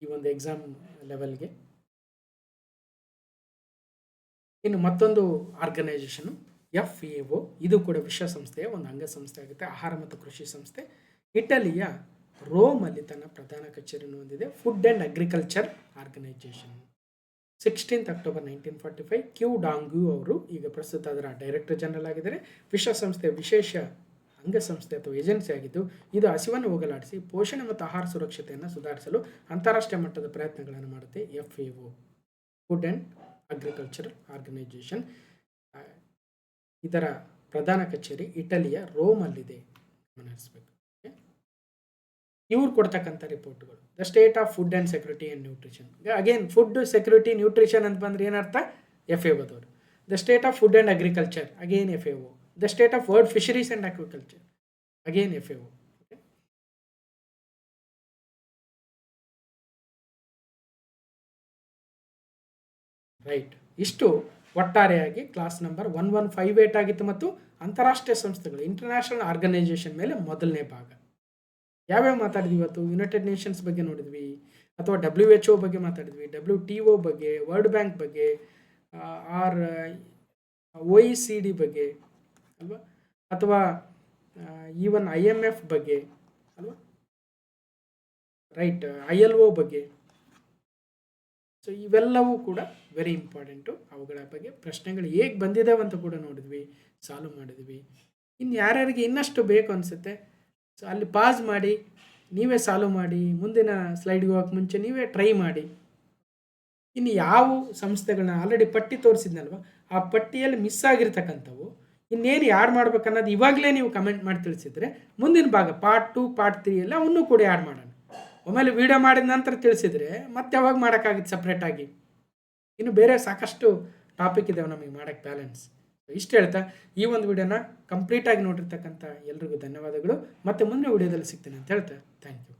ಈ ಒಂದು ಎಕ್ಸಾಮ್ ಲೆವೆಲ್ಗೆ. ಇನ್ನು ಮತ್ತೊಂದು ಆರ್ಗನೈಜೇಷನು FAO, ಇದು ಕೂಡ ವಿಶ್ವಸಂಸ್ಥೆಯ ಒಂದು ಅಂಗಸಂಸ್ಥೆ ಆಗುತ್ತೆ, ಆಹಾರ ಮತ್ತು ಕೃಷಿ ಸಂಸ್ಥೆ. ಇಟಲಿಯ ರೋಮಲ್ಲಿ ತನ್ನ ಪ್ರಧಾನ ಕಚೇರಿಯನ್ನು ಹೊಂದಿದೆ. Food and agriculture organization. 16 October 1945 Qu Dongyu ಅವರು ಈಗ ಪ್ರಸ್ತುತ ಅದರ ಡೈರೆಕ್ಟರ್ ಜನರಲ್ ಆಗಿದ್ದಾರೆ. ವಿಶ್ವಸಂಸ್ಥೆಯ ವಿಶೇಷ ಅಂಗಸಂಸ್ಥೆ ಅಥವಾ ಏಜೆನ್ಸಿ ಆಗಿದ್ದು, ಇದು ಹಸಿವನ್ನು ಹೋಗಲಾಡಿಸಿ ಪೋಷಣೆ ಮತ್ತು ಆಹಾರ ಸುರಕ್ಷತೆಯನ್ನು ಸುಧಾರಿಸಲು ಅಂತಾರಾಷ್ಟ್ರೀಯ ಮಟ್ಟದ ಪ್ರಯತ್ನಗಳನ್ನು ಮಾಡುತ್ತೆ. FAO, food and agricultural organization. ಇದರ ಪ್ರಧಾನ ಕಚೇರಿ ಇಟಲಿಯ ರೋಮಲ್ಲಿದೆ, ಗಮನಿಸಬೇಕು. ಇವ್ರು ಕೊಡ್ತಕ್ಕಂಥ ರಿಪೋರ್ಟ್ಗಳು, the state of food and security and nutrition. Again food security nutrition ಅಂತ ಬಂದರೆ ಏನರ್ಥ? FAOದವರು. The state of food and agriculture, again FAO. The state of world fisheries and aquaculture, again FAO. Right. ಇಷ್ಟು ಒಟ್ಟಾರೆಯಾಗಿ ಕ್ಲಾಸ್ ನಂಬರ್ 1158 ಆಗಿತ್ತು ಮತ್ತು ಅಂತಾರಾಷ್ಟ್ರೀಯ ಸಂಸ್ಥೆಗಳು ಇಂಟರ್ನ್ಯಾಷನಲ್ ಆರ್ಗನೈಸೇಷನ್ ಮೇಲೆ ಮೊದಲನೇ ಭಾಗ. ಯಾವ್ಯಾವ ಮಾತಾಡಿದ್ವಿ ಇವತ್ತು? ಯುನೈಟೆಡ್ ನೇಷನ್ಸ್ ಬಗ್ಗೆ ನೋಡಿದ್ವಿ, ಅಥವಾ WHO ಬಗ್ಗೆ ಮಾತಾಡಿದ್ವಿ, WTO ಬಗ್ಗೆ, ವರ್ಲ್ಡ್ ಬ್ಯಾಂಕ್ ಬಗ್ಗೆ, ಆರ್ OECD ಬಗ್ಗೆ ಅಲ್ವಾ, ಅಥವಾ ಈವನ್ IMF ಬಗ್ಗೆ ಅಲ್ವಾ, ರೈಟ್, ILO ಬಗ್ಗೆ. ಸೊ ಇವೆಲ್ಲವೂ ಕೂಡ ವೆರಿ ಇಂಪಾರ್ಟೆಂಟು. ಅವುಗಳ ಬಗ್ಗೆ ಪ್ರಶ್ನೆಗಳು ಹೇಗೆ ಬಂದಿದ್ದಾವೆ ಅಂತ ಕೂಡ ನೋಡಿದ್ವಿ, ಸಾಲ್ವ್ ಮಾಡಿದ್ವಿ. ಇನ್ನು ಯಾರ್ಯಾರಿಗೆ ಇನ್ನಷ್ಟು ಬೇಕು ಅನಿಸುತ್ತೆ, ಸೊ ಅಲ್ಲಿ ಪಾಸ್ ಮಾಡಿ ನೀವೇ ಸಾಲ್ವ್ ಮಾಡಿ, ಮುಂದಿನ ಸ್ಲೈಡ್ಗೆ ಹೋಗೋಕ್ಕೆ ಮುಂಚೆ ನೀವೇ ಟ್ರೈ ಮಾಡಿ. ಇನ್ನು ಯಾವ ಸಂಸ್ಥೆಗಳನ್ನ ಆಲ್ರೆಡಿ ಪಟ್ಟಿ ತೋರಿಸಿದ್ನಲ್ವ, ಆ ಪಟ್ಟಿಯಲ್ಲಿ ಮಿಸ್ ಆಗಿರ್ತಕ್ಕಂಥವು ಇನ್ನೇನು ಯಾಡ್ ಮಾಡ್ಬೇಕನ್ನೋದು ಇವಾಗಲೇ ನೀವು ಕಮೆಂಟ್ ಮಾಡಿ ತಿಳಿಸಿದರೆ ಮುಂದಿನ ಭಾಗ ಪಾರ್ಟ್ 2 ಪಾರ್ಟ್ 3 ಎಲ್ಲ ಅವನ್ನೂ ಕೂಡ ಆ್ಯಡ್ ಮಾಡೋಣ. ಒಮ್ಮೆಲೆ ವೀಡಿಯೋ ಮಾಡಿದ ನಂತರ ತಿಳಿಸಿದರೆ ಮತ್ತೆ ಯಾವಾಗ ಮಾಡೋಕ್ಕಾಗಿತ್ತು ಸಪ್ರೇಟಾಗಿ. ಇನ್ನು ಬೇರೆ ಸಾಕಷ್ಟು ಟಾಪಿಕ್ ಇದ್ದಾವೆ ನಮಗೆ ಮಾಡೋಕ್ಕೆ ಬ್ಯಾಲೆನ್ಸ್. ಇಷ್ಟು ಹೇಳ್ತಾ ಈ ಒಂದು ವಿಡಿಯೋನ ಕಂಪ್ಲೀಟಾಗಿ ನೋಡಿರ್ತಕ್ಕಂಥ ಎಲ್ರಿಗೂ ಧನ್ಯವಾದಗಳು. ಮತ್ತೆ ಮುಂದಿನ ವಿಡಿಯೋದಲ್ಲಿ ಸಿಗ್ತೀನಿ ಅಂತ ಹೇಳ್ತಾ ಥ್ಯಾಂಕ್ ಯು.